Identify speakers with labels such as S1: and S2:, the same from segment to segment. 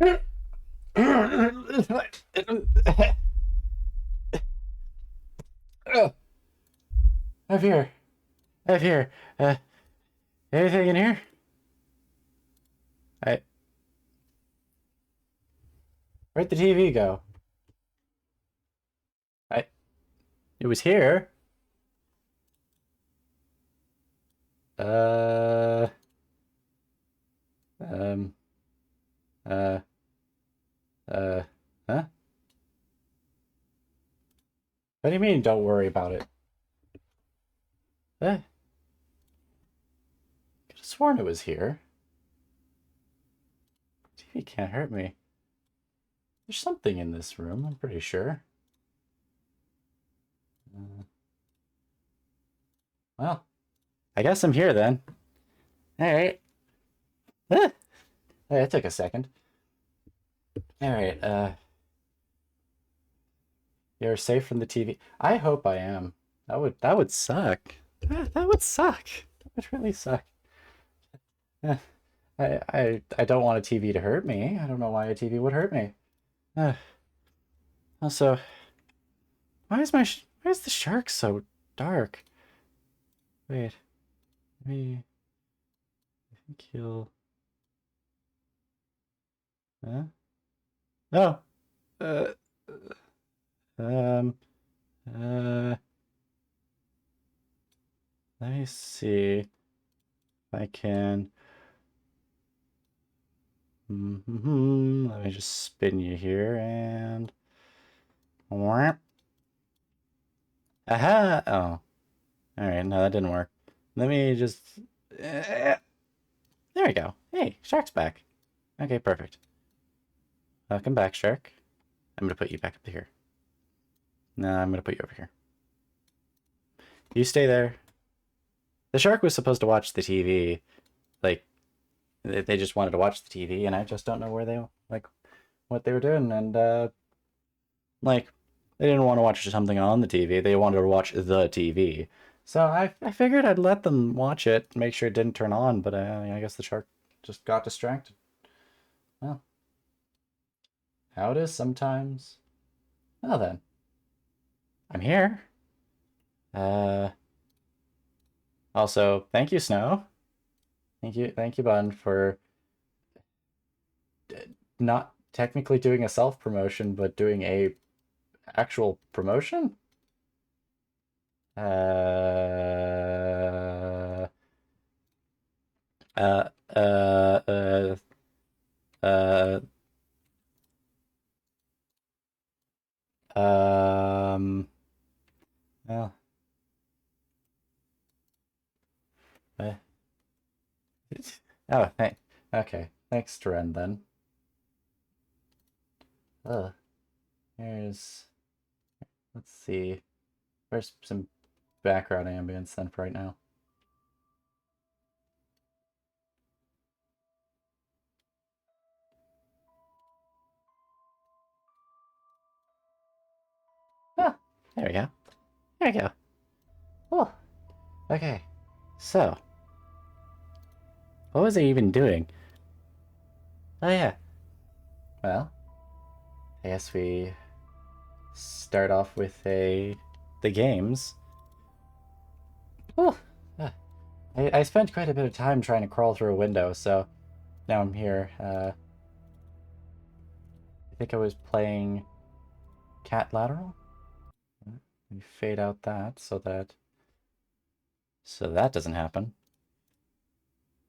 S1: Up here. Up here. Anything in here? I. Where'd the TV go? It was here. Uh. Um. Uh. Huh? What do you mean, don't worry about it? Could have sworn it was here. TV can't hurt me. There's something in this room, I'm pretty sure. Well, I guess I'm here then. Alright. That took a second. Alright, you're safe from the TV. I hope I am. That would suck. That would suck. That would really suck. I don't want a TV to hurt me. I don't know why a TV would hurt me. Also, why is the shark so dark? Wait, maybe I think he'll. Huh? No. Um. Let me see if I can. Let me just spin you here and. Aha! Oh. Alright, no, that didn't work. Let me just. There we go. Hey, Shark's back. Okay, perfect. Welcome back, Shark. I'm gonna put you back up here. No, I'm gonna put you over here. You stay there. The shark was supposed to watch the TV. Like, they just wanted to watch the TV, and I just don't know where they, like, what they were doing. And, like, they didn't want to watch something on the TV. They wanted to watch the TV. So I figured I'd let them watch it, make sure it didn't turn on, but I guess the shark just got distracted. Well, how it is sometimes. Well then, I'm here. Also, thank you, Snow. Thank you, Bun, for not technically doing a self-promotion, but doing a actual promotion? Uh, uh, uh, uh, uh, well, uh, oh, hey, okay, thanks, Tren, then. Here's, let's see, where's some background ambience then for right now? Oh, there we go. There we go. Oh, okay. So, what was I even doing? Oh yeah. Well, I guess we start off with the games. Oh, I spent quite a bit of time trying to crawl through a window, so now I'm here. I think I was playing Catlateral. Let me fade out that so that doesn't happen.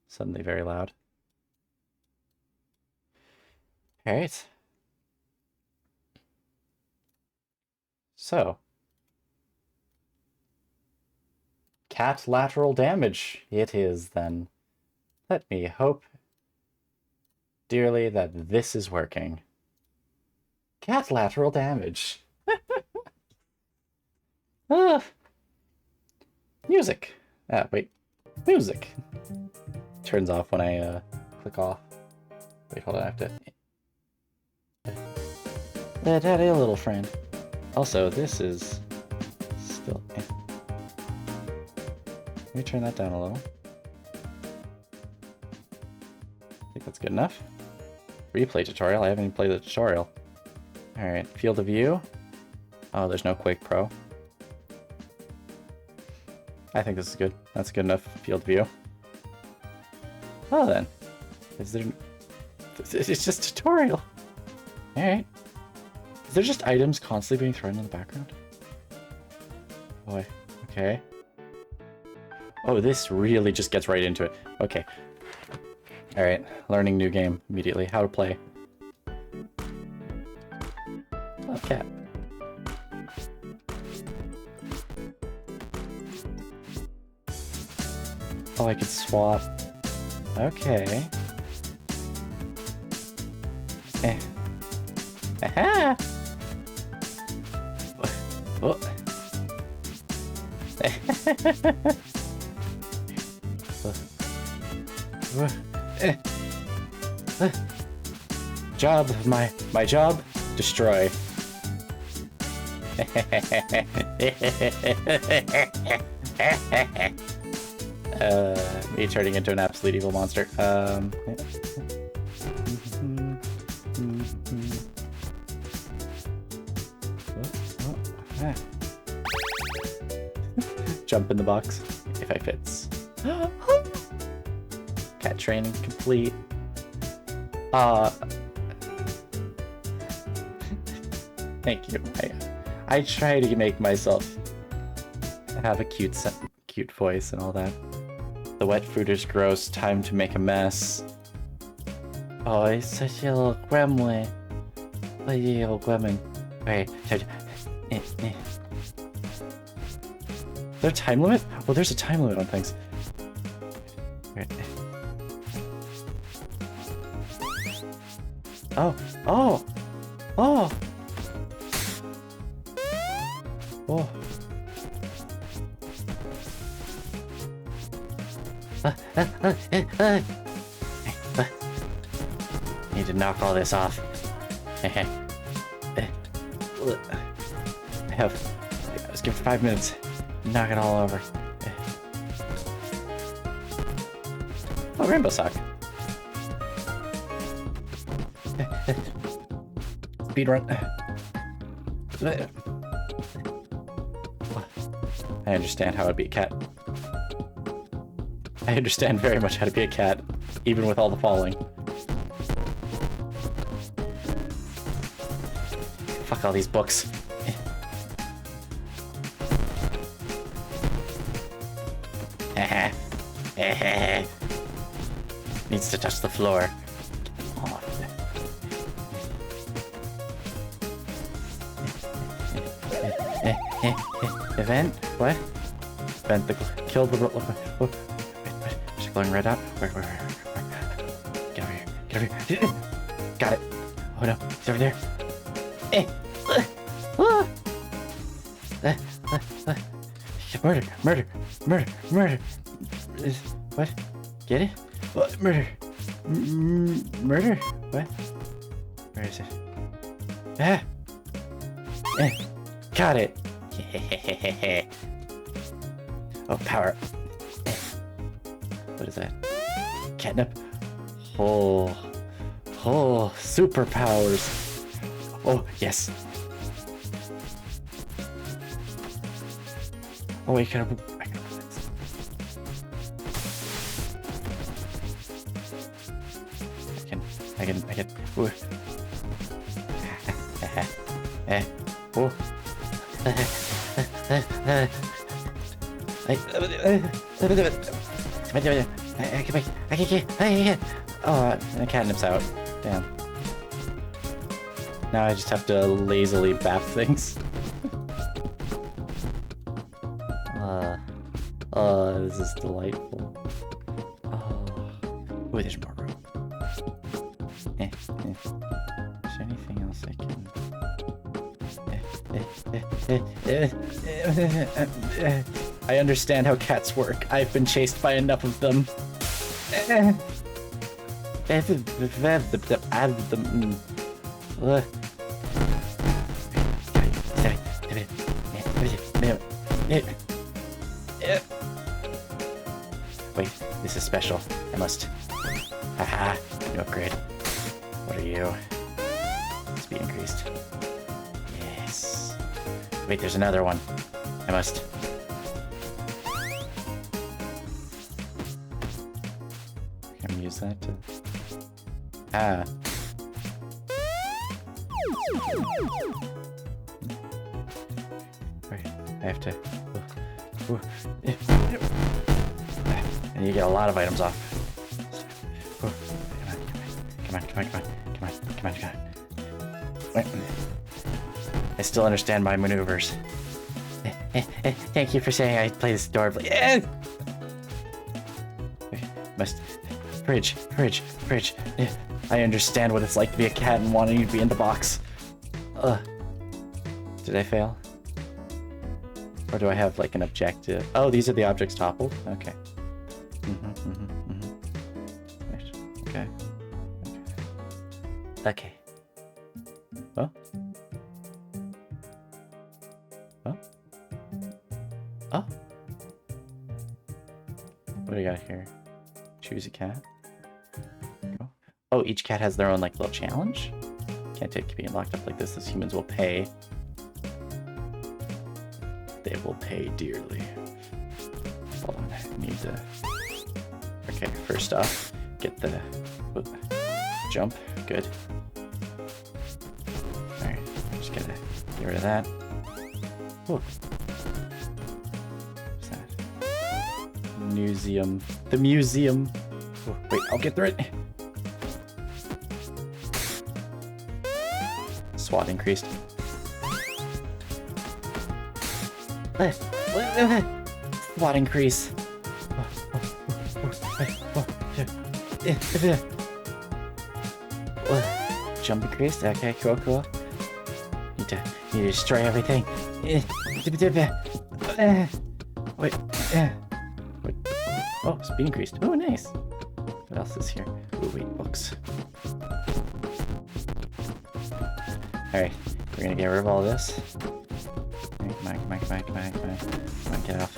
S1: Suddenly very loud. Alright. So, Catlateral Damage it is then. Let me hope dearly that this is working. Catlateral Damage. Ah. Music. Ah, wait. Music. Turns off when I click off. Wait, hold on, I have to. Daddy, little friend. Also, this is still. Let me turn that down a little. I think that's good enough. Replay tutorial? I haven't even played the tutorial. Alright, field of view. Oh, there's no Quake Pro. I think this is good. That's good enough field of view. Oh then. Is there... It's just tutorial. Alright. Is there just items constantly being thrown in the background? Boy. Okay. Oh, this really just gets right into it. Okay. Alright. Learning new game immediately. How to play. Oh, cat. Oh, I could swap. Okay. Eh. Aha! Oh. Job, my job, destroy. Me turning into an absolute evil monster. Jump in the box if I fits. Cat training complete. Thank you. I try to make myself have a cute voice and all that. The wet food is gross. Time to make a mess. Oh, it's such a little gremlin. Oh, yeah, little gremlin. Okay. Is there a time limit? Oh, there's a time limit on things. Right. Oh. Oh. Oh. Oh. Need to knock all this off. Let's give it 5 minutes. Knock it all over. Oh, rainbow sock. Speed run. I understand how to be a cat. I understand very much how to be a cat, even with all the falling. Fuck all these books. Needs to touch the floor. Oh. Event? What? Event the kill the oh. She's glowing red out. Where? Get over here. Get over here. Got it. Oh no, it's over there. Murder. What? Get it? What? Murder. Murder? What? Where is it? Ah! Got it! Oh, power. What is that? Catnip? Oh, superpowers. Oh, yes. Oh, wait, I can open this. I can. Ooh. Oh. I can't. Oh, the catnip's out. Damn. Now I just have to lazily bap things. This is delightful. Oh, ooh, there's more room. Is there anything else I can... I understand how cats work. I've been chased by enough of them. Wait, this is special. I must... Haha, new upgrade. What are you? Speed increased. Yes. Wait, there's another one. I must... Can I use that to... Ah. Right, I have to... And you get a lot of items off. Come on. Wait. I still understand my maneuvers. Thank you for saying I play this adorably. Must... Fridge. I understand what it's like to be a cat and wanting to be in the box. Did I fail? Or do I have, like, an objective? Oh, these are the objects toppled? Okay. Okay. Okay. Oh? Oh? Oh? What do we got here? Choose a cat. Oh, each cat has their own, like, little challenge? Can't take being locked up like this. Those humans will pay. They will pay dearly. Hold on, I need to... Okay, first off, get the... jump. Good. Alright, just gotta get rid of that. Whoa. What's that? Museum. The museum. Oh, wait, I'll get through it. SWAT increased. SWAT increase. Jump increased. Okay, cool. Need to destroy everything. Wait. Oh, speed increased. Oh, nice. What else is here? Oh, wait, books. Alright, we're gonna get rid of all this. Come on, get off.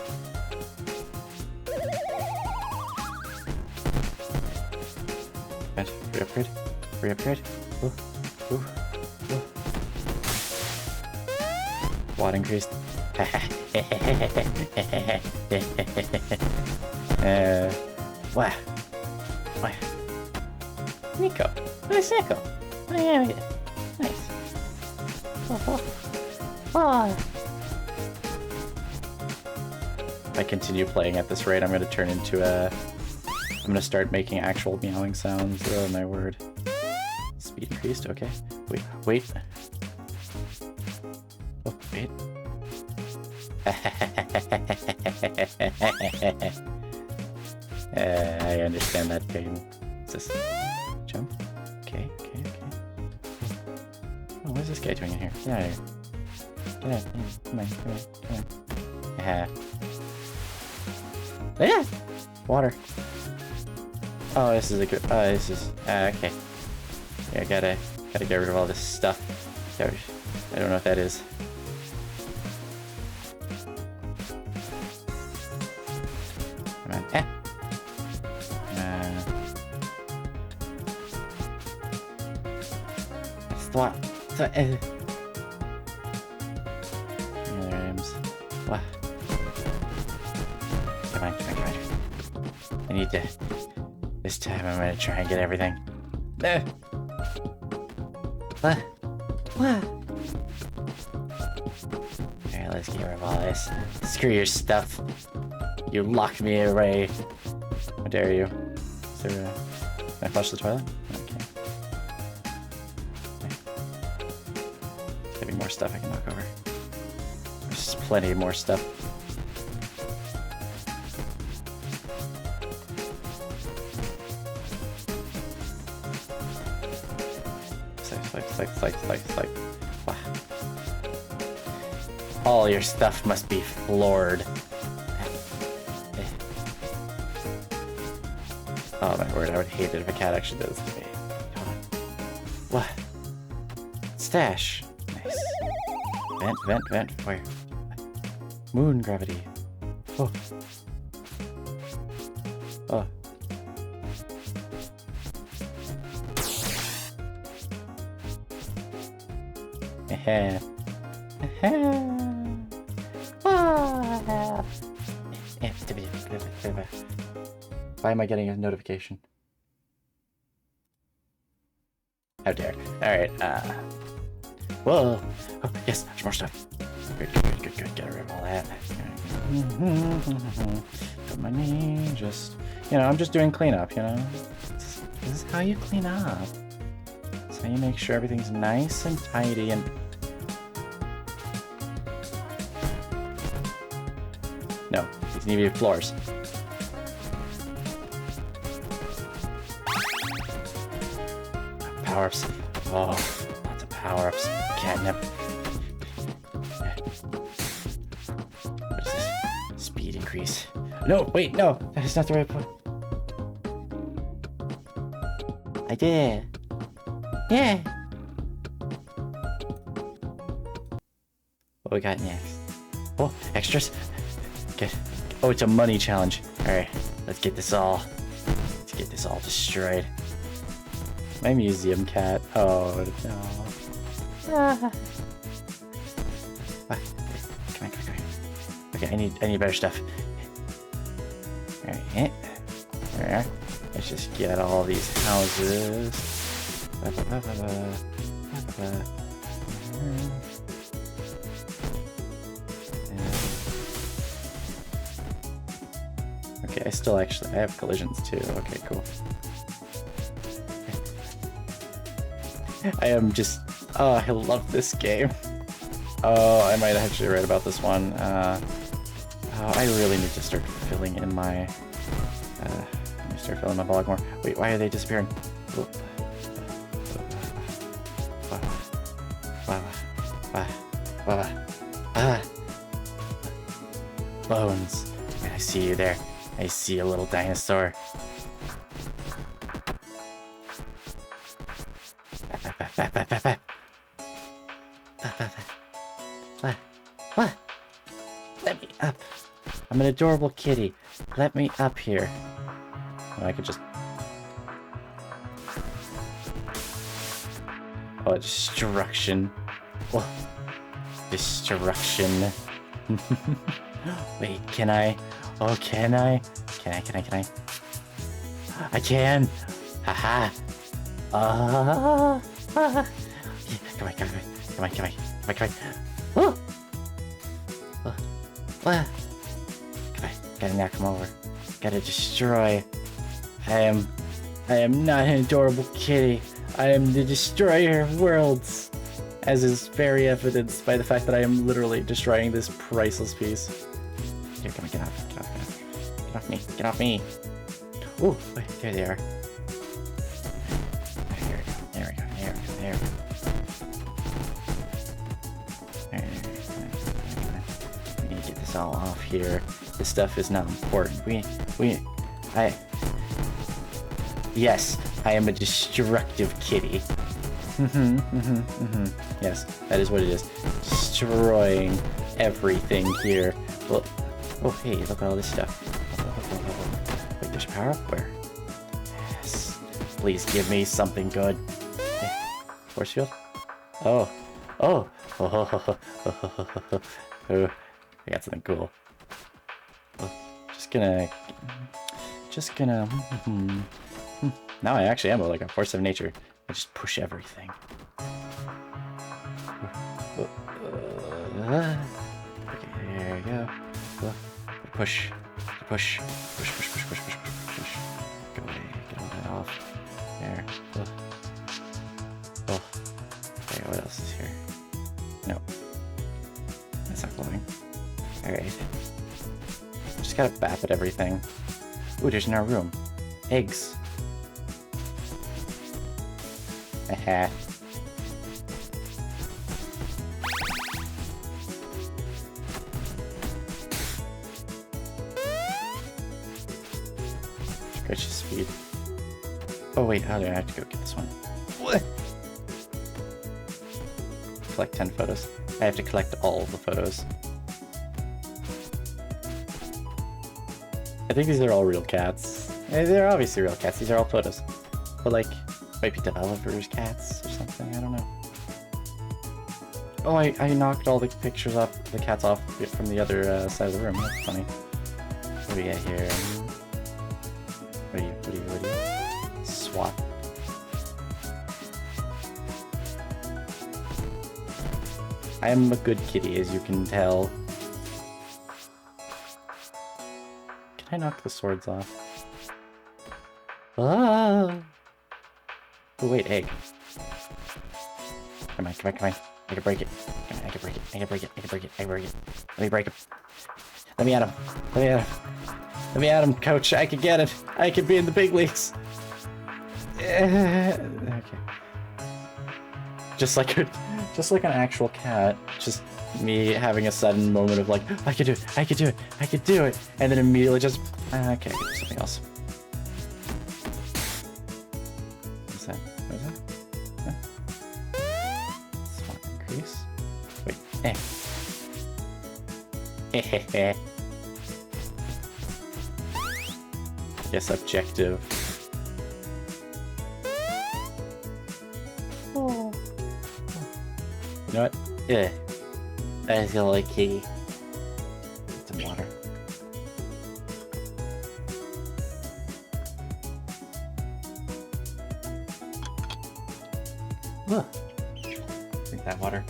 S1: Free upgrade. Ooh. Watt increased. What? Nico. Where's Nico? Oh, yeah, nice. Oh. If I continue playing at this rate, I'm going to turn into a... I'm going to start making actual meowing sounds. Oh, my word. Speed increased, okay. Wait. Oh, wait. I understand that game. Is this... Jump? Okay. Oh, what is this guy doing in here? Get out of here. Get out. Come on. Yeah! Water. Oh, this is a good... okay. Yeah, gotta get rid of all this stuff. I don't know what that is. Come on. What? Other items. What? Come on. I need to... This time I'm gonna try and get everything. What? Alright, let's get rid of all this. Screw your stuff. You locked me away. How dare you? Is there a... Can I flush the toilet? Okay. Maybe more stuff I can knock over. There's plenty more stuff. Like. Wow. All your stuff must be floored. Oh my word, I would hate it if a cat actually does this to me. Come on. What? Stash. Nice. Vent. Where? Moon gravity. Oh. Why am I getting a notification? How dare. Alright, whoa! Oh, yes, there's more stuff. Good. Get rid of all that. Put my knee, just... You know, I'm just doing cleanup, you know? This is how you clean up. This is how you make sure everything's nice and tidy and... No, these need to be floors. Power-ups. Oh, lots of power-ups. Catnip. What is this? Speed increase. No, wait, no! That's not the right point. I did. Yeah! What we got next? Oh, extras. Good. Oh, it's a money challenge. Alright, let's get this all destroyed. My museum cat. Oh no. Ah. Come on. Okay, I need better stuff. Alright. There. Let's just get all these houses. Okay, I have collisions too. Okay, cool. I am just... Oh, I love this game. Oh, I might actually write about this one. Oh, I really need to start filling in my... blog more. Wait, why are they disappearing? Bones. I see you there. I see a little dinosaur. What? Let me up. I'm an adorable kitty. Let me up here. Oh, I could just... Oh, destruction. Oh. Destruction. Wait, can I? Oh, can I? Can I? I can! Haha! Yeah, come on. Oh! Come on, gotta knock him over. Gotta destroy. I am not an adorable kitty. I am the destroyer of worlds. As is very evidenced by the fact that I am literally destroying this priceless piece. Here, come on, get off. Get off me. Ooh, wait, there they are. There we go. I need to get this all off here. This stuff is not important. Yes, I am a destructive kitty. Yes, that is what it is. Destroying everything here. Well, oh hey, look at all this stuff. Wait, there's power up? Where? Yes. Please give me something good. Hey, force field? Oh. I got something cool. Oh, just gonna now I actually am like a force of nature. I just push everything. Okay, there we go. Push. Go away, get all that off. There. Okay, what else is here? No. That's not glowing. Alright. Just gotta bap at everything. Ooh, there's another room. Eggs. Aha. Stretch his speed. Oh wait, how do I have to go get this one? What? Collect 10 photos. I have to collect all of the photos. I think these are all real cats. They're obviously real cats. These are all photos. But like, might be developers' cats or something. I don't know. Oh, I knocked all the pictures off, the cats off from the other side of the room. That's funny. What do we get here? What do you? SWAT. I am a good kitty, as you can tell. Can I knock the swords off? Ah! Oh, wait, egg. Come on. I can break it. I can break it. Let me break it. Let me at him, coach. I can get it. I can be in the big leagues. Okay. Just like an actual cat. Just me having a sudden moment of like, I can do it. And then immediately just, okay, something else. What's that? Swap increase. Wait, Yes, objective. Oh. You know what? Yeah. I feel like kitty. Get some water. Ugh. Drink that water.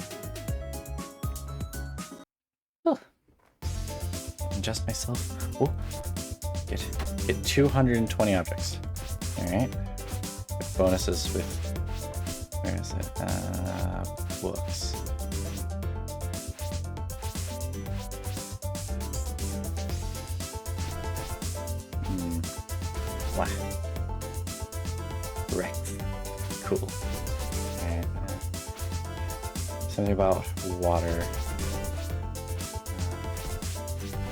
S1: Oh. Adjust myself. Oh. Get 220 objects. Alright. Bonuses with... Where is it? Books. Wow. Wrecked. Cool. Alright. Something about water.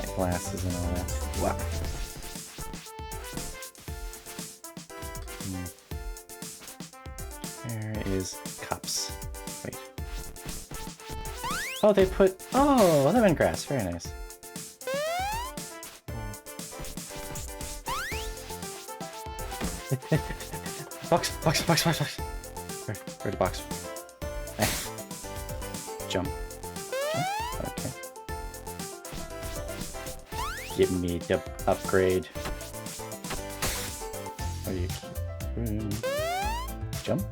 S1: Like glasses and all that. Wow. There is cups. Wait. Oh, they put... Oh, lemongrass. Very nice. Box. Where's the box? Jump. Okay. Give me the upgrade. What do you... Jump?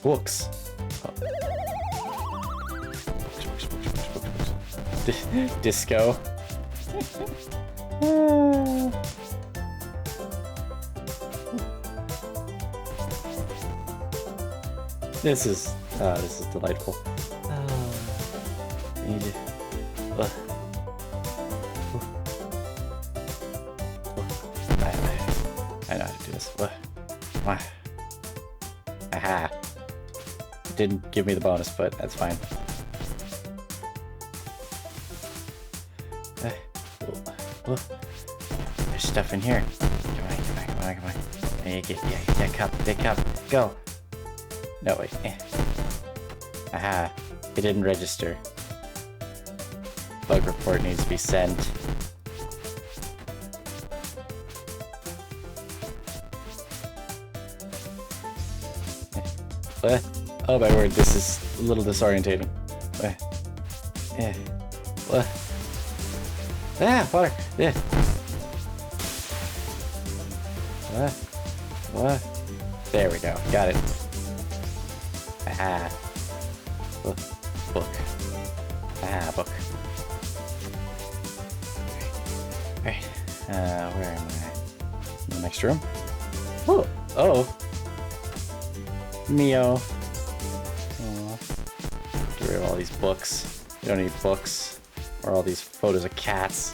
S1: Books. Oh. Books. Disco. This is delightful. I need to... I know how to do this. Aha. Didn't give me the bonus, but that's fine. There's stuff in here. Come on. Hey, get that cup. Go. No, wait. Aha. It didn't register. Bug report needs to be sent. Oh my word, this is a little disorientating. Water. What? There we go. Got it. Aha. Book. Aha, book. Alright. Where am I? In the next room? Oh. Mio. Get rid of all these books. We don't need books. Or all these photos of cats.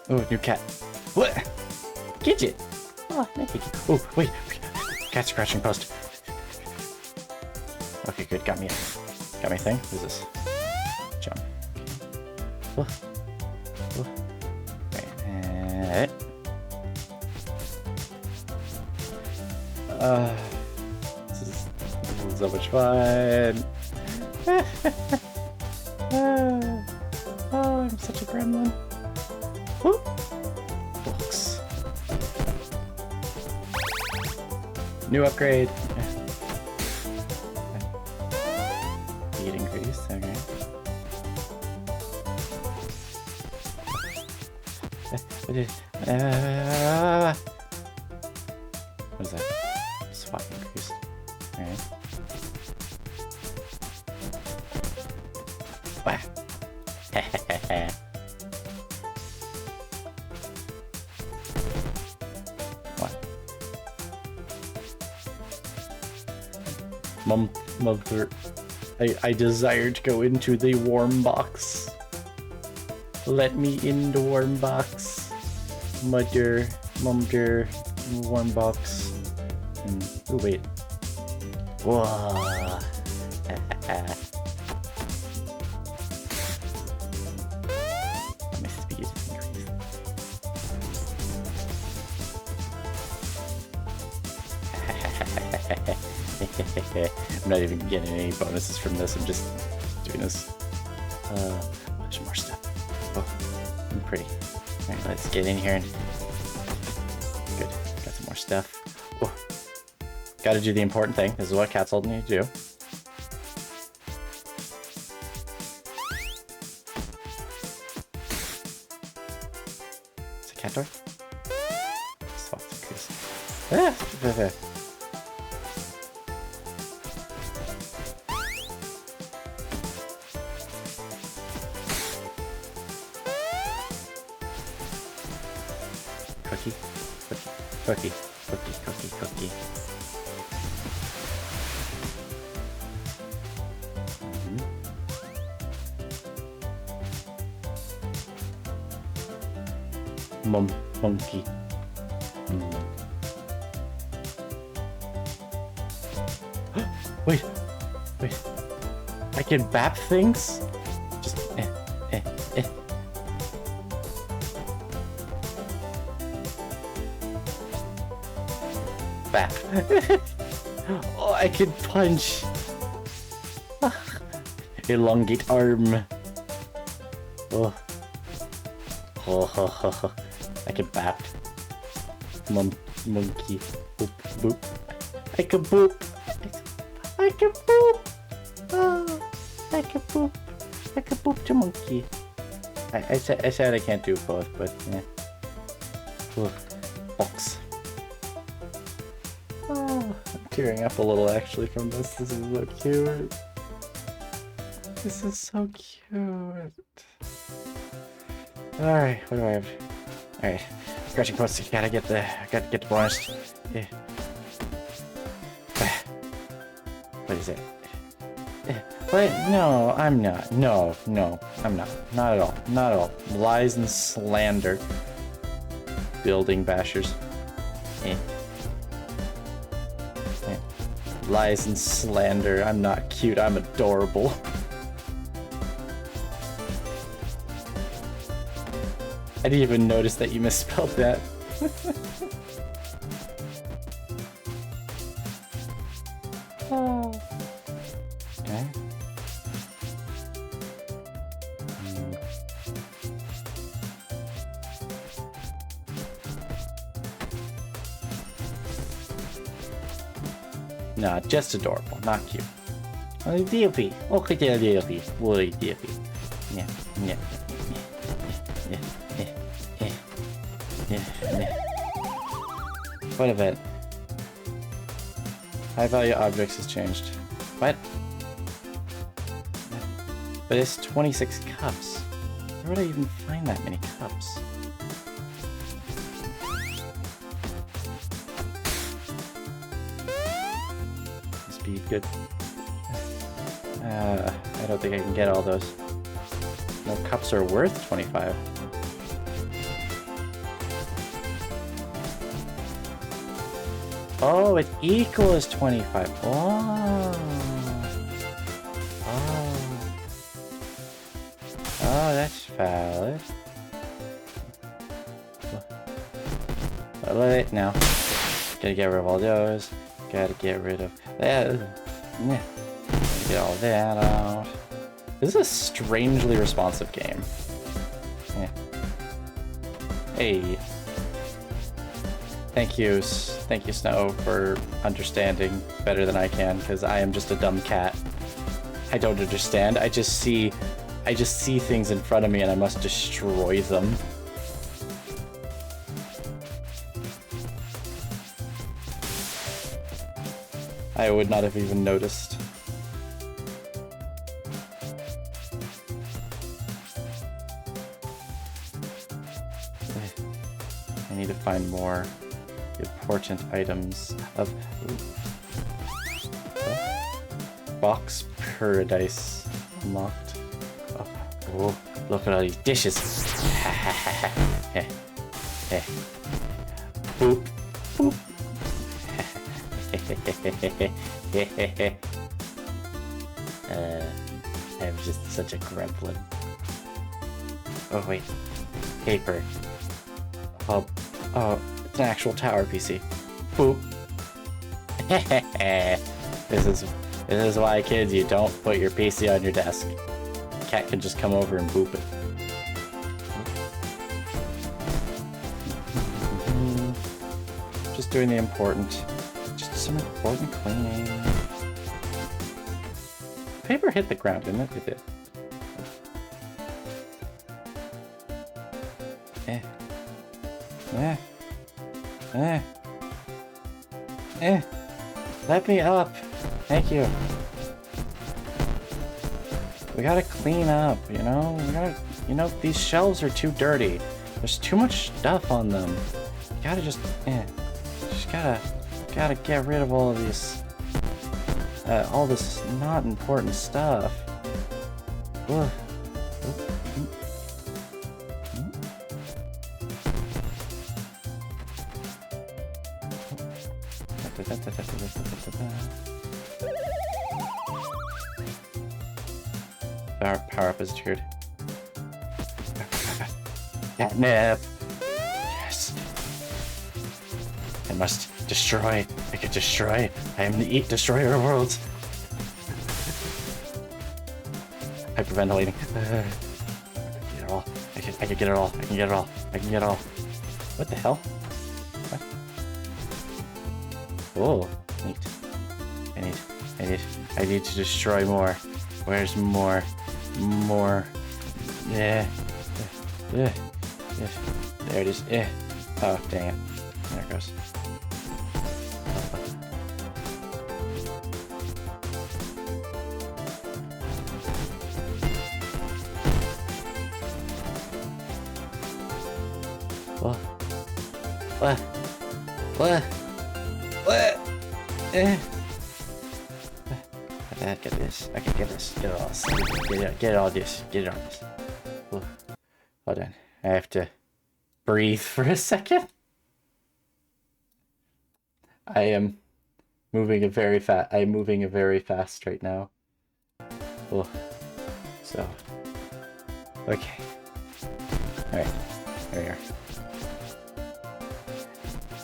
S1: Oh, new cat. What? Gidget! Oh, thank you. Oh, wait. Cat scratching post. Okay, good. Got me a thing. What is this? Jump. Wait. much fun. Oh, I'm such a gremlin. Woo. Books. New upgrade. Speed increase, okay. What is that? Swap increase. Alright. Wow. What? Mother, I desire to go into the warm box. Let me in the warm box. Mother, warm box. Oh wait. Whoa. My speed increased. I'm not even getting any bonuses from this. I'm just doing this. There's more stuff. Oh, I'm pretty. Alright, let's get in here and... Good. Got some more stuff. Oh. Gotta do the important thing. This is what cats told me to do. Is it a cat door? Swap increase. Ah! Cookie. Monkey. Wait. I can bap things? Just Bap. Oh, I can punch. Elongate arm. Oh. I can bap. Monkey. Boop, boop. I can boop. I can boop. Oh, I can boop. I can boop to monkey. I said I can't do both, but yeah. Oh, box. Oh, I'm tearing up a little actually from this. This is so cute. This is so cute. Alright, what do I have? Alright. Scratching posts, gotta get the bonus. Yeah. What is it? But no, I'm not. No, I'm not. Not at all. Not at all. Lies and slander. Building bashers. Lies and slander. I'm not cute. I'm adorable. I didn't even notice that you misspelled that. Oh. Okay. No, just adorable, not cute. Oh, DLP. Okay, DLP. Woolly DLP. Yeah. What event? High value objects has changed. What? But it's 26 cups. Where would I even find that many cups? Speed, good. I don't think I can get all those. No cups are worth 25. Oh, it equals 25. Oh, that's valid. Now, gotta get rid of all those. Gotta get rid of that. Yeah. Get all that out. This is a strangely responsive game. Yeah. Hey. Thank you, Snow, for understanding better than I can, because I am just a dumb cat. I don't understand. I just see things in front of me and I must destroy them. I would not have even noticed. I need to find more important items of box paradise unlocked. Oh, look at all these dishes. Boop, boop. I'm just such a gremlin. Oh wait, paper. Oh, it's an actual tower PC. Boop. This is why, kids, you don't put your PC on your desk. Cat can just come over and boop it. Just doing the important. Just some important cleaning. Paper hit the ground, didn't it? It did. Let me up. Thank you. We gotta clean up, you know? These shelves are too dirty. There's too much stuff on them. You gotta just gotta get rid of all of these, all this not important stuff. Ugh. Power up is tiered. Catnip! Yes! I must destroy. I can destroy. I am the destroyer of worlds. Hyperventilating. Get it all. I can get it all. I can get it all. I can get it all. What the hell? What? Oh, neat. I need to destroy more. Where's more? More. Yeah. There it is. Oh, dang it. There it goes. What? Get this. I can get this. Get it all. Get it all this. Get it all this. Hold on. I have to breathe for a second. I am moving very fast. I'm moving very fast right now. Oh. So. Okay. Alright. There we are.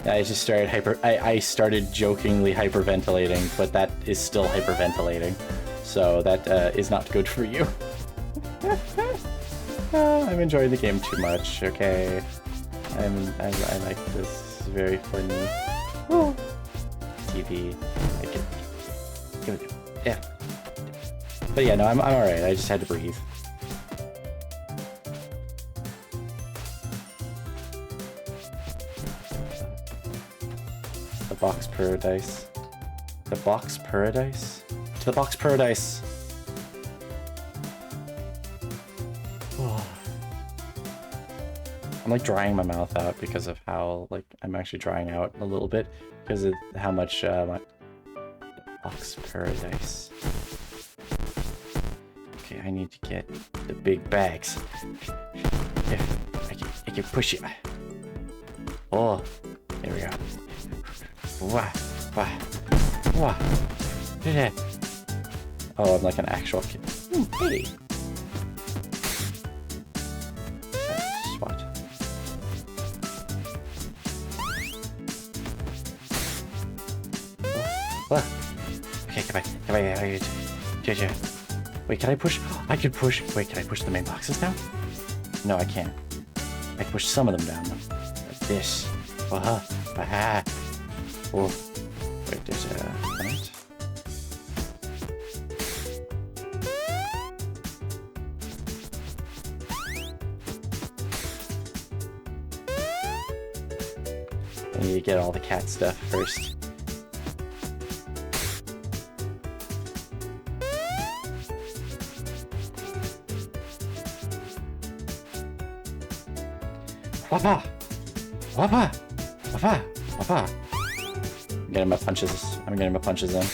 S1: I just started I started jokingly hyperventilating, but that is still hyperventilating. So that is not good for you. I'm enjoying the game too much, okay? I like this. It's very funny. Woo. TV. I can give it. Yeah. But yeah, no, I'm alright. I just had to breathe. The box paradise. The box paradise? To the box paradise! Oh. I'm like drying my mouth out because of how, like, I'm actually drying out a little bit because of how much my box paradise. Okay, I need to get the big bags. Yeah, I can push it. Oh, there we go. Wah, wah, wah. Oh, I'm like an actual kid. Hey. Swat. Oh. Okay, come Wait, can I push? I could push. Wait, can I push the main boxes down? No, I can't. I can push some of them down, though. Like this. Oh, wait, there's a minute. I need to get all the cat stuff first. Wappa! Wappa! Wappa! Wappa! I'm getting my punches. I'm getting my punches in.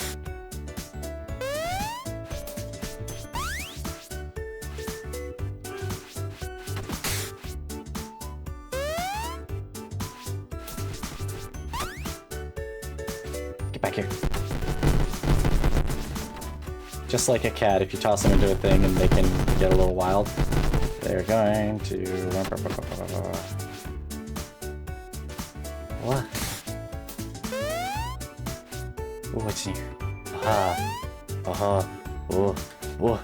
S1: Get back here. Just like a cat, if you toss them into a thing and they can get a little wild, they're going to... What? Oh, what's in here? Aha. Aha. Oh. Whoa.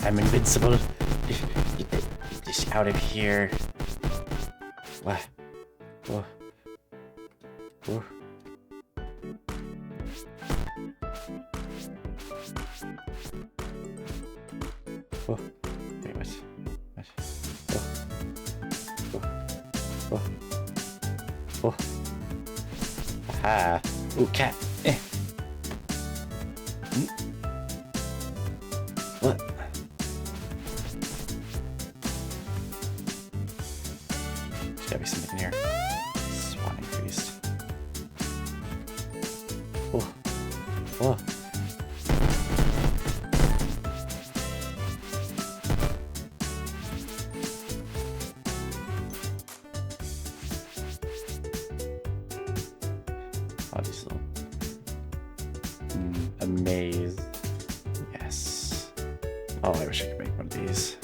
S1: I'm invincible. Get this out of here. What? Whoa. Whoa. Whoa. Wait, what? What? Whoa. Whoa. Whoa. Whoa. Aha. Ooh, cat. What? There's gotta be something in here. Swat increased. Whoa. Whoa. Oh, these little... a maze. Yes. Oh, I wish I could make one of these.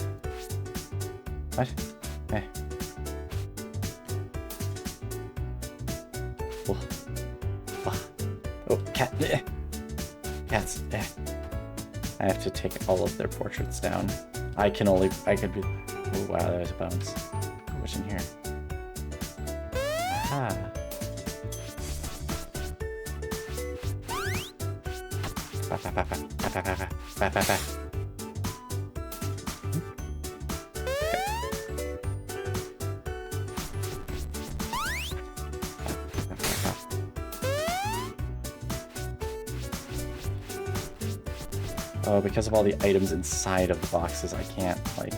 S1: What? Eh. Oh. Oh, oh cat. Eh. Cats. Eh. I have to take all of their portraits down. I could be... Oh, wow, there's a bounce. What's in here? Aha. Oh, because of all the items inside of the boxes, I can't, like...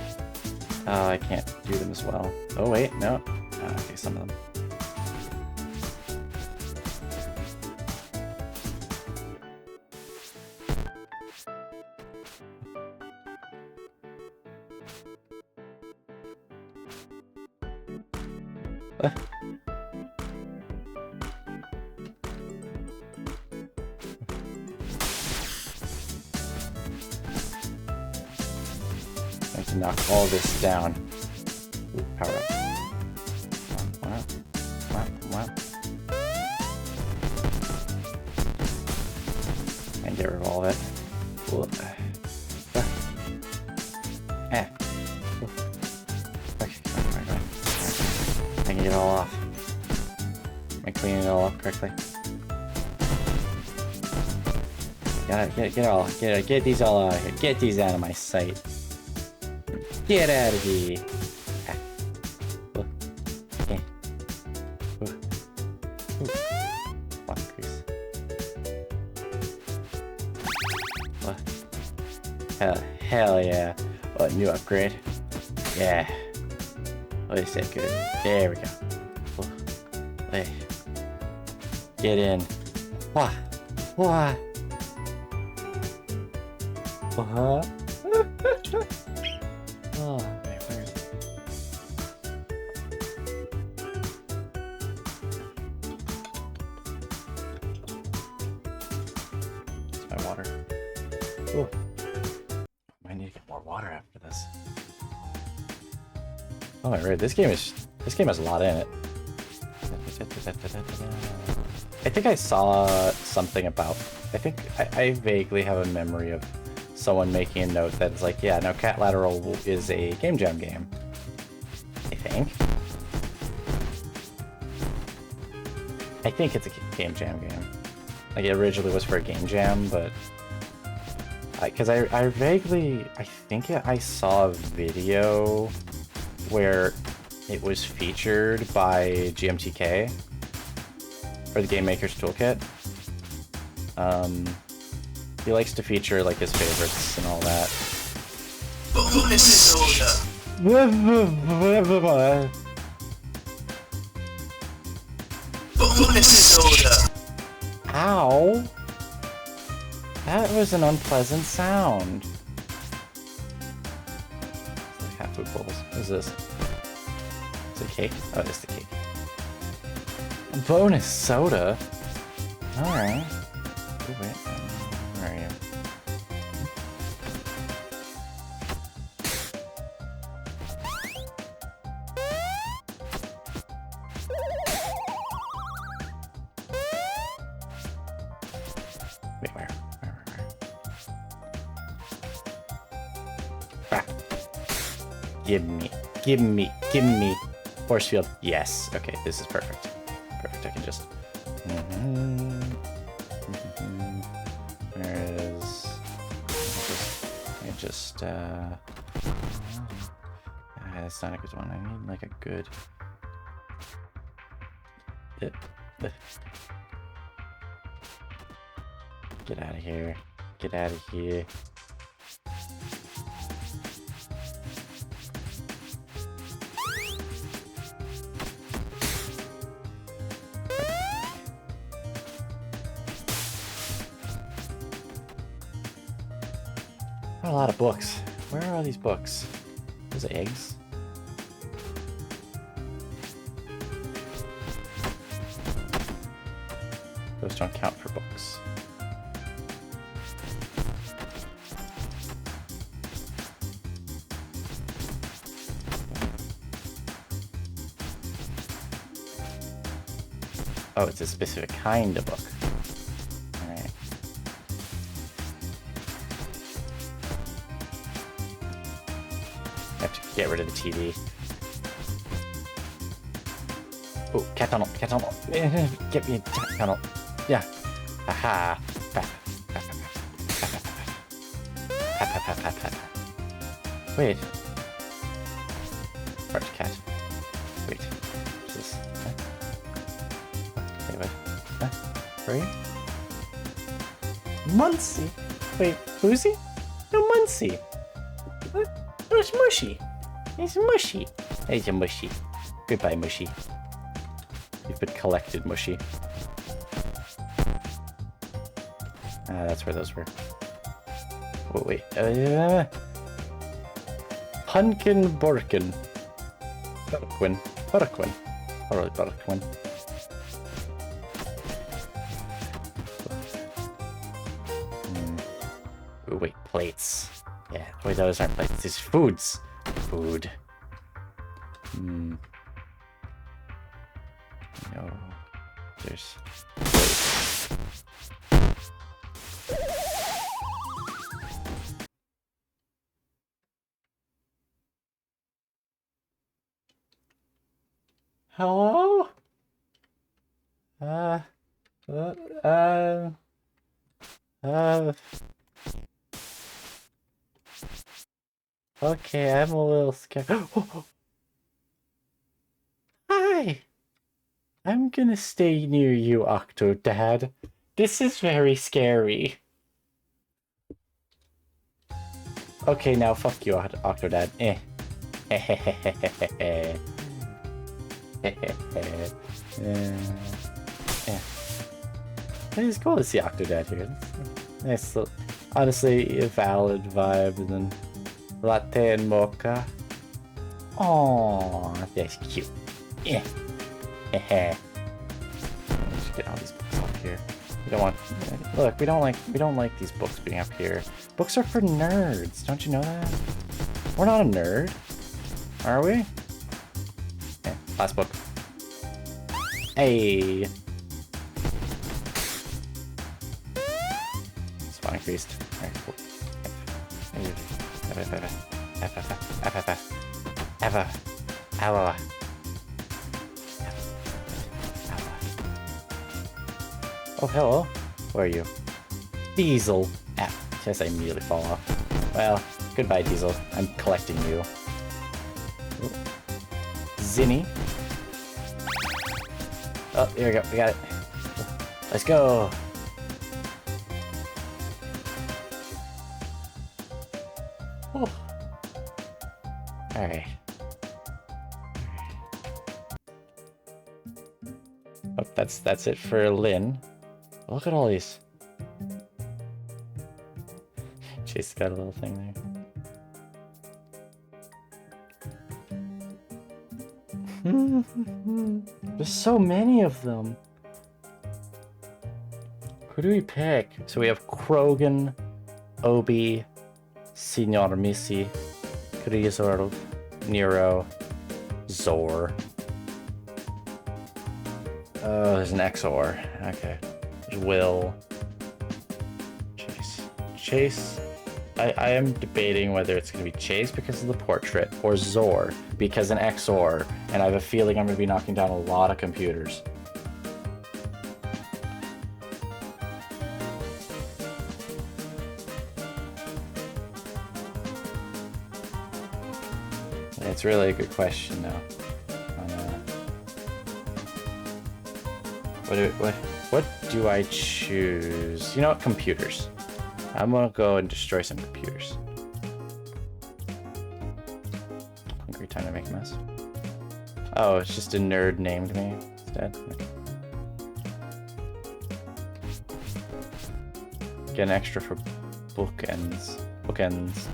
S1: Oh, I can't do them as well. Oh, wait, no. Oh, okay, some of them. I can knock all this down. Ooh, power up. Wow. Wow. And get rid of all of it. Cool. Okay, come on. I can get it all off. Am I cleaning it all up correctly? Get these all out of here. Get these out of my sight. Get out of here. Hell yeah. Oh, new upgrade. Yeah. Oh, they said good. There we go. Oh. Hey. Get in. Wah. Wah. Uh-huh. Oh, man, where is it? It's my water. Oh. I need to get more water after this. Oh my word, this game has a lot in it. think I saw something about... I vaguely have a memory of someone making a note that it's like, yeah, no, Catlateral is a Game Jam game. I think it's a Game Jam game. Like, it originally was for a Game Jam, but... Because I vaguely... I think I saw a video where it was featured by GMTK, or the Game Maker's Toolkit. He likes to feature, like, his favorites and all that. Ow! That was an unpleasant sound. It's like half food bowls. What is this? Is it cake? Oh, it's the cake. A bonus soda? Alright. Oh, wait. Where are you? Wait, where? Ah. Give me. Force field. Yes. Okay, this is perfect. Perfect, I can just... There it is. That's not a good one. I need, like, a good... Get out of here. Get out of here. A lot of books. Where are all these books? Those are eggs. Those don't count for books. Oh, it's a specific kind of book. Alright. I have to get rid of the TV. Oh, cat tunnel, cat tunnel. Get me a cat tunnel. Yeah. Aha. Wait. First cat. Wait. What's this? Anyway. Where are you? Muncie! Wait, who's he? No, Muncie! What? Oh, it's Mushy! He's Mushy! He's a Mushy. Goodbye, Mushy. You've been collected, Mushy. Ah, that's where those were. Oh, wait. Punkin Borkin. Burquin. Probably Burquin. Oh, wait, plates. Yeah, wait, those aren't plates. These foods. Food. No. There's... Hello? Okay, I'm a little scared. Hi! I'm gonna stay near you, Octodad. This is very scary. Okay, now fuck you, Octodad. It's cool to see Octodad here. Nice little, honestly, a valid vibe, and then latte and mocha. Oh, that's cute. Let's get all these books up here. We don't want. Look, we don't like these books being up here. Books are for nerds. Don't you know that? We're not a nerd, are we? Okay, last book. Hey. increased. Alright, cool. Oh, hello. Where are you? Diesel. Ah, just I immediately fall off. Well, goodbye, Diesel. I'm collecting you. Ooh. Zinni. Oh, here we go. We got it. Let's go. Oh. Alright. Oh, that's it for Lynn. Look at all these. Chase got a little thing there. There's so many of them. Who do we pick? So we have Krogan, Obi, Signor Missy, Kriazor, Nero, Zor. Oh, there's an XOR. Okay. There's Will. Chase. Chase. I am debating whether it's going to be Chase because of the portrait or Zor because an XOR, and I have a feeling I'm going to be knocking down a lot of computers. It's really a good question, though. What do I choose? You know what? Computers. I'm gonna go and destroy some computers. Hungry time to make a mess. Oh, it's just a nerd named me instead. Okay. Get an extra for bookends. Bookends.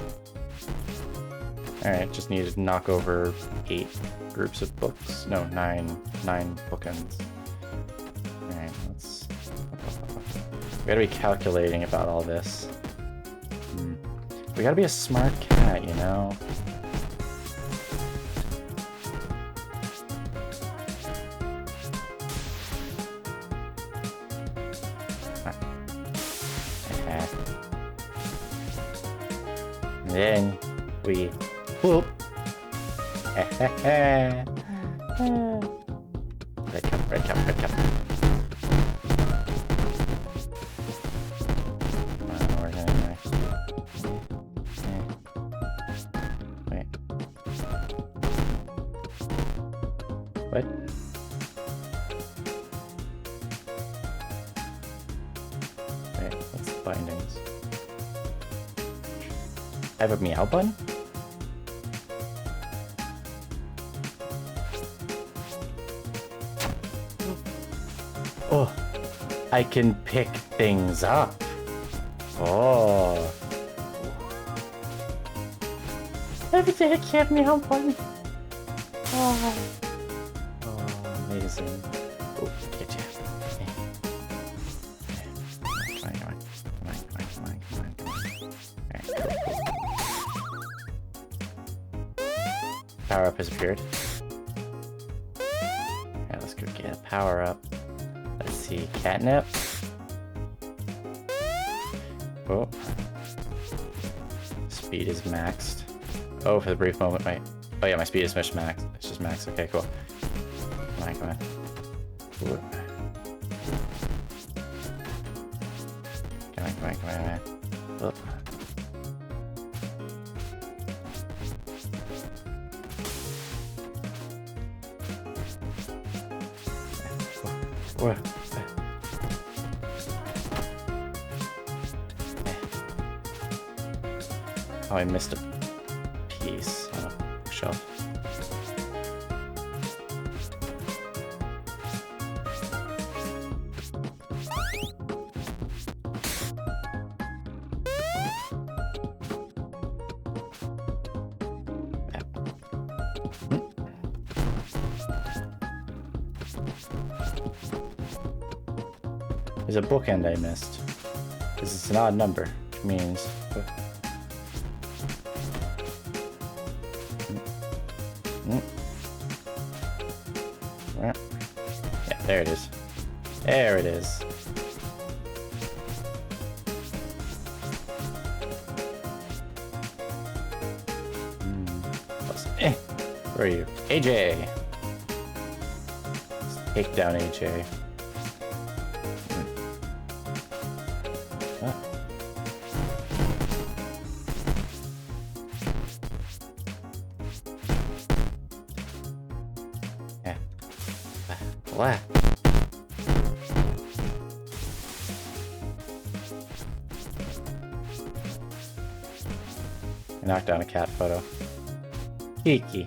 S1: Alright, just need to knock over 8 groups of books. No, 9 bookends. Alright, let's... We gotta be calculating about all this. We gotta be a smart cat, you know? And then we... Whoop! Red cup, red cup, red cup. Wait. What? Wait, what's the bindings? I have a meow button? Oh, I can pick things up. Oh. Everything I can't meow button. Oh. Oh, amazing. Oh, get you. Come on, come on. Come on, come on, come on, come on, come on. Alright, cool. Power up has appeared. Alright, let's go get a power up. Let's see, catnip. Oh. Speed is maxed. Oh, for the brief moment, my... Oh yeah, my speed is just maxed. It's just maxed. Okay, cool. Come on, come on. Ooh. Come on, come on, come on, come on. Oh. Whoa. Oh, I missed a piece on a shelf. There's a bookend I missed. Because it's an odd number, which means... Yeah, there it is. There it is. Where are you? AJ! Let's take down AJ. Huh? Yeah. What? I knocked down a cat photo. Kiki.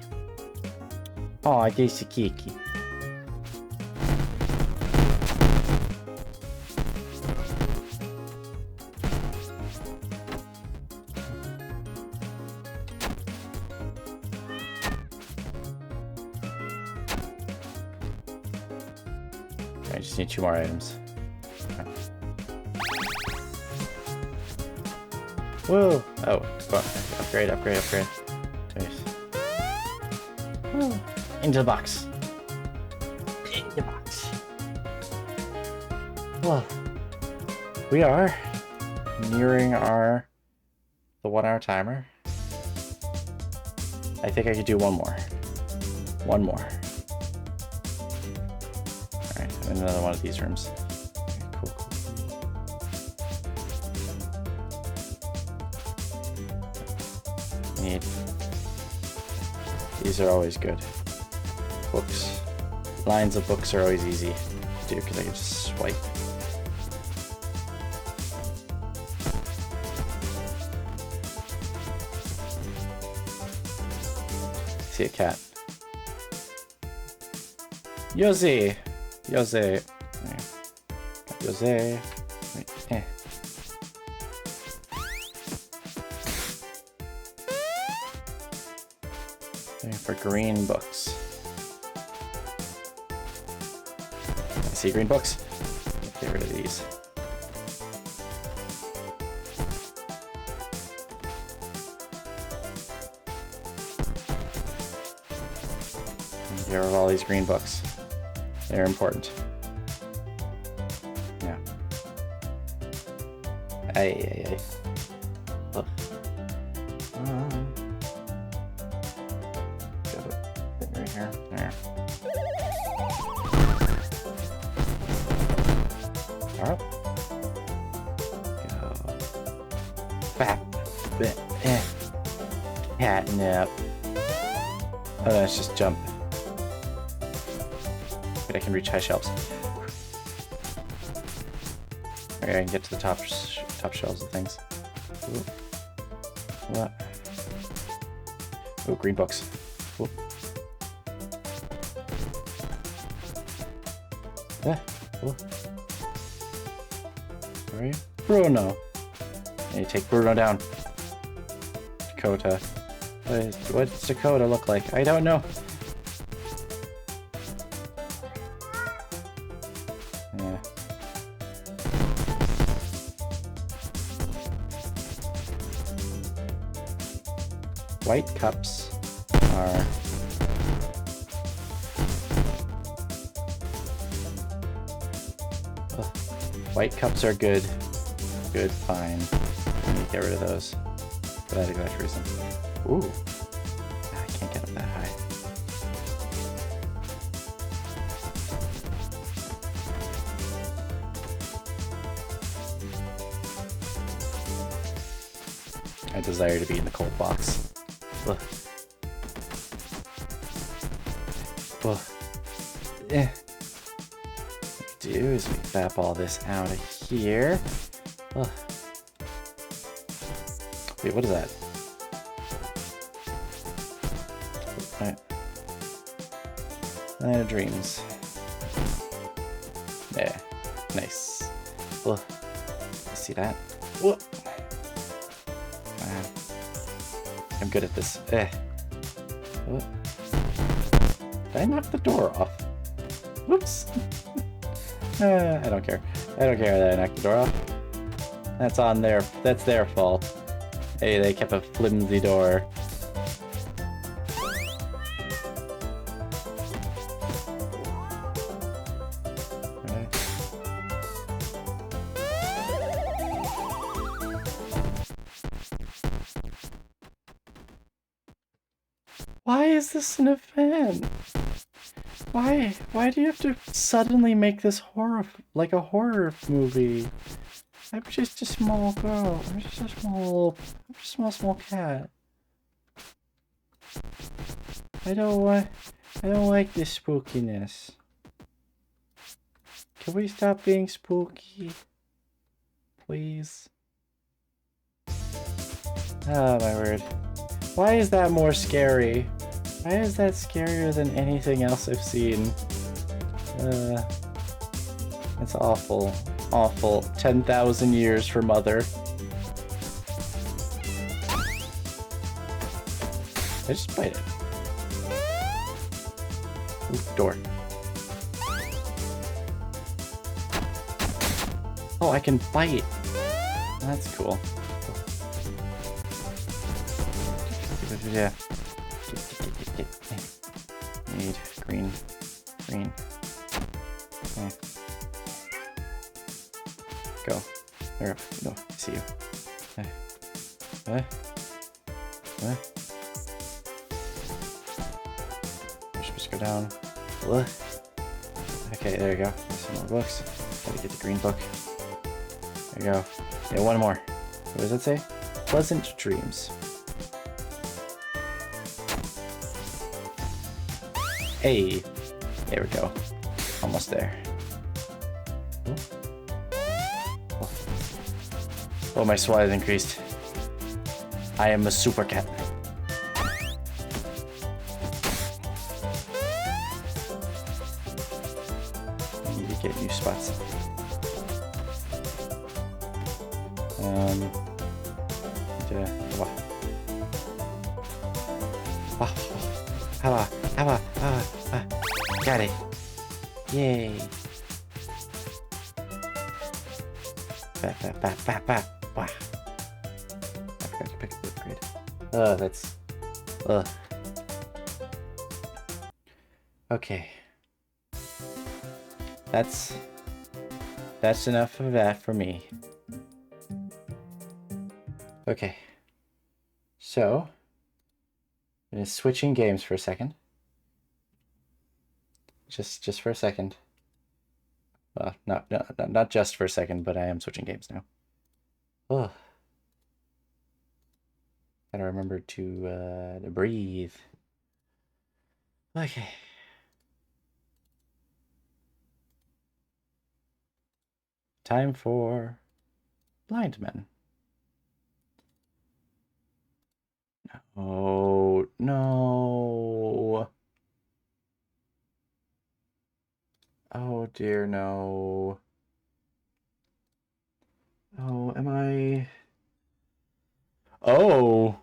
S1: Oh, this is Kiki. I just need 2 more items. Okay. Whoa! Oh, upgrade. Nice. Whoa. Into the box. Into the box. Well, we are nearing the 1 hour timer. I think I could do one more. One more. Alright, I'm in another one of these rooms. Okay, cool. These are always good. Books. Lines of books are always easy to do because I can just swipe. See a cat. Yose! Yose! Yose! Wait, Looking for green books. I see green books. Get rid of these. Get rid of all these green books. They're important. Yeah. Ay. Oh. Right here. There. Alright. Go. Back. Catnip. Oh, that's just jump. But I can reach high shelves. Okay, I can get to the top shelves of things. Ooh. What? Oh, green books. Ooh. Yeah. Ooh. Where are you? Bruno. And you take Bruno down. Dakota. What's Dakota look like? I don't know. Yeah. White cups are... Ugh. White cups are good. Good, fine. I need to get rid of those. For that exact reason. Ooh. I can't get up that high. I desire to be in the cold box. Ugh. Ugh. Eh. What we do is we bap all this out of here. Ugh. Wait, what is that? Alright. Night of Dreams. Yeah. Nice. Ugh. See that? Whoa. I'm good at this. What? Did I knock the door off? Whoops. I don't care. I don't care that I knocked the door off. That's on their... That's their fault. Hey, they kept a flimsy door. Why is this an event? Why? Why do you have to suddenly make this like a horror movie? I'm just a small girl. I'm just a small cat. I don't like this spookiness. Can we stop being spooky? Please? Oh my word. Why is that more scary? Why is that scarier than anything else I've seen? It's awful. Awful. 10,000 years for Mother. I just bite it. Ooh, door. Oh, I can bite. That's cool. Yeah. Need green. Green. Okay. Go. There. No, I see you. You're supposed to go down. Okay, there you go. There's some more books. Gotta get the green book. There you go. Yeah, one more. What does that say? Pleasant dreams. Hey, there we go. Almost there. Oh, my SWAT has increased. I am a super cat. I need to get new spots. Got it. Yay. Wow. I forgot to pick up the upgrade. That's... Okay. That's enough of that for me. Okay. So, I'm gonna switching games for a second. Just for a second. Well, not just for a second, but I am switching games now. Oh. Gotta remember to breathe. Okay. Time for blind men. Oh, no. Oh dear, no. Oh, am I... Oh.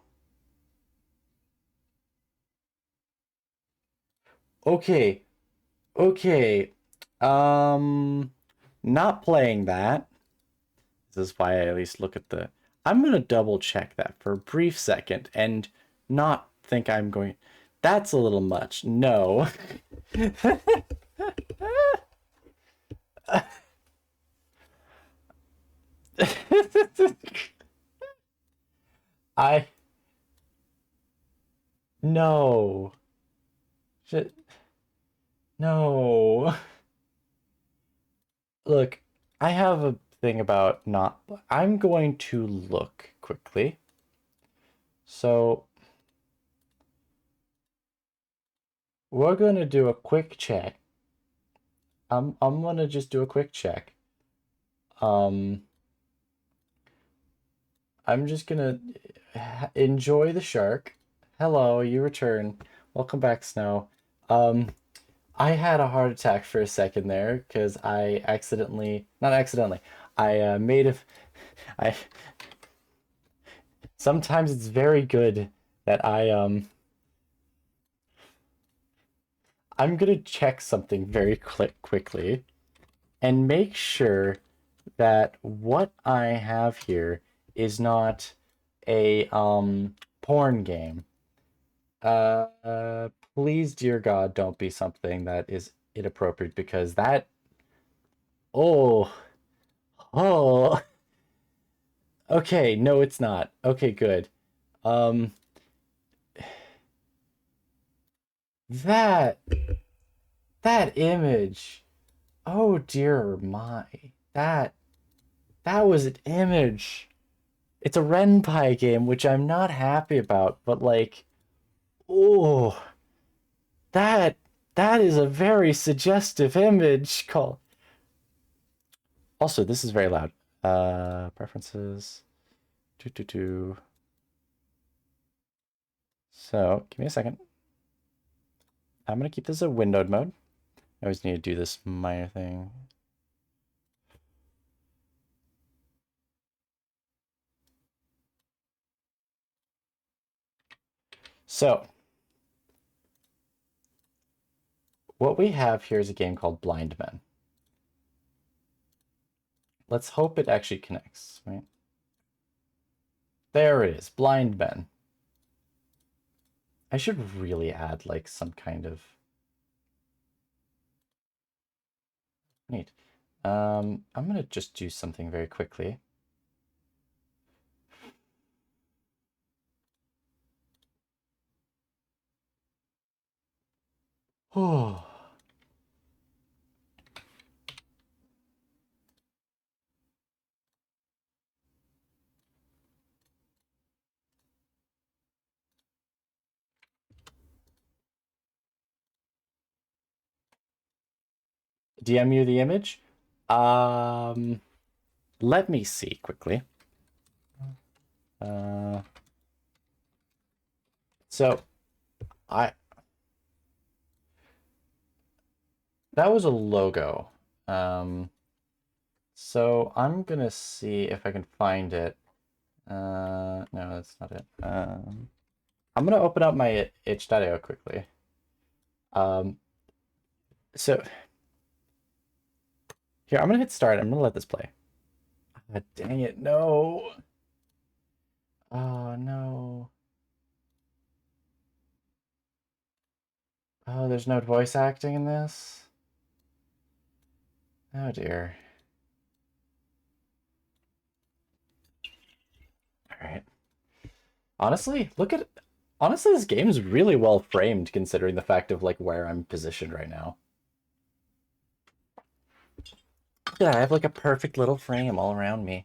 S1: Okay. Okay. Not playing that. This is why I at least look at the... I'm gonna double check that for a brief second and not think I'm going... That's a little much. No. No. No. Look, I have a thing about not... I'm going to look quickly. So, we're going to do a quick check. I'm going to just do a quick check. I'm just going to enjoy the shark. Hello, you return. Welcome back, Snow. I had a heart attack for a second there because I accidentally, not accidentally, I made a, I, sometimes it's very good that I'm gonna check something very quickly and make sure that what I have here is not a, porn game. Please, dear God, don't be something that is inappropriate because that... Oh. Oh. Okay, no, it's not. Okay, good. Um, That image. Oh dear my. That was an image. It's a Renpai game, which I'm not happy about, but like, oh, that is a very suggestive image. Call. Also, this is very loud. Preferences. Do. So, give me a second. I'm gonna keep this a windowed mode. I always need to do this minor thing. So, what we have here is a game called Blind Men. Let's hope it actually connects, right? There it is, Blind Men. I should really add like some kind of neat. I'm gonna just do something very quickly. Oh. DM you the image? Let me see quickly. So that was a logo. So I'm gonna see if I can find it. No, that's not it. I'm gonna open up my itch.io quickly. So here, I'm gonna hit start. I'm gonna let this play. God dang it, no. Oh no. Oh, there's no voice acting in this? Oh dear. Alright. Honestly, honestly, this game's really well framed considering the fact of like where I'm positioned right now. Yeah, I have like a perfect little frame all around me.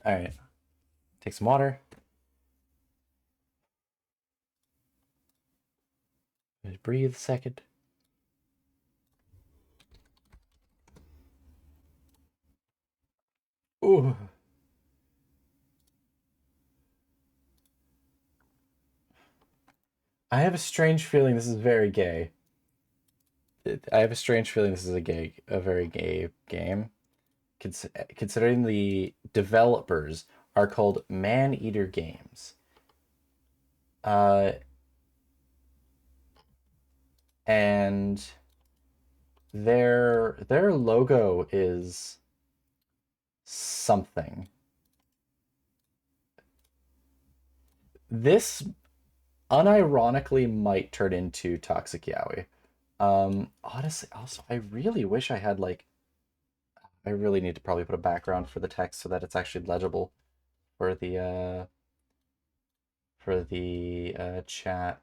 S1: Alright. Take some water. Just breathe a second. Ooh. I have a strange feeling this is very gay. I have a strange feeling this is a very gay game. Considering the developers are called Man-Eater Games. And their logo is something. This unironically might turn into Toxic Yaoi. Honestly, also, I really wish I had like, I really need to probably put a background for the text so that it's actually legible for the chat.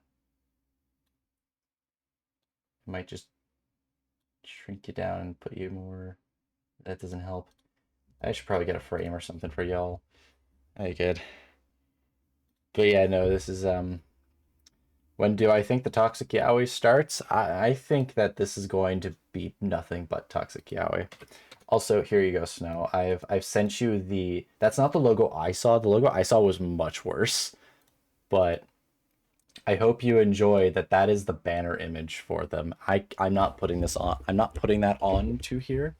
S1: I might just shrink you down and put you more. That doesn't help. I should probably get a frame or something for y'all. I could. But yeah, no, this is when do I think the Toxic Yaoi starts? I think that this is going to be nothing but Toxic Yaoi. Also, here you go, Snow. I've sent you the. That's not the logo I saw. The logo I saw was much worse. But I hope you enjoy that. That is the banner image for them. I'm not putting this on. I'm not putting that on to here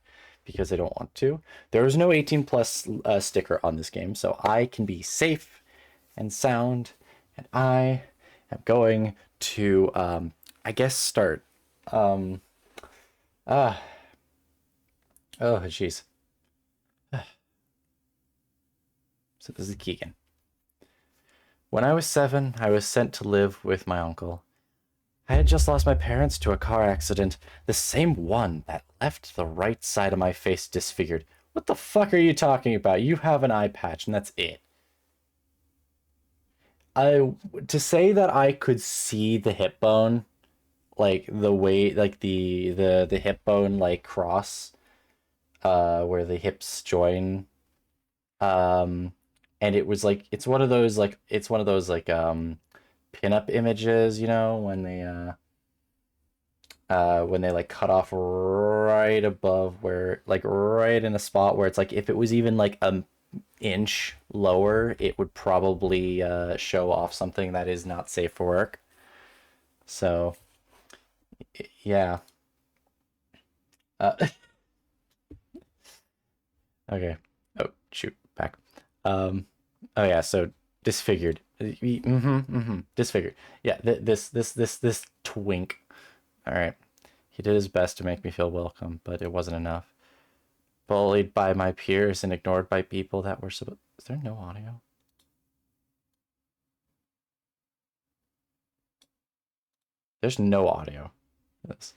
S1: because I don't want to. There is no 18 plus sticker on this game, so I can be safe and sound, and I am going to I guess start. Oh jeez. So this is Keegan. When I was 7, I was sent to live with my uncle. I had just lost my parents to a car accident, the same one that left the right side of my face disfigured. What the fuck are you talking about? You have an eye patch and that's it. I to say that I could see the hip bone, like the way, like the hip bone like cross, where the hips join, um, and it was like it's one of those like pinup images, you know, when they like cut off right above where like right in a spot where it's like if it was even like an inch lower, it would probably show off something that is not safe for work. So yeah. Uh, okay. Oh shoot, back. Um. Oh yeah. So disfigured. Disfigured. Yeah. This twink. All right. He did his best to make me feel welcome, but it wasn't enough. Bullied by my peers and ignored by people that were supposed. Is there no audio? There's no audio. Yes.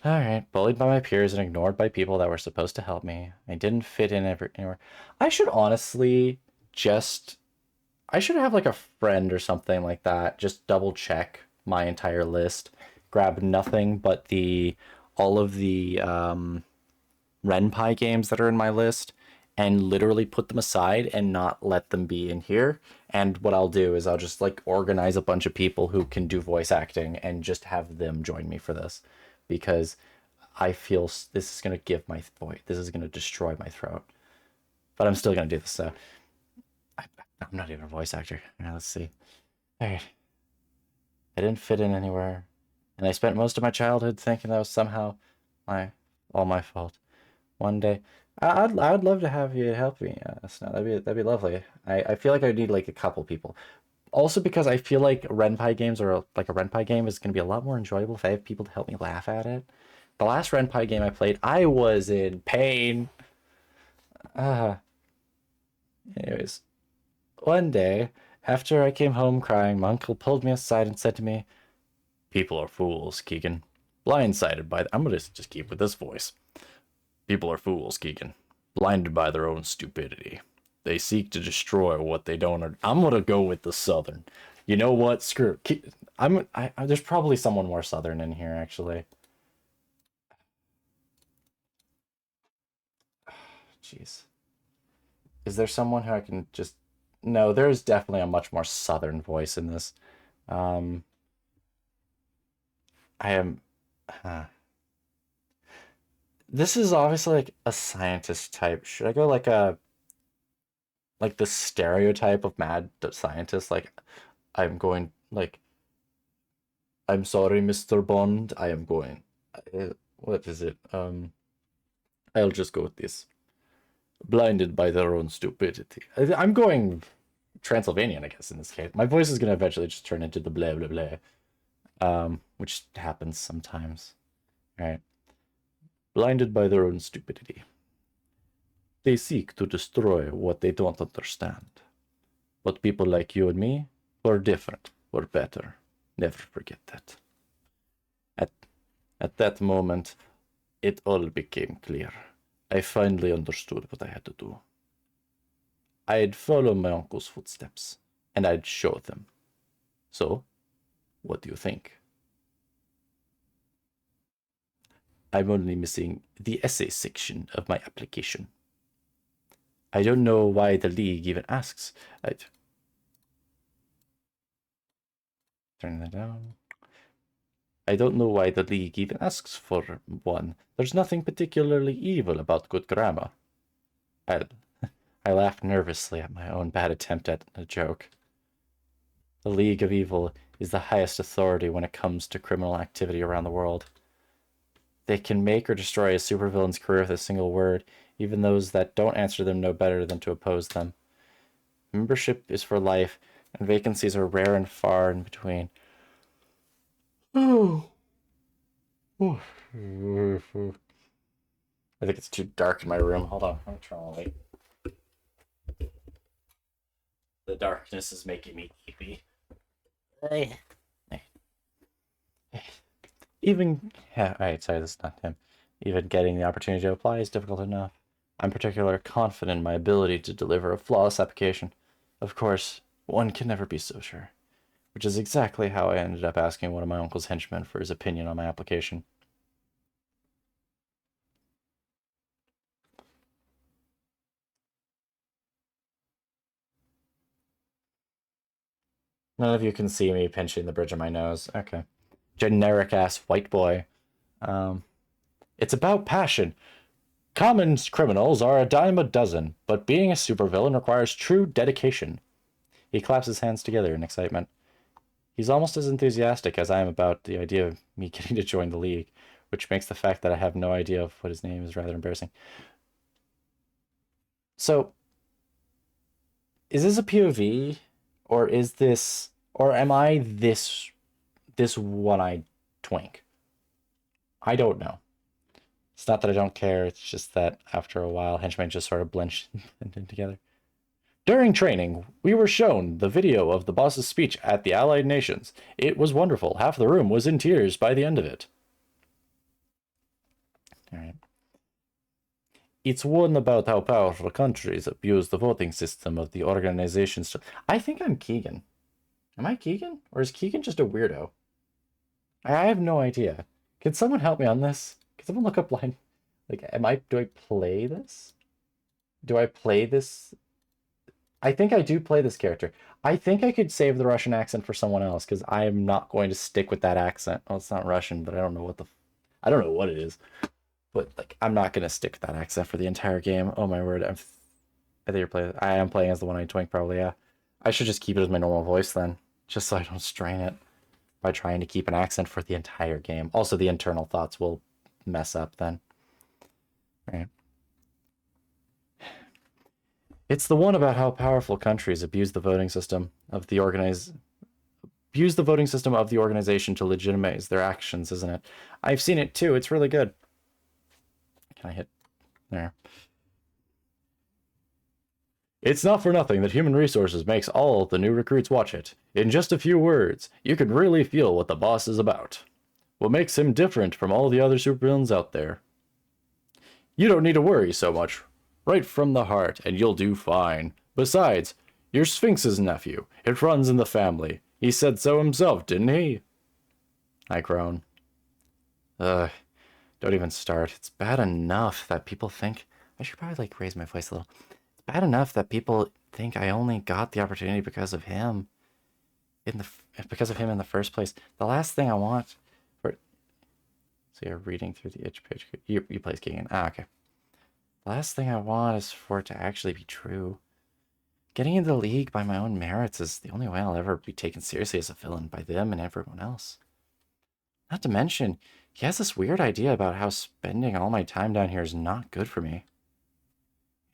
S1: All right. Bullied by my peers and ignored by people that were supposed to help me. I didn't fit in anywhere. I should honestly just. I should have like a friend or something like that. Just double check my entire list. Grab nothing but the all of the Renpai games that are in my list and literally put them aside and not let them be in here. And what I'll do is I'll just like organize a bunch of people who can do voice acting and just have them join me for this because I feel this is going to give my voice, this is going to destroy my throat. But I'm still going to do this. So I'm not even a voice actor. Now let's see. All right. I didn't fit in anywhere. And I spent most of my childhood thinking that was somehow my all my fault. One day. I'd love to have you help me, Snow. That'd be lovely. I feel like I need like a couple people. Also because I feel like Renpai games or like a Renpai game is gonna be a lot more enjoyable if I have people to help me laugh at it. The last Renpai game I played, I was in pain. Uh, anyways, one day after I came home crying, my uncle pulled me aside and said to me, "People are fools, Keegan. Blindsided by I'm gonna just keep with this voice. People are fools, Keegan. Blinded by their own stupidity. They seek to destroy what they don't. I'm gonna go with the Southern. You know what? Screw. There's probably someone more Southern in here, actually. Jeez. Is there someone who I can just? No, there's definitely a much more Southern voice in this. Um, I am. Huh. This is obviously like a scientist type. Should I go like the stereotype of mad scientist? Like I'm going like I'm sorry, Mr. Bond. I am going. What is it? I'll just go with this. Blinded by their own stupidity. I'm going Transylvanian, I guess, in this case. My voice is going to eventually just turn into the blah, blah, blah. Which happens sometimes. All right. Blinded by their own stupidity. They seek to destroy what they don't understand. But people like you and me, we're different. We're better. Never forget that. At, at that moment, it all became clear. I finally understood what I had to do. I'd follow my uncle's footsteps, and I'd show them. So, what do you think? I'm only missing the essay section of my application. I don't know why the League even asks. I'd turn that down. I don't know why the League even asks for one. There's nothing particularly evil about good grammar. I, I laughed nervously at my own bad attempt at a joke. The League of Evil is the highest authority when it comes to criminal activity around the world. They can make or destroy a supervillain's career with a single word. Even those that don't answer them know better than to oppose them. Membership is for life, and vacancies are rare and far in between. Oh. I think it's too dark in my room. Hold on, I'm trying to light. The darkness is making me sleepy. Even yeah, alright, sorry, this is not him. Even getting the opportunity to apply is difficult enough. I'm particularly confident in my ability to deliver a flawless application. Of course, One can never be so sure. Which is exactly how I ended up asking one of my uncle's henchmen for his opinion on my application. None of you can see me pinching the bridge of my nose. Okay. Generic-ass white boy. It's about passion. Common criminals are a dime a dozen, but being a supervillain requires true dedication. He claps his hands together in excitement. He's almost as enthusiastic as I am about the idea of me getting to join the League, which makes the fact that I have no idea of what his name is rather embarrassing. So, is this a POV, or is this, or am I this one-eyed twink? I don't know. It's not that I don't care, it's just that after a while, henchmen just sort of blend in together. During training, we were shown the video of the boss's speech at the Allied Nations. It was wonderful. Half the room was in tears by the end of it. All right. It's one about how powerful countries abuse the voting system of the organization. I think I'm Keegan. Am I Keegan? Or is Keegan just a weirdo? I have no idea. Can someone help me on this? Can someone look up line? Like, do I play this? Do I play this? I think I do play this character. I think I could save the Russian accent for someone else, because I am not going to stick with that accent. Well, it's not Russian, but I don't know what I don't know what it is. But, like, I'm not going to stick with that accent for the entire game. Oh, my word. I think you're playing... I am playing as the one-eyed twink, probably, yeah. I should just keep it as my normal voice, then. Just so I don't strain it by trying to keep an accent for the entire game. Also, the internal thoughts will mess up, then. Right. It's the one about how powerful countries abuse the voting system of the organization to legitimize their actions, isn't it? I've seen it too. It's really good. Can I hit there? It's not for nothing that Human Resources makes all the new recruits watch it. In just a few words, you can really feel what the boss is about. What makes him different from all the other supervillains out there. You don't need to worry so much. Right from the heart, and you'll do fine. Besides, you're Sphinx's nephew. It runs in the family. He said so himself, didn't he? I groan. Ugh, don't even start. It's bad enough that people think... I should probably, like, raise my voice a little. It's bad enough that people think I only got the opportunity because of him. Because of him in the first place. The last thing I want... So you're reading through the itch page. You play Keegan. Ah, okay. The last thing I want is for it to actually be true. Getting into the League by my own merits is the only way I'll ever be taken seriously as a villain by them and everyone else. Not to mention, he has this weird idea about how spending all my time down here is not good for me.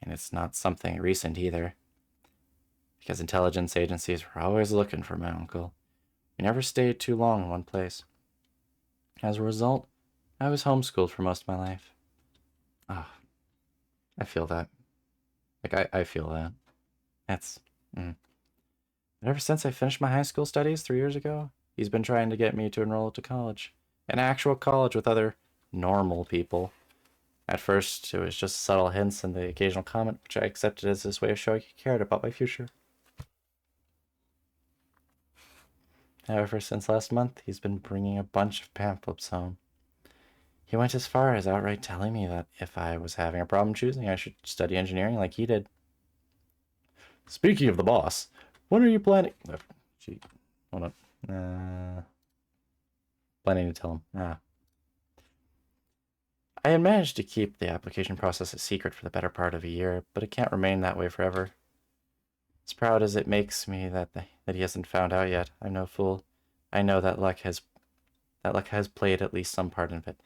S1: And it's not something recent either. Because intelligence agencies were always looking for my uncle. We never stayed too long in one place. As a result, I was homeschooled for most of my life. Ah. I feel that. Like, I feel that. That's... But ever since I finished my high school studies 3 years ago, he's been trying to get me to enroll to college. An actual college with other normal people. At first, it was just subtle hints and the occasional comment, which I accepted as his way of showing he cared about my future. However, since last month, he's been bringing a bunch of pamphlets home. He went as far as outright telling me that if I was having a problem choosing, I should study engineering like he did. Speaking of the boss, when are you planning... Oh, gee, hold on. Planning to tell him. I had managed to keep the application process a secret for the better part of a year, but it can't remain that way forever. As proud as it makes me that he hasn't found out yet, I'm no fool. I know that luck has played at least some part in it.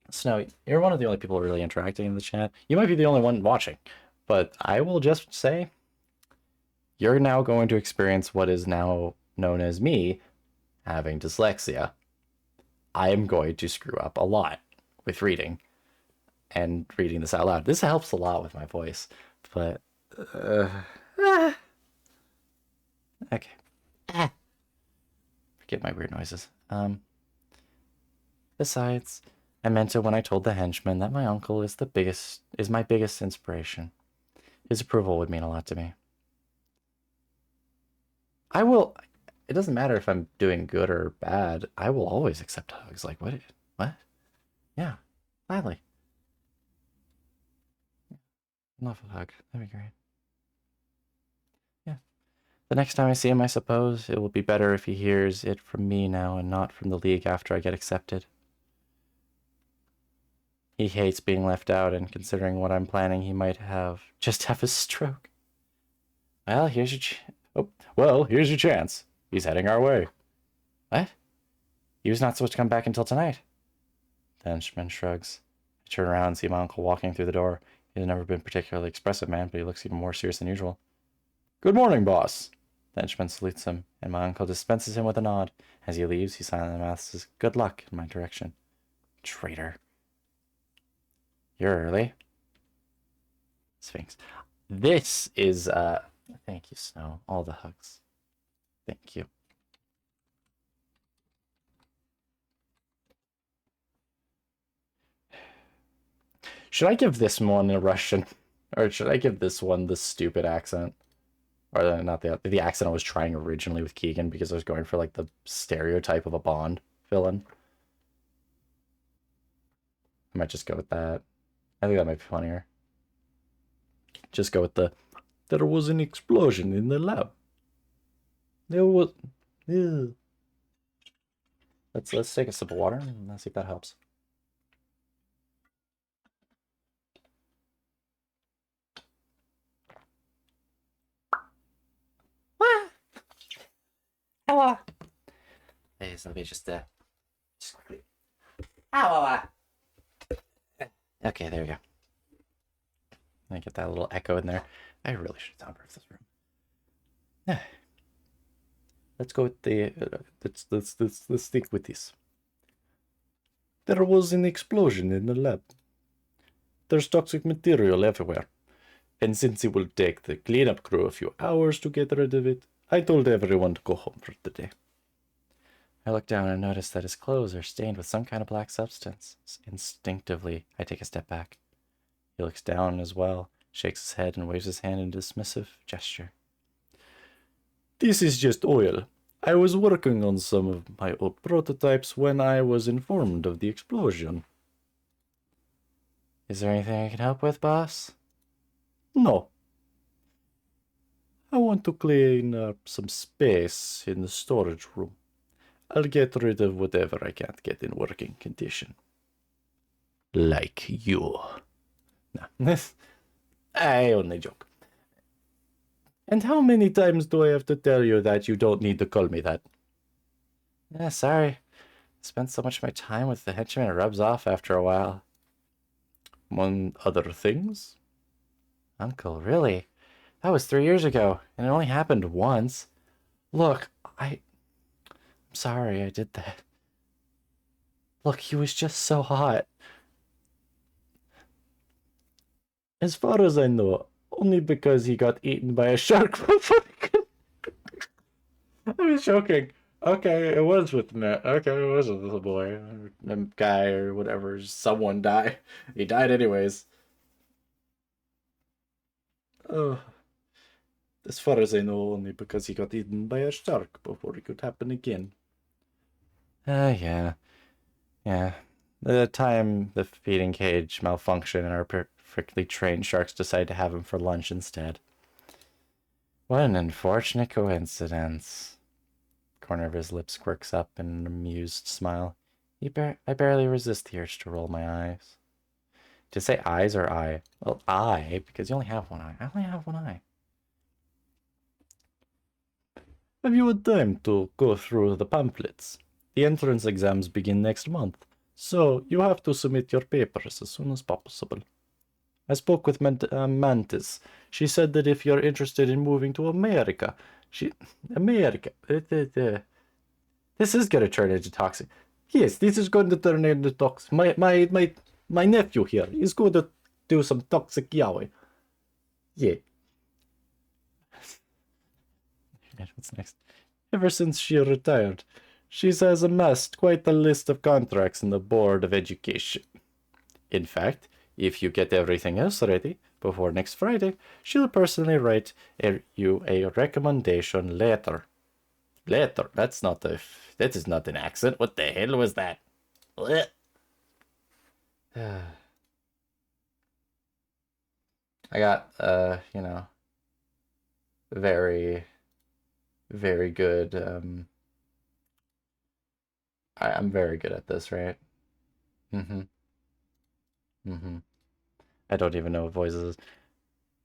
S1: Snow, you're one of the only people really interacting in the chat. You might be the only one watching, but I will just say you're now going to experience what is now known as me having dyslexia. I am going to screw up a lot with reading and reading this out loud. This helps a lot with my voice, but okay. Forget my weird noises. Besides, I meant it when I told the henchman that my uncle is my biggest inspiration. His approval would mean a lot to me. I will. It doesn't matter if I'm doing good or bad. I will always accept hugs. Like, what? What? Yeah, gladly. Love a hug. That'd be great. Yeah. The next time I see him, I suppose, it will be better if he hears it from me now and not from the League after I get accepted. He hates being left out, and considering what I'm planning, he might just have a stroke. Well, here's your chance. He's heading our way. What? He was not supposed to come back until tonight. The henchman shrugs. I turn around and see my uncle walking through the door. He's never been a particularly expressive man, but he looks even more serious than usual. Good morning, boss. The henchman salutes him, and my uncle dispenses him with a nod. As he leaves, he silently mouths good luck in my direction. Traitor. You're early. Sphinx. This is, thank you, Snow. All the hugs. Thank you. Should I give this one a Russian? Or should I give this one the stupid accent? Or not the accent I was trying originally with Keegan, because I was going for like the stereotype of a Bond villain. I might just go with that. I think that might be funnier. Just go with there was an explosion in the lab. There was... Ew. Let's take a sip of water and let's see if that helps. Hello. Hey, so let me just quickly. Okay, there we go. I get that little echo in there. I really should soundproof this room. Let's go with the. Let's stick with this. There was an explosion in the lab. There's toxic material everywhere, and since it will take the cleanup crew a few hours to get rid of it, I told everyone to go home for the day. I look down and notice that his clothes are stained with some kind of black substance. Instinctively, I take a step back. He looks down as well, shakes his head, and waves his hand in a dismissive gesture. This is just oil. I was working on some of my old prototypes when I was informed of the explosion. Is there anything I can help with, boss? No. I want to clean up some space in the storage room. I'll get rid of whatever I can't get in working condition. Like you. No. I only joke. And how many times do I have to tell you that you don't need to call me that? Yeah, sorry. I spent so much of my time with the henchman, it rubs off after a while. Among other things? Uncle, really? That was 3 years ago, and it only happened once. Look, I'm sorry I did that. Look, he was just so hot. As far as I know, only because he got eaten by a shark before he could... I was joking. Okay, it was with Ned. Okay, it was with the boy. Or the guy or whatever. Someone died. He died anyways. Oh. As far as I know, only because he got eaten by a shark before it could happen again. Yeah. Yeah. The time the feeding cage malfunctioned and our perfectly trained sharks decided to have him for lunch instead. What an unfortunate coincidence. The corner of his lips quirks up in an amused smile. I barely resist the urge to roll my eyes. To say eyes or eye? Well, eye, because you only have one eye. I only have one eye. Have you had time to go through the pamphlets? The entrance exams begin next month, so you have to submit your papers as soon as possible. I spoke with Mantis. She said that if you're interested in moving to America, America. This is going to turn into toxic. Yes, this is going to turn into toxic. My nephew here is going to do some toxic yaoi. Yeah. What's next? Ever since she retired, she has amassed quite a list of contracts in the Board of Education. In fact, if you get everything else ready before next Friday, she'll personally write you a recommendation letter. Later. That's not the. That is not an accent. What the hell was that? I got you know, very, very good. I'm very good at this, right? Mm-hmm. Mm-hmm. I don't even know what voices.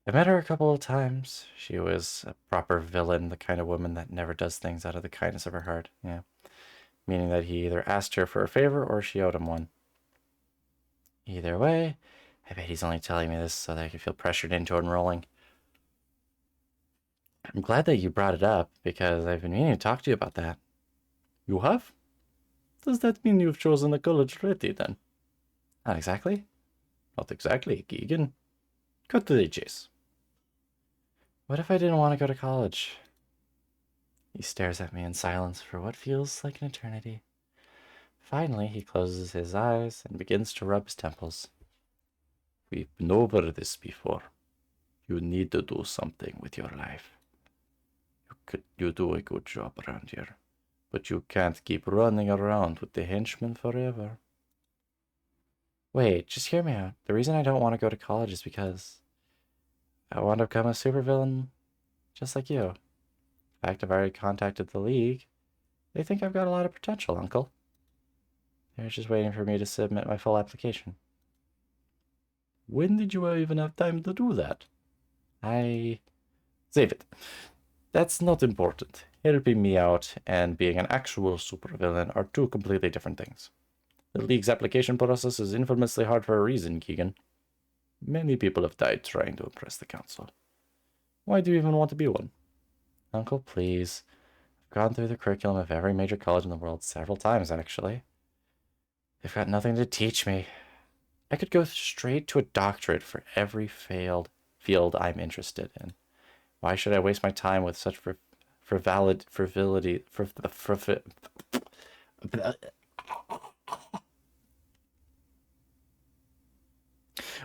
S1: I met her a couple of times. She was a proper villain, the kind of woman that never does things out of the kindness of her heart. Yeah. Meaning that he either asked her for a favor or she owed him one. Either way, I bet he's only telling me this so that I can feel pressured into enrolling. I'm glad that you brought it up because I've been meaning to talk to you about that. You have? Does that mean you've chosen a college already then? Not exactly. Not exactly, Keegan. Cut to the chase. What if I didn't want to go to college? He stares at me in silence for what feels like an eternity. Finally, he closes his eyes and begins to rub his temples. We've been over this before. You need to do something with your life. You do a good job around here, but you can't keep running around with the henchmen forever. Wait, just hear me out. The reason I don't want to go to college is because I want to become a supervillain just like you. In fact, I've already contacted the League. They think I've got a lot of potential, Uncle. They're just waiting for me to submit my full application. When did you even have time to do that? Save it. That's not important. Helping me out and being an actual supervillain are two completely different things. The League's application process is infamously hard for a reason, Keegan. Many people have died trying to impress the Council. Why do you even want to be one? Uncle, please. I've gone through the curriculum of every major college in the world several times, actually. They've got nothing to teach me. I could go straight to a doctorate for every failed field I'm interested in. Why should I waste my time with such frivolity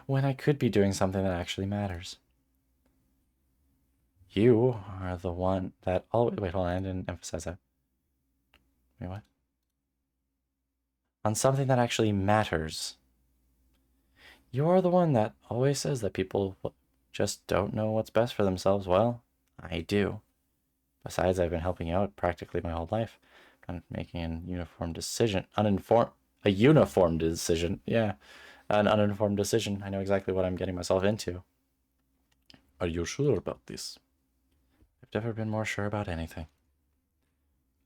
S1: when I could be doing something that actually matters? You are the one that always. Wait, hold on. I didn't emphasize that. Wait, what? On something that actually matters. You're the one that always says that people just don't know what's best for themselves. Well, I do. Besides, I've been helping you out practically my whole life. I'm making an uniformed decision. A uniformed decision. Yeah, an uninformed decision. I know exactly what I'm getting myself into. Are you sure about this? I've never been more sure about anything.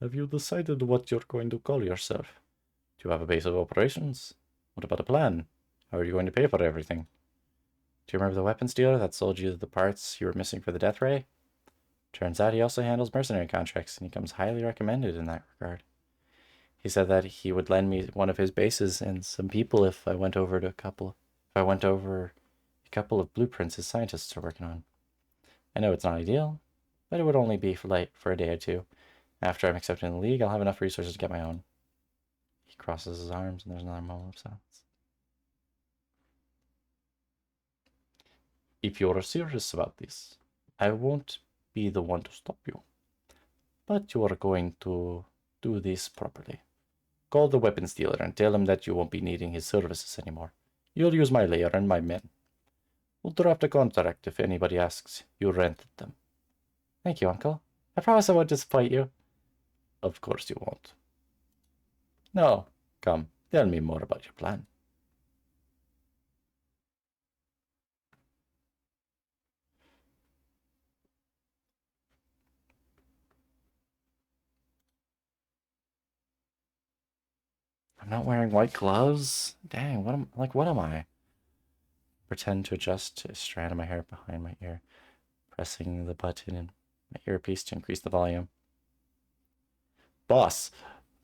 S1: Have you decided what you're going to call yourself? Do you have a base of operations? What about a plan? How are you going to pay for everything? Do you remember the weapons dealer that sold you the parts you were missing for the death ray? Turns out he also handles mercenary contracts, and he comes highly recommended in that regard. He said that he would lend me one of his bases and some people if I went over a couple of blueprints his scientists are working on. I know it's not ideal, but it would only be for a day or two. After I'm accepted in the League, I'll have enough resources to get my own. He crosses his arms, and there's another moment of silence. If you're serious about this, I won't be the one to stop you. But you are going to do this properly. Call the weapons dealer and tell him that you won't be needing his services anymore. You'll use my lair and my men. We'll draft a contract if anybody asks. You rented them. Thank you, Uncle. I promise I won't disappoint you. Of course you won't. No, come, tell me more about your plan. I'm not wearing white gloves? Dang, what am I? Pretend to adjust a strand of my hair behind my ear, pressing the button in my earpiece to increase the volume. Boss,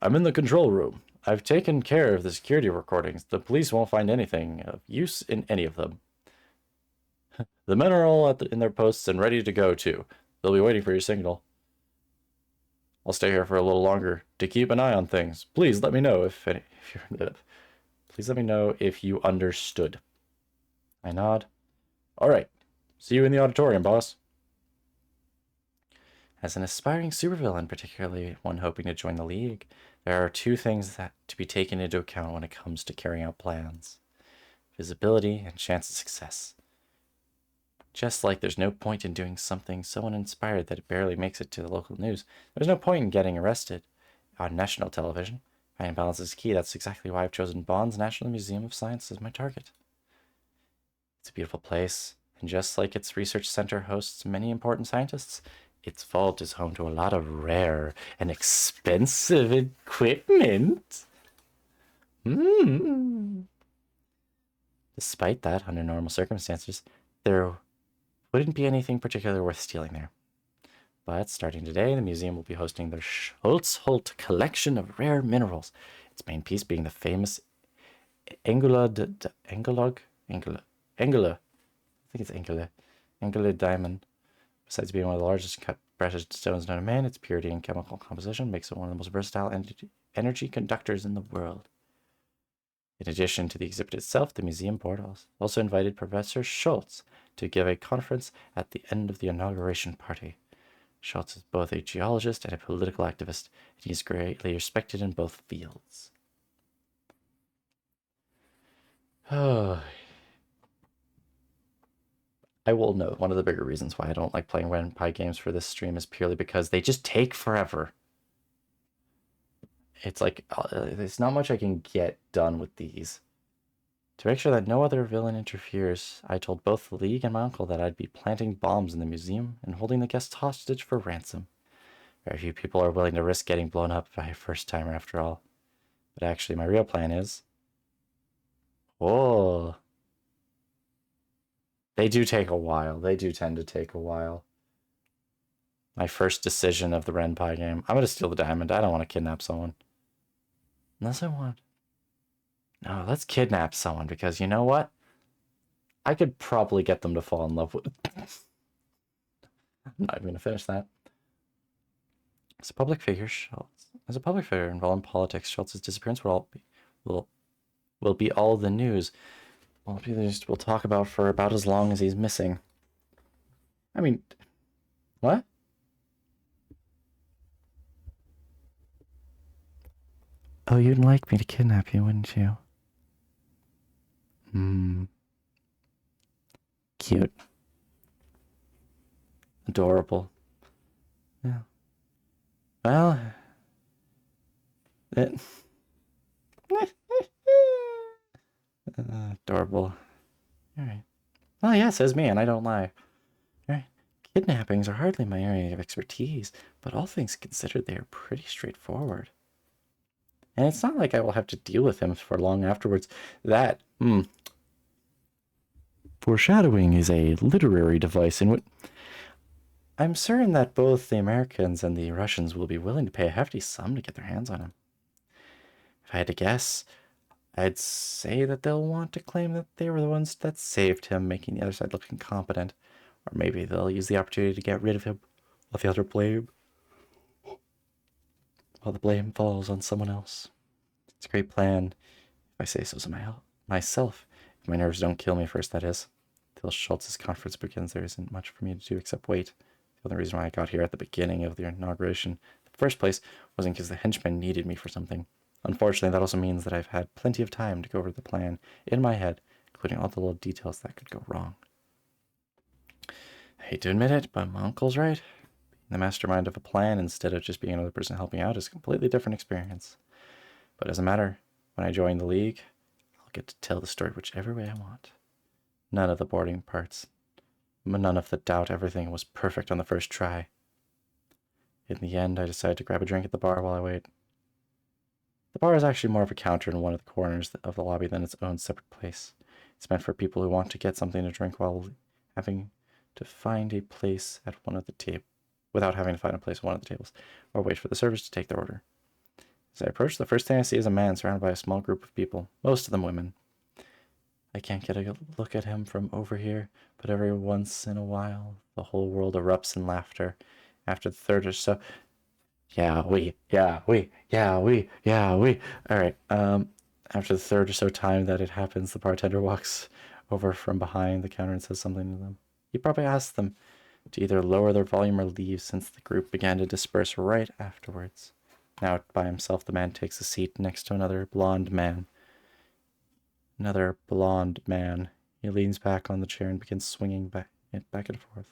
S1: I'm in the control room. I've taken care of the security recordings. The police won't find anything of use in any of them. The men are all in their posts and ready to go, too. They'll be waiting for your signal. I'll stay here for a little longer to keep an eye on things. Please let me know Please let me know if you understood. I nod. All right. See you in the auditorium, boss. As an aspiring supervillain, particularly one hoping to join the League, there are two things that to be taken into account when it comes to carrying out plans: visibility and chance of success. Just like there's no point in doing something so uninspired that it barely makes it to the local news, there's no point in getting arrested on national television. Finding balance is key. That's exactly why I've chosen Bonn's National Museum of Science as my target. It's a beautiful place, and just like its research center hosts many important scientists, its vault is home to a lot of rare and expensive equipment. Despite that, under normal circumstances, there wouldn't be anything particularly worth stealing there. But starting today, the museum will be hosting the Schultz-Holt collection of rare minerals, its main piece being the famous Angula diamond. Besides being one of the largest cut precious stones known to man, its purity and chemical composition makes it one of the most versatile energy conductors in the world. In addition to the exhibit itself, the museum board also invited Professor Schultz to give a conference at the end of the inauguration party. Schultz is both a geologist and a political activist, and he is greatly respected in both fields. I will note one of the bigger reasons why I don't like playing Ren Pie games for this stream is purely because they just take forever. It's like, there's not much I can get done with these. To make sure that no other villain interferes, I told both the League and my uncle that I'd be planting bombs in the museum and holding the guests hostage for ransom. Very few people are willing to risk getting blown up by a first-timer after all. But actually, my real plan is... Oh. They do take a while. They do tend to take a while. My first decision of the Ren Pie game. I'm going to steal the diamond. I don't want to kidnap someone. Unless I want... No, let's kidnap someone, because you know what? I could probably get them to fall in love with... I'm not even going to finish that. As a public figure involved in politics, Schultz's disappearance will be all the news. We'll talk about for about as long as he's missing. I mean, what? Oh, you'd like me to kidnap you, wouldn't you? Cute. Adorable. Yeah. Well, adorable. Alright. Well, yeah, says me, and I don't lie. Alright. Kidnappings are hardly my area of expertise, but all things considered, they are pretty straightforward. And it's not like I will have to deal with him for long afterwards. That, Foreshadowing is a literary device in which... I'm certain that both the Americans and the Russians will be willing to pay a hefty sum to get their hands on him. If I had to guess, I'd say that they'll want to claim that they were the ones that saved him, making the other side look incompetent. Or maybe they'll use the opportunity to get rid of him while the other blame... while the blame falls on someone else. It's a great plan, if I say so myself. If my nerves don't kill me first, that is. Till Schultz's conference begins, there isn't much for me to do except wait. The only reason why I got here at the beginning of the inauguration in the first place wasn't because the henchmen needed me for something. Unfortunately, that also means that I've had plenty of time to go over the plan in my head, including all the little details that could go wrong. I hate to admit it, but my uncle's right. Being the mastermind of a plan instead of just being another person helping out is a completely different experience. But it doesn't matter. When I join the League, I'll get to tell the story whichever way I want. None of the boring parts. None of the doubt everything was perfect on the first try. In the end, I decided to grab a drink at the bar while I wait. The bar is actually more of a counter in one of the corners of the lobby than its own separate place. It's meant for people who want to get something to drink while having to find a place at one of the tables, without having to find a place at one of the tables, or wait for the servers to take their order. As I approach, the first thing I see is a man surrounded by a small group of people, most of them women. I can't get a look at him from over here, but every once in a while, the whole world erupts in laughter. After the third or so... Yeah, we. Alright, after the third or so time that it happens, the bartender walks over from behind the counter and says something to them. He probably asks them, to either lower their volume or leave, since the group began to disperse right afterwards. Now by himself, the man takes a seat next to another blonde man. Another blonde man. He leans back on the chair and begins swinging back and forth.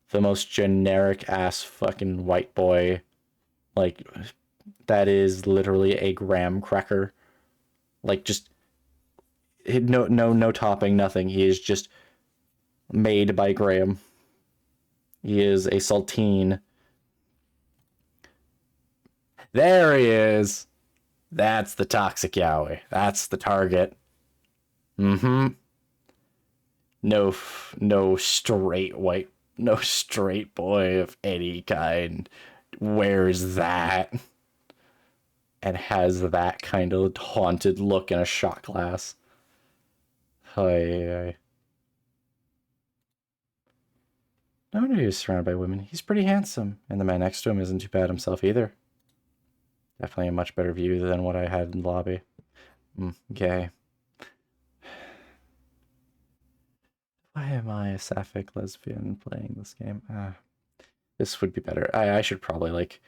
S1: The most generic ass fucking white boy. Like, that is literally a graham cracker. Like, just no topping, nothing. He is just made by Graham. He is a saltine. There he is. That's the toxic yaoi. That's the target. Mm-hmm. No straight white, no straight boy of any kind wears that and has that kind of haunted look in a shot glass. Hi. No wonder he was surrounded by women. He's pretty handsome, and the man next to him isn't too bad himself either. Definitely a much better view than what I had in the lobby. Okay. Why am I a sapphic lesbian playing this game? This would be better. I should probably, like...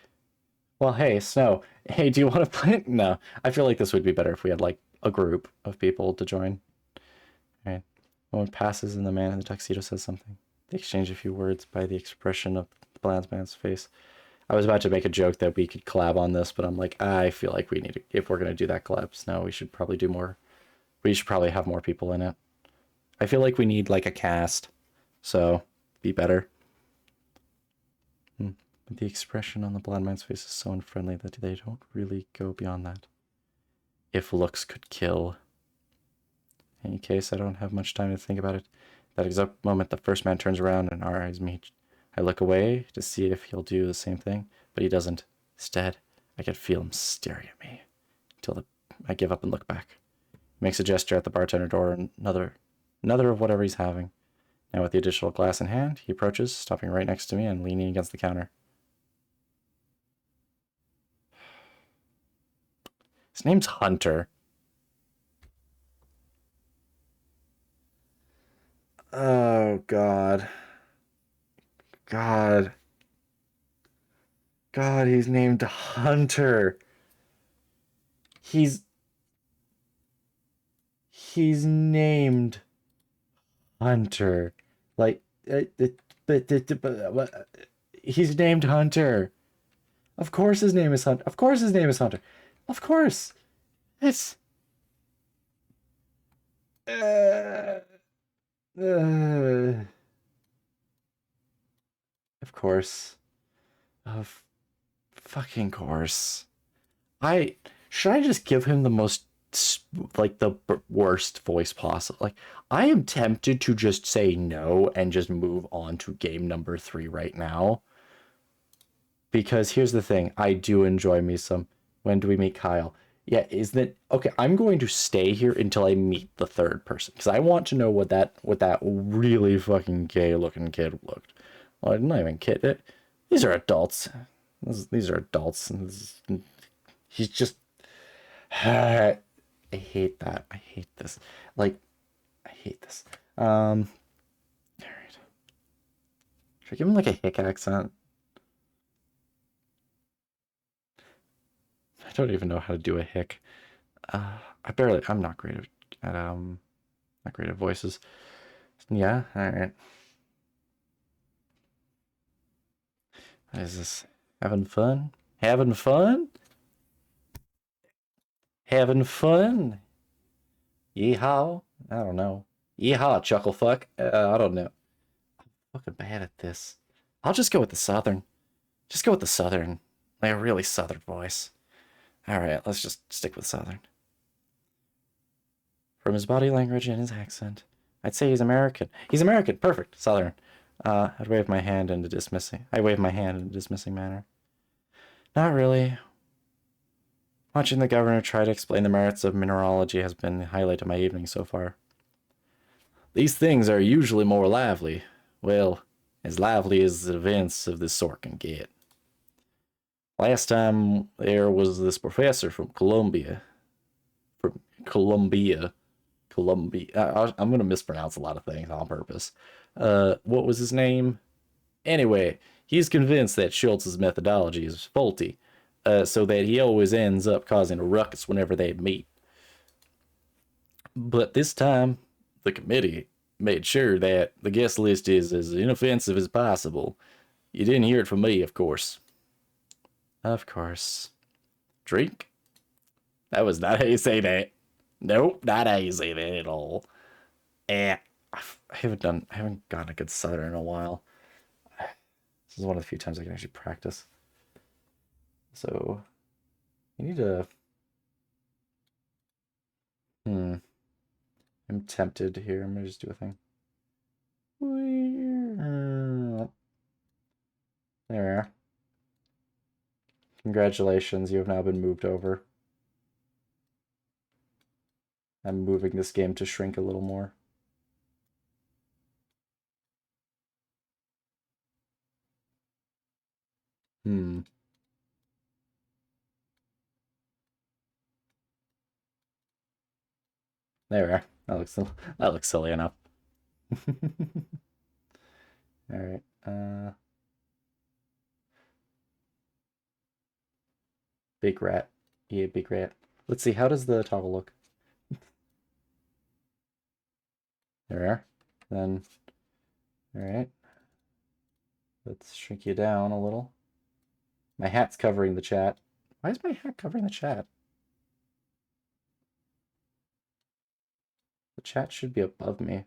S1: Well, hey, Snow. Hey, do you want to play? No. I feel like this would be better if we had, like, a group of people to join. Alright. One passes and the man in the tuxedo says something. They exchange a few words by the expression of the blonde man's face. I was about to make a joke that we could collab on this, but I'm like, I feel like we need to, if we're going to do that collab, Snow, we should probably do more. We should probably have more people in it. I feel like we need, like, a cast, so be better. But the expression on the blonde man's face is so unfriendly that they don't really go beyond that. If looks could kill. In any case, I don't have much time to think about it. That exact moment, the first man turns around and our eyes meet. I look away to see if he'll do the same thing, but he doesn't. Instead, I can feel him staring at me until I give up and look back. He makes a gesture at the bartender door and another of whatever he's having. Now with the additional glass in hand, he approaches, stopping right next to me and leaning against the counter. His name's Hunter. Oh, God. God, he's named Hunter. He's named Hunter. Like, he's named Hunter. Of course his name is Hunter. Of course his name is Hunter. Of course. It's... Of course. Of fucking course. Should I just give him the most, like, the worst voice possible? Like, I am tempted to just say no and just move on to game number 3 right now. Because here's the thing, I do enjoy me some. When do we meet Kyle? Yeah, isn't it? Okay, I'm going to stay here until I meet the third person. Because I want to know what that really fucking gay looking kid looked. Well, not even kid. These are adults. These are adults. He's just... I hate that. I hate this. Like, I hate this. Alright. Should I give him like a hick accent? I don't even know how to do a hick. I'm not great at voices. Yeah, alright. What is this? Having fun? Having fun? Having fun? Yeehaw? I don't know. Yeehaw, chuckle fuck. I don't know. I'm fucking bad at this. I'll just go with the southern. Just go with the southern. Like a really southern voice. Alright, let's just stick with southern. From his body language and his accent, I'd say he's American. He's American, perfect, southern. I wave my hand in a dismissing manner. Not really. Watching the governor try to explain the merits of mineralogy has been the highlight of my evening so far. These things are usually more lively. Well, as lively as events of this sort can get. Last time there was this professor from Columbia. Columbia. I'm gonna mispronounce a lot of things on purpose. What was his name? Anyway, he's convinced that Schultz's methodology is faulty, so that he always ends up causing a ruckus whenever they meet. But this time, the committee made sure that the guest list is as inoffensive as possible. You didn't hear it from me, of course. Of course. Drink? That was not how you say that. Nope, not how you say that at all. I haven't gotten a good cider in a while. This is one of the few times I can actually practice. So, you need to... I'm tempted here. I'm gonna just do a thing. There we are. Congratulations, you have now been moved over. I'm moving this game to shrink a little more. There we are. That looks silly enough. All right. Big rat. Yeah, big rat. Let's see. How does the toggle look? There we are. Then, all right. Let's shrink you down a little. My hat's covering the chat. Why is my hat covering the chat? The chat should be above me.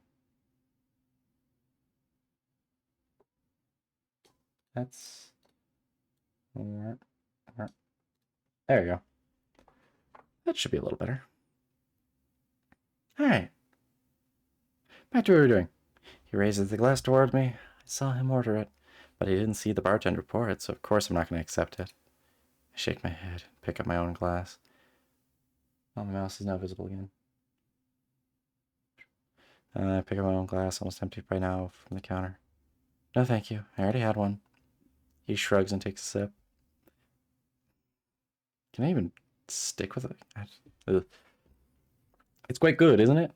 S1: That's... There we go. That should be a little better. Alright. Back to what we were doing. He raises the glass toward me. I saw him order it, but he didn't see the bartender pour it, so of course I'm not going to accept it. I shake my head, pick up my own glass. Oh, the mouse is now visible again. I pick up my own glass, almost empty by now, from the counter. No, thank you. I already had one. He shrugs and takes a sip. Can I even stick with it? It's quite good, isn't it?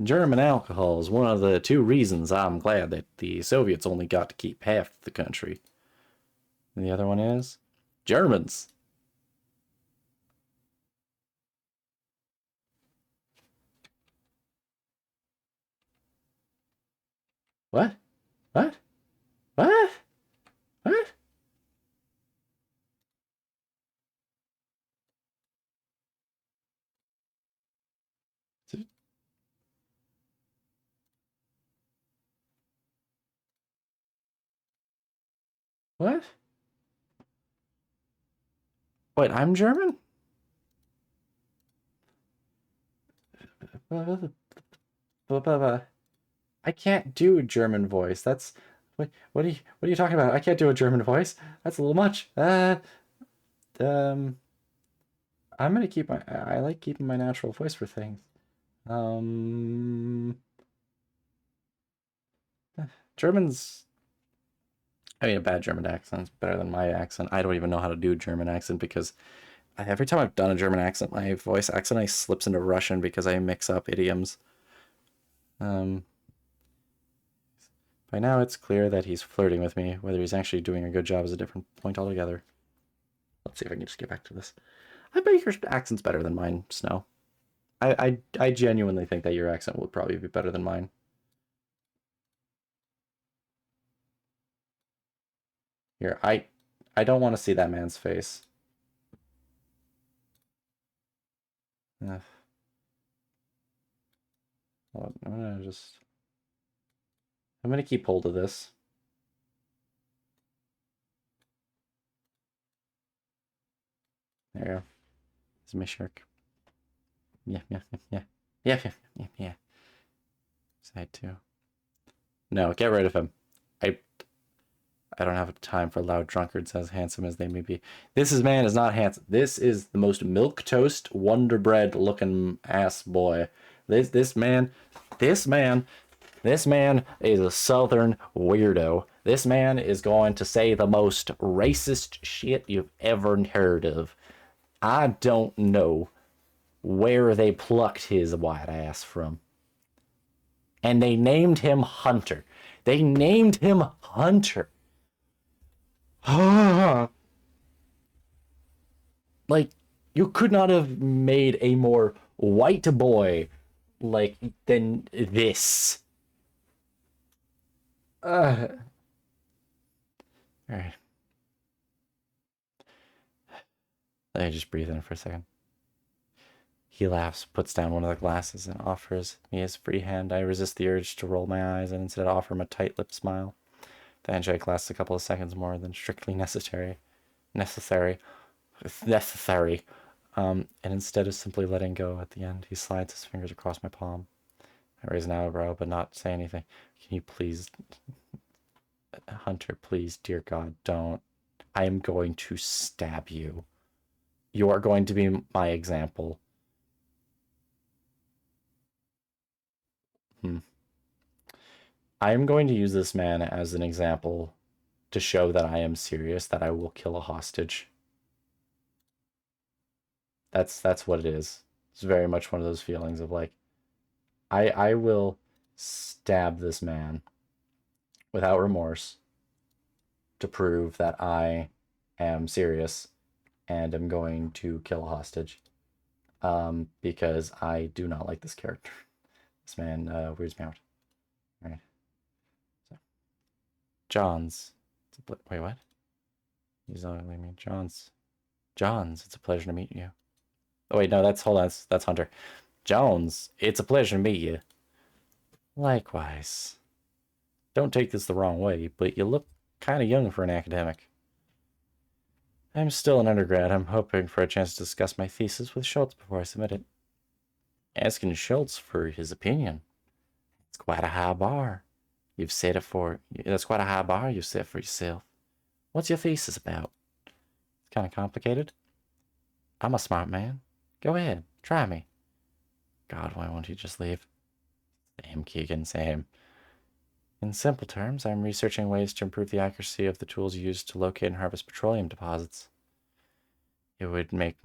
S1: German alcohol is one of the two reasons I'm glad that the Soviets only got to keep half the country. And the other one is Germans. What? What? What? What? What? Wait, I'm German? I can't do a German voice. That's what are you talking about? I can't do a German voice. That's a little much. I'm gonna keep I like keeping my natural voice for things. German's I mean, a bad German accent's better than my accent. I don't even know how to do a German accent because every time I've done a German accent, my voice accidentally slips into Russian because I mix up idioms. By now it's clear that he's flirting with me. Whether he's actually doing a good job is a different point altogether. Let's see if I can just get back to this. I bet your accent's better than mine, Snow. I genuinely think that your accent would probably be better than mine. Here, I don't want to see that man's face. Ugh. Hold on, I'm gonna keep hold of this. There you go. This is my shark. Yeah. Side two. No, get rid of him. I don't have time for loud drunkards as handsome as they may be. This man is not handsome. This is the most milquetoast, Wonder Bread looking ass boy. This man is a southern weirdo. This man is going to say the most racist shit you've ever heard of. I don't know where they plucked his white ass from. And they named him Hunter. They named him Hunter. Like, you could not have made a more white boy like than this. All right. Let me just breathe in for a second. He laughs, puts down one of the glasses, and offers me his free hand. I resist the urge to roll my eyes and instead offer him a tight-lipped smile. The handshake lasts a couple of seconds more than strictly necessary. And instead of simply letting go at the end, he slides his fingers across my palm. I raise an eyebrow, but not say anything. Can you please, Hunter, please, dear God, don't. I am going to stab you. You are going to be my example. I am going to use this man as an example to show that I am serious, that I will kill a hostage. That's what it is. It's very much one of those feelings of like, I will stab this man without remorse to prove that I am serious and am going to kill a hostage. Because I do not like this character. This man weirds me out. All right. So, Johns. Wait, what? He's not leaving me. Johns. It's a pleasure to meet you. Oh wait, no, hold on, that's Hunter. Jones, it's a pleasure to meet you. Likewise. Don't take this the wrong way, but you look kind of young for an academic. I'm still an undergrad. I'm hoping for a chance to discuss my thesis with Schultz before I submit it. Asking Schultz for his opinion. It's quite a high bar. That's quite a high bar you've set for yourself. What's your thesis about? It's kind of complicated. I'm a smart man. Go ahead, try me. God, why won't you just leave? Same, Keegan, same. In simple terms, I'm researching ways to improve the accuracy of the tools used to locate and harvest petroleum deposits. It would make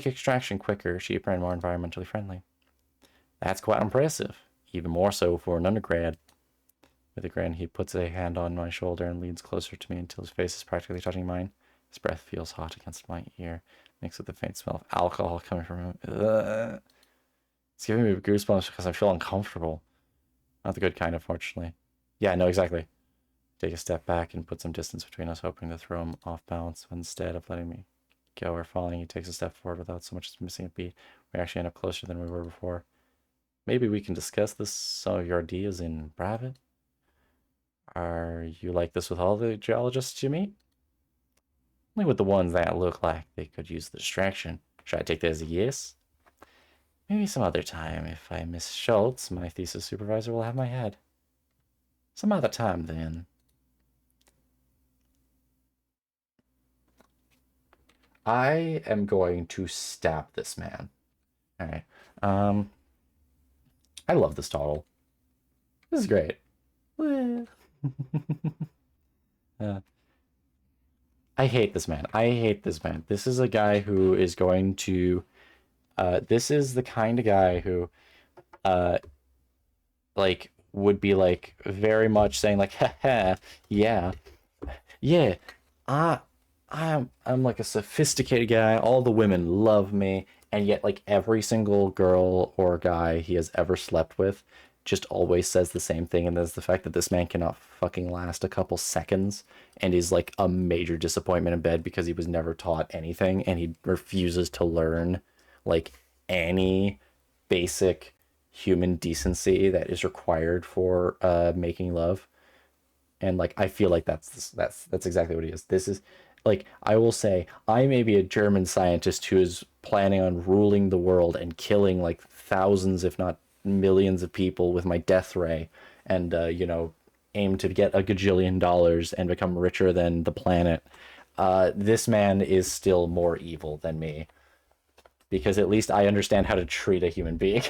S1: extraction quicker, cheaper, and more environmentally friendly. That's quite impressive, even more so for an undergrad. With a grin, he puts a hand on my shoulder and leans closer to me until his face is practically touching mine. His breath feels hot against my ear, mixed with the faint smell of alcohol coming from him. Ugh. It's giving me goosebumps because I feel uncomfortable. Not the good kind, unfortunately. Yeah, no, exactly. Take a step back and put some distance between us, hoping to throw him off balance. Instead of letting me go or falling, he takes a step forward without so much as missing a beat. We actually end up closer than we were before. Maybe we can discuss some of your ideas in private? Are you like this with all the geologists you meet? Only with the ones that look like they could use the distraction. Should I take that as a yes? Maybe some other time. If I miss Schultz, my thesis supervisor will have my head. Some other time, then. I am going to stab this man. Alright. I love this toggle. This is great. I hate this man. This is a guy who is going to... this is the kind of guy who... like, would be, like, very much saying, like, haha, yeah. Yeah, I'm like a sophisticated guy. All the women love me, and yet like every single girl or guy he has ever slept with just always says the same thing, and there's the fact that this man cannot fucking last a couple seconds and is like a major disappointment in bed because he was never taught anything and he refuses to learn like any basic human decency that is required for making love. And like I feel like that's exactly what he is. This is like, I will say I may be a German scientist who is planning on ruling the world and killing like thousands if not millions of people with my death ray, and aim to get a gajillion dollars and become richer than the planet. This man is still more evil than me because at least I understand how to treat a human being.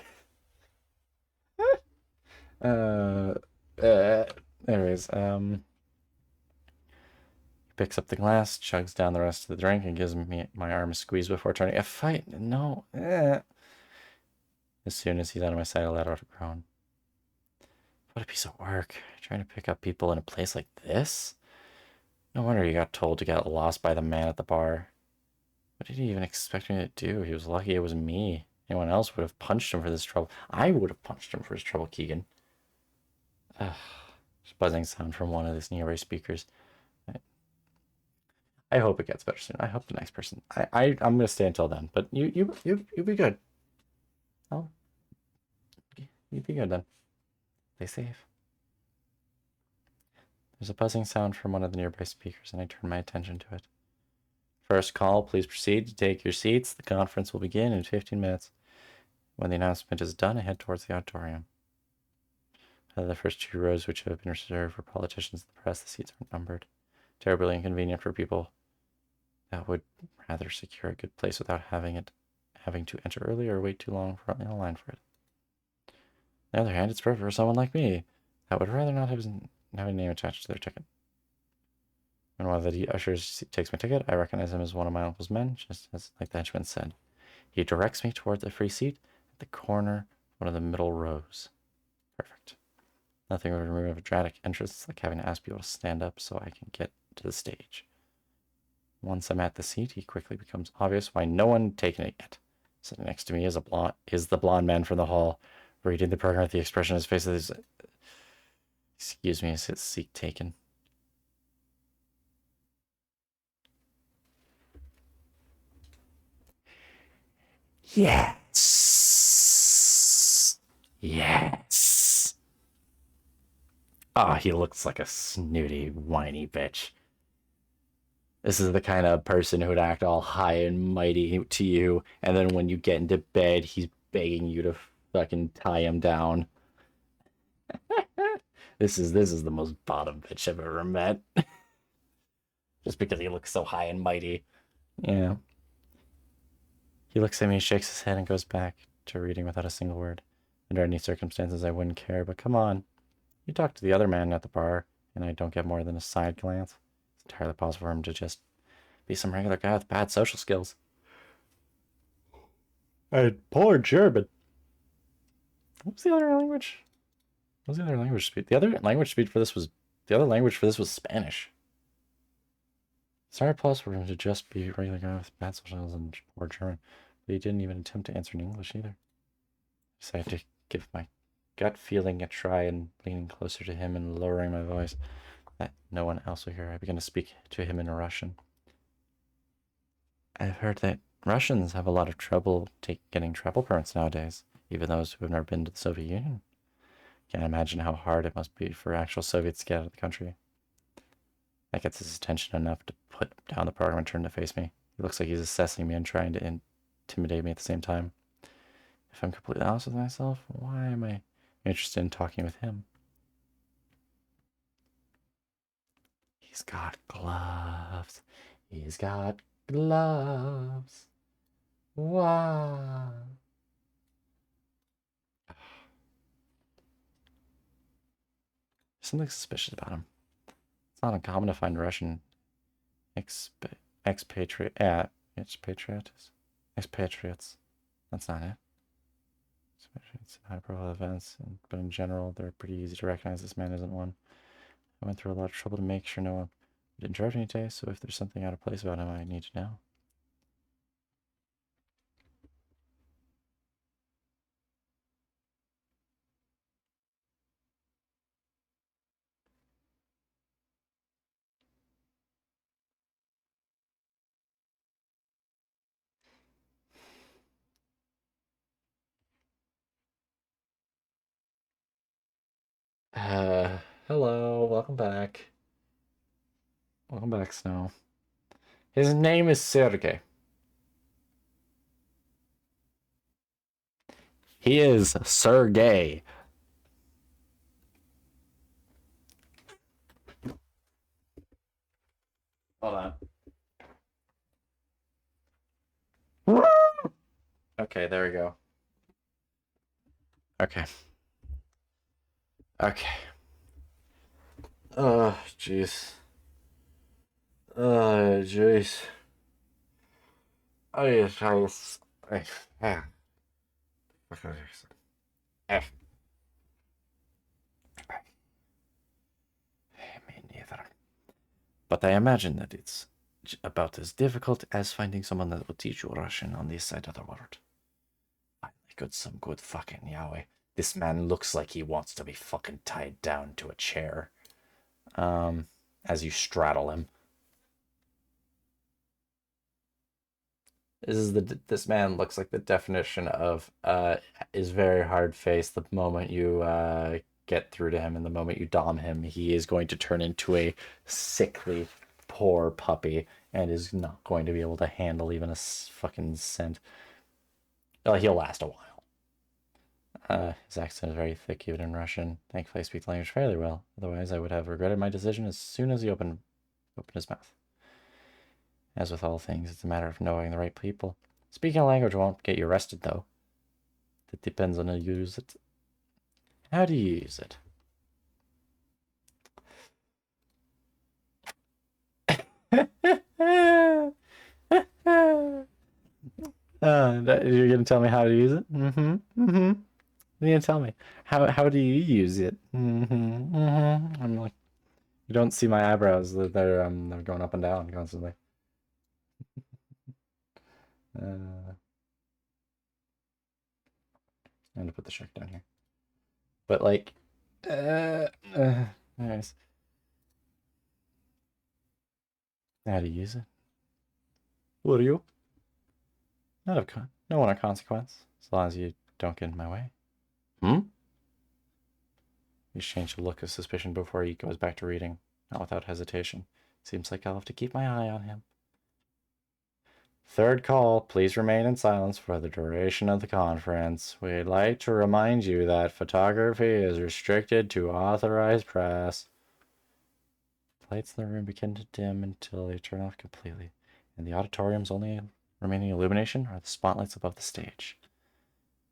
S1: uh, uh anyways, picks up the glass, chugs down the rest of the drink, and gives me my arm a squeeze before turning. A fight? No. As soon as he's out of my sight, I let out a groan. What a piece of work. Trying to pick up people in a place like this? No wonder he got told to get lost by the man at the bar. What did he even expect me to do? He was lucky it was me. Anyone else would have punched him for this trouble. I would have punched him for his trouble, Keegan. Ugh. There's buzzing sound from one of these nearby speakers. I hope it gets better soon. I hope the next person. I'm gonna stay until then. But you be good. Oh, you be good then. Stay safe. There's a buzzing sound from one of the nearby speakers, and I turn my attention to it. First call, please proceed to take your seats. The conference will begin in 15 minutes. When the announcement is done, I head towards the auditorium. The first 2 rows, which have been reserved for politicians and the press, the seats are numbered. Terribly inconvenient for people that would rather secure a good place without having to enter early or wait too long in a line for it. On the other hand, it's perfect for someone like me that would rather not have a name attached to their ticket. When one of the ushers takes my ticket, I recognize him as one of my uncle's men, just as like the henchman said. He directs me towards a free seat at the corner, one of the middle rows. Perfect. Nothing would remove a dramatic entrance like having to ask people to stand up so I can get to the stage. Once I'm at the seat, it quickly becomes obvious why no one had taken it yet. Sitting next to me is the blonde man from the hall, reading the program with the expression on his face is, excuse me, is his seat taken? Yes. Yes. Ah, he looks like a snooty, whiny bitch. This is the kind of person who would act all high and mighty to you, and then when you get into bed, he's begging you to fucking tie him down. This is the most bottom bitch I've ever met. Just because he looks so high and mighty. Yeah. He looks at me, shakes his head, and goes back to reading without a single word. Under any circumstances, I wouldn't care, but come on. You talk to the other man at the bar, and I don't get more than a side glance. It's entirely possible for him to just be some regular guy with bad social skills. Poor German. What was the other language? What was the other language speak? The other language for this was Spanish. Sorry, plus for him to just be a regular guy with bad social skills and poor German, but he didn't even attempt to answer in English either. I decided to give my gut feeling a try and leaning closer to him and lowering my voice that no one else will hear. I began to speak to him in Russian. I've heard that Russians have a lot of trouble getting travel permits nowadays, even those who have never been to the Soviet Union. Can't imagine how hard it must be for actual Soviets to get out of the country. That gets his attention enough to put down the program and turn to face me. He looks like he's assessing me and trying to intimidate me at the same time. If I'm completely honest with myself, why am I interested in talking with him? He's got gloves. He's got gloves. Wow. Something suspicious about him. It's not uncommon to find Russian expatriates. Expatriates. That's not it. Expatriates in high-profile events, but in general, they're pretty easy to recognize. This man isn't one. I went through a lot of trouble to make sure no one would interrupt me today, so if there's something out of place about him, I need to know. Hello, welcome back. Welcome back, Snow. His name is Sergey. He is Sergey. Hold on. Okay, there we go. Okay. Okay. Oh, jeez. Oh, jeez. I Me neither. But I imagine that it's about as difficult as finding someone that will teach you Russian on this side of the world. Finally got some good fucking Yahweh. This man looks like he wants to be fucking tied down to a chair. As you straddle him. This man looks like the definition of is very hard faced. The moment you get through to him and the moment you dom him, he is going to turn into a sickly, poor puppy and is not going to be able to handle even a fucking cent. He'll last a while. His accent is very thick, even in Russian. Thankfully, I speak the language fairly well. Otherwise, I would have regretted my decision as soon as he opened his mouth. As with all things, it's a matter of knowing the right people. Speaking a language won't get you arrested, though. It depends on how you use it. How do you use it? You're gonna tell me how to use it? Mm-hmm. Mm-hmm. You're gonna tell me how do you use it? Mm-hmm. Mm-hmm. I'm like, you don't see my eyebrows; they're going up and down constantly. I'm gonna put the shark down here, but like, anyways, how do you use it? What are you? No one of consequence, as long as you don't get in my way. Hmm? He exchanged a look of suspicion before he goes back to reading, not without hesitation. Seems like I'll have to keep my eye on him. Third call, please remain in silence for the duration of the conference. We'd like to remind you that photography is restricted to authorized press. The lights in the room begin to dim until they turn off completely, and the auditorium's only remaining illumination are the spotlights above the stage.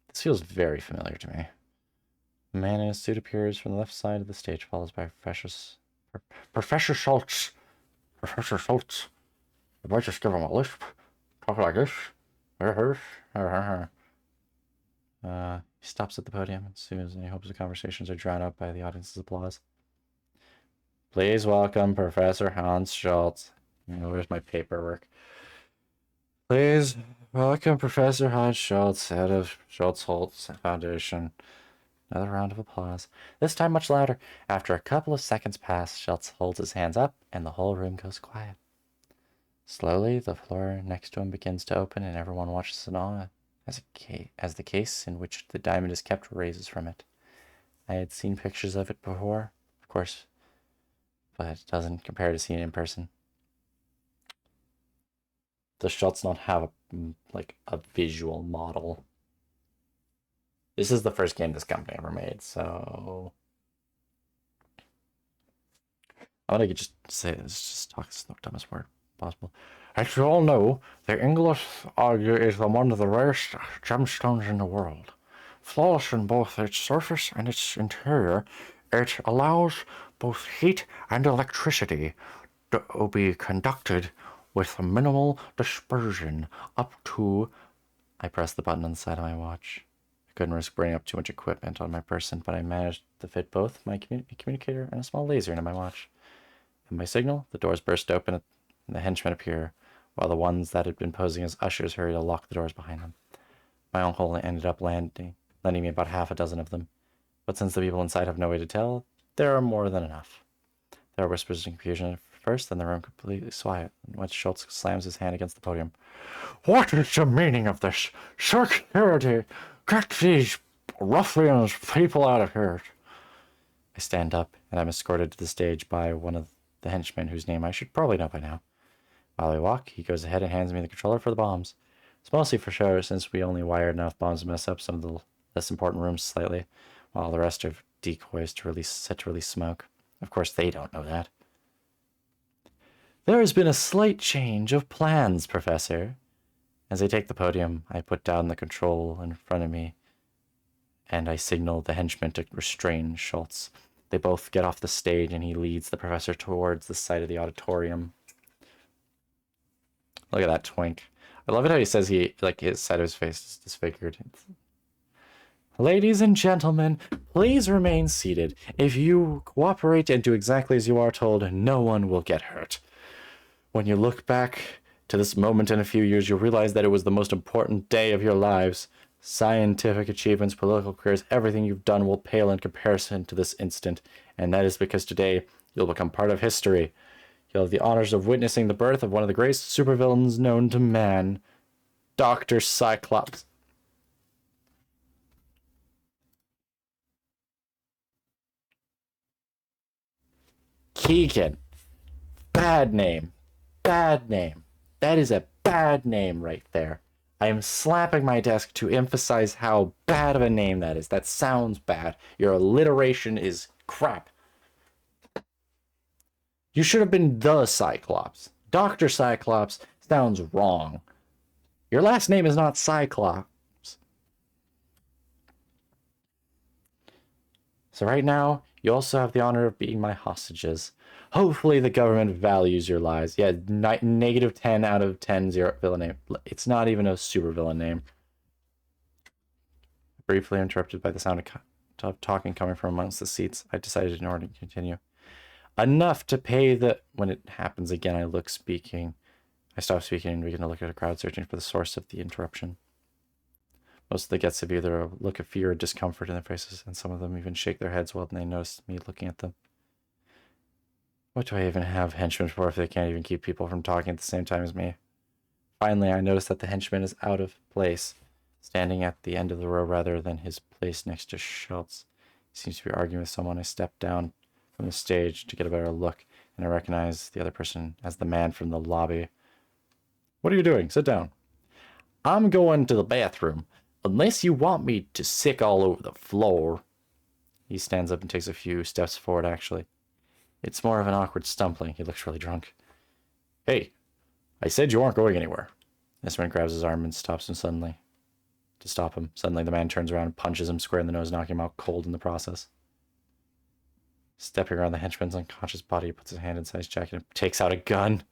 S1: This feels very familiar to me. A man in a suit appears from the left side of the stage, followed by Professor Schultz. Professor Schultz. You might just give him a lisp. Talk like this. He stops at the podium as soon as he hopes the conversations are drowned out by the audience's applause. Please welcome Professor Hans Schultz. Where's my paperwork? Please welcome Professor Hans Schultz, head of Schultz-Holtz Foundation. Another round of applause. This time much louder. After a couple of seconds pass, Schultz holds his hands up, and the whole room goes quiet. Slowly, the floor next to him begins to open, and everyone watches in awe as the case in which the diamond is kept raises from it. I had seen pictures of it before, of course, but it doesn't compare to seeing it in person. Does Schultz not have a visual model? This is the first game this company ever made, so I'm gonna just say this, just talk the dumbest word possible. As you all know, the English is one of the rarest gemstones in the world. Flawless in both its surface and its interior, it allows both heat and electricity to be conducted with minimal dispersion up to... I pressed the button on the side of my watch. I couldn't risk bringing up too much equipment on my person, but I managed to fit both my communicator and a small laser into my watch. At my signal, the doors burst open and the henchmen appear, while the ones that had been posing as ushers hurry to lock the doors behind them. My uncle ended up lending me about half a dozen of them, but since the people inside have no way to tell, there are more than enough. There are whispers and confusion at first, then the room completely quiet, when Schultz slams his hand against the podium. What is the meaning of this? Security! Get these ruffians people out of here! I stand up, and I'm escorted to the stage by one of the henchmen whose name I should probably know by now. While we walk, he goes ahead and hands me the controller for the bombs. It's mostly for show, since we only wired enough bombs to mess up some of the less important rooms slightly, while the rest are decoys set to release smoke. Of course, they don't know that. There has been a slight change of plans, Professor. As I take the podium, I put down the control in front of me, and I signal the henchmen to restrain Schultz. They both get off the stage, and he leads the professor towards the side of the auditorium. Look at that twink. I love it how he says he, like, his side of his face is disfigured. Ladies and gentlemen, please remain seated. If you cooperate and do exactly as you are told, no one will get hurt. When you look back to this moment in a few years, you'll realize that it was the most important day of your lives. Scientific achievements, political careers, everything you've done will pale in comparison to this instant. And that is because today you'll become part of history. You'll have the honors of witnessing the birth of one of the greatest supervillains known to man, Dr. Cyclops. Keegan. Bad name. Bad name. That is a bad name right there. I am slapping my desk to emphasize how bad of a name that is. That sounds bad. Your alliteration is crap. You should have been the Cyclops. Dr. Cyclops sounds wrong. Your last name is not Cyclops. So right now, you also have the honor of being my hostages. Hopefully the government values your lives. Yeah, negative 10 out of 10 zero villain name. It's not even a super villain name. Briefly interrupted by the sound of talking coming from amongst the seats, I decided to ignore it and continue. Enough to pay the... When it happens again, I stop speaking and begin to look at a crowd searching for the source of the interruption. Most of the guests have either a look of fear or discomfort in their faces, and some of them even shake their heads when they notice me looking at them. What do I even have henchmen for if they can't even keep people from talking at the same time as me? Finally, I notice that the henchman is out of place, standing at the end of the row rather than his place next to Schultz. He seems to be arguing with someone. I step down from the stage to get a better look, and I recognize the other person as the man from the lobby. What are you doing? Sit down. I'm going to the bathroom. Unless you want me to sick all over the floor. He stands up and takes a few steps forward, actually. It's more of an awkward stumbling. He looks really drunk. Hey, I said you aren't going anywhere. This man grabs his arm and stops him suddenly. To stop him, suddenly the man turns around and punches him square in the nose, knocking him out cold in the process. Stepping around the henchman's unconscious body, he puts his hand inside his jacket and takes out a gun.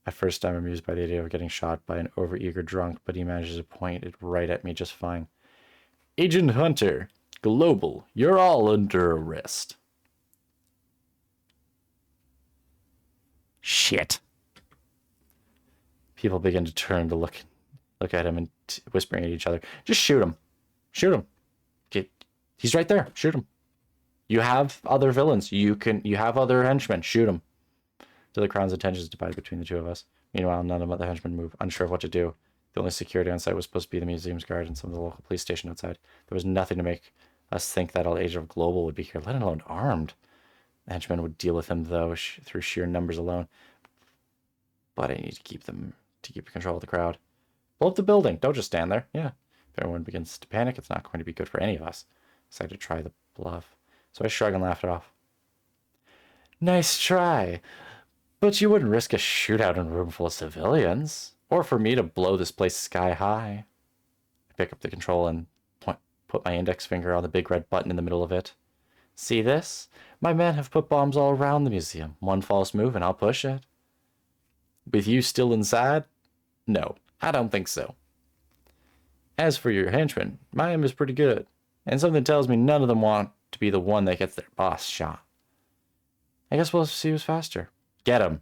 S1: At first, I'm amused by the idea of getting shot by an overeager drunk, but he manages to point it right at me just fine. Agent Hunter, Global, you're all under arrest. Shit. People begin to turn to look at him and whispering at each other. Just shoot him. Shoot him. He's right there. Shoot him. You have other villains. You have other henchmen. Shoot him. So the crowd's attention is divided between the two of us. Meanwhile, none of the other henchmen move, unsure of what to do. The only security on site was supposed to be the museum's guard and some of the local police station outside. There was nothing to make us think that all Agent of Global would be here, let alone armed. The henchmen would deal with him, though, through sheer numbers alone. But I need to keep control of the crowd. Blow up the building. Don't just stand there. Yeah. If everyone begins to panic, it's not going to be good for any of us. I decided to try the bluff. So I shrug and laughed it off. Nice try. But you wouldn't risk a shootout in a room full of civilians. Or for me to blow this place sky high. I pick up the control and put my index finger on the big red button in the middle of it. See this? My men have put bombs all around the museum. One false move and I'll push it. With you still inside? No, I don't think so. As for your henchmen, my aim is pretty good. And something tells me none of them want to be the one that gets their boss shot. I guess we'll see who's faster. Get him.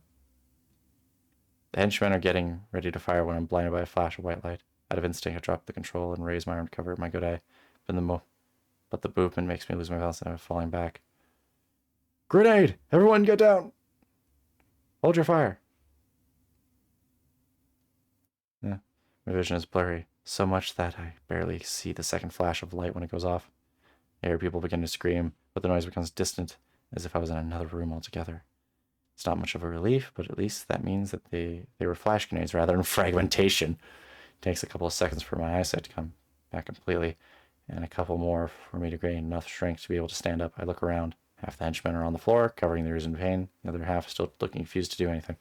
S1: The henchmen are getting ready to fire when I'm blinded by a flash of white light. Out of instinct, I drop the control and raise my arm to cover my good eye. But the movement makes me lose my balance and I'm falling back. Grenade! Everyone get down! Hold your fire. Yeah, my vision is blurry, so much that I barely see the second flash of light when it goes off. I hear people begin to scream, but the noise becomes distant, as if I was in another room altogether. It's not much of a relief, but at least that means that they were flash grenades rather than fragmentation. It takes a couple of seconds for my eyesight to come back completely, and a couple more for me to gain enough strength to be able to stand up. I look around. Half the henchmen are on the floor, covering their ears in pain. The other half is still looking confused to do anything.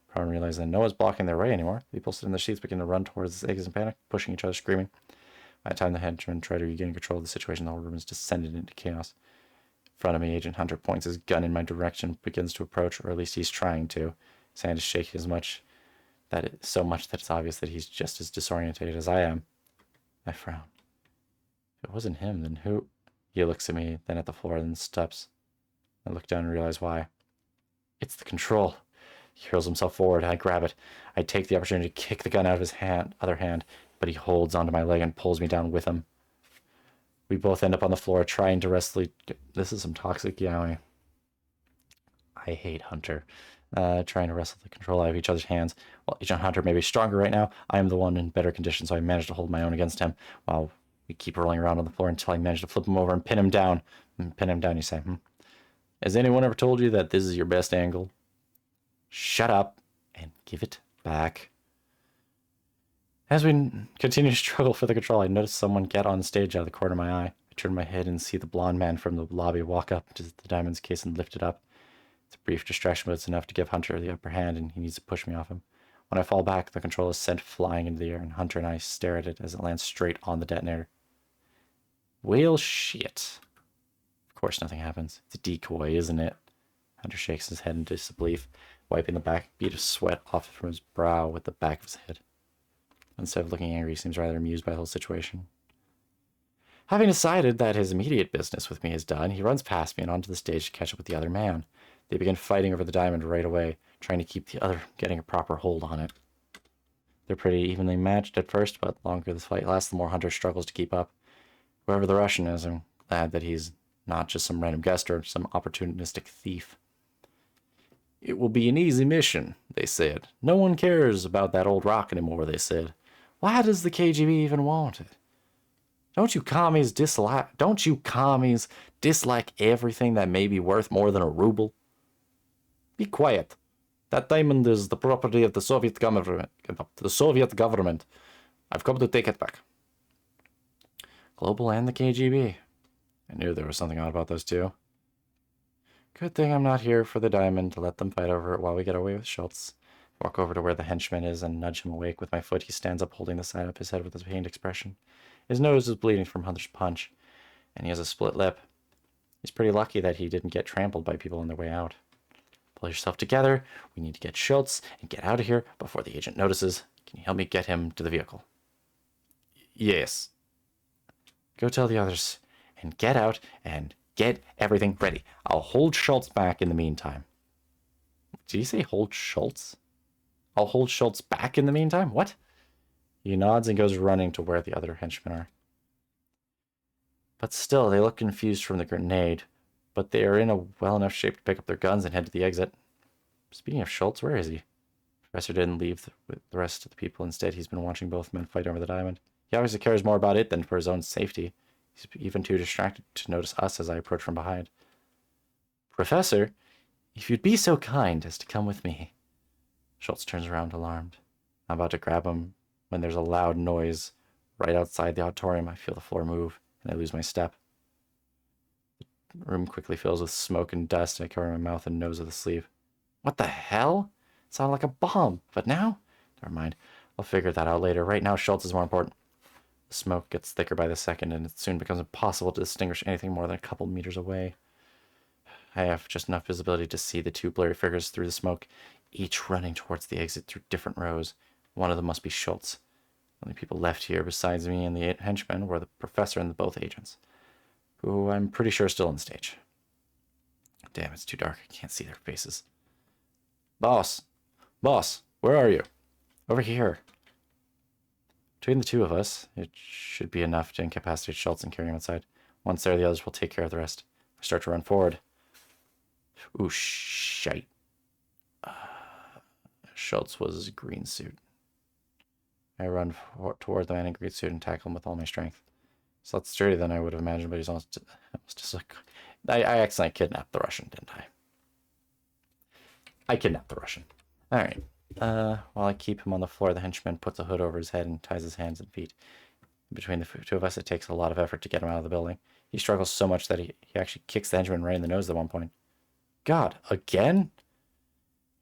S1: Probably realize that no one's blocking their way anymore. People sitting in their seats begin to run towards the exit in panic, pushing each other, screaming. By the time the henchmen try to regain control of the situation, the whole room has descended into chaos. In front of me, Agent Hunter points his gun in my direction, begins to approach, or at least he's trying to. His hand is shaking as much so much that it's obvious that he's just as disorientated as I am. I frown. If it wasn't him, then who? He looks at me, then at the floor, then steps. I look down and realize why. It's the control. He hurls himself forward. I grab it. I take the opportunity to kick the gun out of his other hand, but he holds onto my leg and pulls me down with him. We both end up on the floor trying to wrestle. This is some toxic yaoi. I hate Hunter. Trying to wrestle the control out of each other's hands. While Agent Hunter may be stronger right now, I am the one in better condition, so I manage to hold my own against him while we keep rolling around on the floor until I manage to flip him over and pin him down. Pin him down, you say. Has anyone ever told you that this is your best angle? Shut up and give it back. As we continue to struggle for the control, I notice someone get on stage out of the corner of my eye. I turn my head and see the blonde man from the lobby walk up to the diamond's case and lift it up. It's a brief distraction, but it's enough to give Hunter the upper hand, and he needs to push me off him. When I fall back, the control is sent flying into the air, and Hunter and I stare at it as it lands straight on the detonator. Well, shit. Of course nothing happens. It's a decoy, isn't it? Hunter shakes his head in disbelief, wiping the back bead of sweat off from his brow with the back of his head. Instead of looking angry, he seems rather amused by the whole situation. Having decided that his immediate business with me is done, he runs past me and onto the stage to catch up with the other man. They begin fighting over the diamond right away, trying to keep the other getting a proper hold on it. They're pretty evenly matched at first, but the longer the fight lasts, the more Hunter struggles to keep up. Whoever the Russian is, I'm glad that he's not just some random guest or some opportunistic thief. It will be an easy mission, they said. No one cares about that old rock anymore, they said. Why does the KGB even want it? Don't you commies dislike everything that may be worth more than a ruble? Be quiet. That diamond is the property of the Soviet government. I've come to take it back. Global and the KGB. I knew there was something odd about those two. Good thing I'm not here for the diamond to let them fight over it while we get away with Schultz. I walk over to where the henchman is and nudge him awake with my foot. He stands up, holding the side of his head with a pained expression. His nose is bleeding from Hunter's punch, and he has a split lip. He's pretty lucky that he didn't get trampled by people on their way out. Pull yourself together. We need to get Schultz and get out of here before the agent notices. Can you help me get him to the vehicle? Yes. Go tell the others and get out and get everything ready. I'll hold Schultz back in the meantime. Did you say hold Schultz? I'll hold Schultz back in the meantime? What? He nods and goes running to where the other henchmen are. But still, they look confused from the grenade, but they are in a well enough shape to pick up their guns and head to the exit. Speaking of Schultz, where is he? Professor didn't leave with the rest of the people. Instead, he's been watching both men fight over the diamond. He obviously cares more about it than for his own safety. He's even too distracted to notice us as I approach from behind. Professor, if you'd be so kind as to come with me. Schultz turns around, alarmed. I'm about to grab him when there's a loud noise right outside the auditorium. I feel the floor move, and I lose my step. The room quickly fills with smoke and dust. I cover my mouth and nose with a sleeve. What the hell? It sounded like a bomb, but now? Never mind. I'll figure that out later. Right now, Schultz is more important. The smoke gets thicker by the second, and it soon becomes impossible to distinguish anything more than a couple meters away. I have just enough visibility to see the two blurry figures through the smoke, each running towards the exit through different rows. One of them must be Schultz. The only people left here besides me and the henchmen were the professor and both agents, who I'm pretty sure are still on stage. Damn, it's too dark. I can't see their faces. Boss, where are you? Over here. Between the two of us, it should be enough to incapacitate Schultz and carry him outside. Once there, the others will take care of the rest. I start to run forward. Ooh, shite. Schultz was his green suit. I run toward the man in green suit and tackle him with all my strength. He's a lot sturdier than I would have imagined, but he's almost just like... I accidentally kidnapped the Russian, didn't I? I kidnapped the Russian. Alright. While I keep him on the floor, the henchman puts a hood over his head and ties his hands and feet. Between the two of us, it takes a lot of effort to get him out of the building. He struggles so much that he actually kicks the henchman right in the nose at one point. God, again?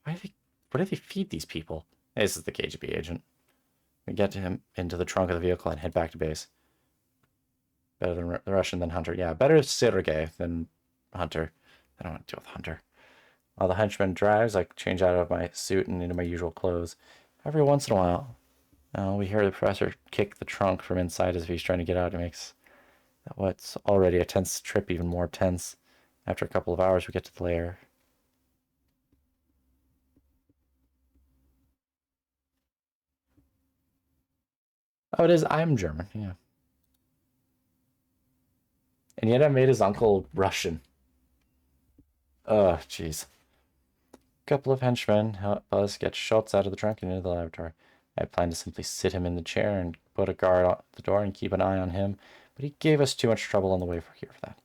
S1: What do they feed these people? This is the KGB agent. We get him into the trunk of the vehicle and head back to base. Better than the Russian than Hunter. Yeah, better Sergei than Hunter. I don't want to deal with Hunter. While the henchman drives, I change out of my suit and into my usual clothes. Every once in a while, we hear the professor kick the trunk from inside as if he's trying to get out. It makes what's already a tense trip even more tense. After a couple of hours, we get to the lair. Oh, it is. I'm German, yeah. And yet I made his uncle Russian. Oh, jeez. Couple of henchmen help us get Schultz out of the trunk and into the laboratory. I planned to simply sit him in the chair and put a guard at the door and keep an eye on him, but he gave us too much trouble on the way here for that.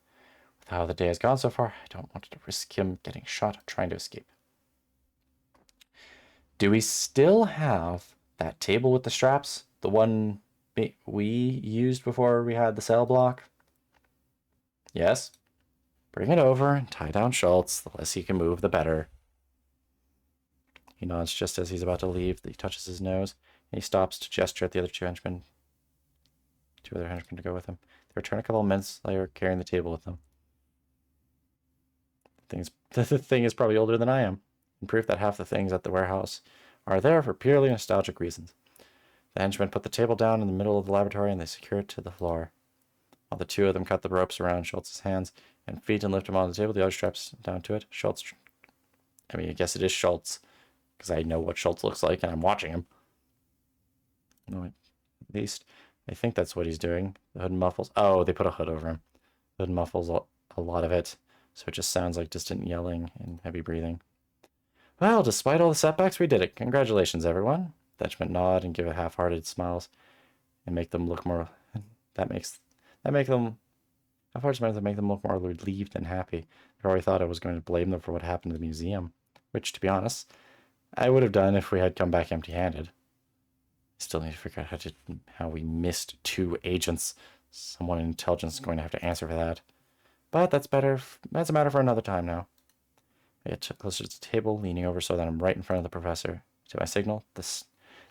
S1: With how the day has gone so far, I don't want to risk him getting shot trying to escape. Do we still have that table with the straps? The one we used before we had the cell block? Yes? Bring it over and tie down Schultz. The less he can move, the better. He nods just as he's about to leave. He touches his nose, and he stops to gesture at the other two other henchmen to go with him. They return a couple of minutes later, carrying the table with them. The thing is probably older than I am, and proof that half the things at the warehouse are there for purely nostalgic reasons. The henchmen put the table down in the middle of the laboratory, and they secure it to the floor. While the two of them cut the ropes around Schultz's hands and feet and lift him on the table, the other straps down to it. I guess it is Schultz, because I know what Schultz looks like, and I'm watching him. No, at least I think that's what he's doing. The hood muffles. Oh, they put a hood over him. The hood muffles a lot of it, so it just sounds like distant yelling and heavy breathing. Well, despite all the setbacks, we did it. Congratulations, everyone. The henchmen nod and give a half-hearted smiles and make them look more. Half-hearted smiles that make them look more relieved and happy. I already thought I was going to blame them for what happened to the museum, which, to be honest, I would have done if we had come back empty-handed. Still need to figure out how we missed 2 agents. Someone in intelligence is going to have to answer for that. But that's better. That's a matter for another time now. I get closer to the table, leaning over so that I'm right in front of the professor. To my signal, the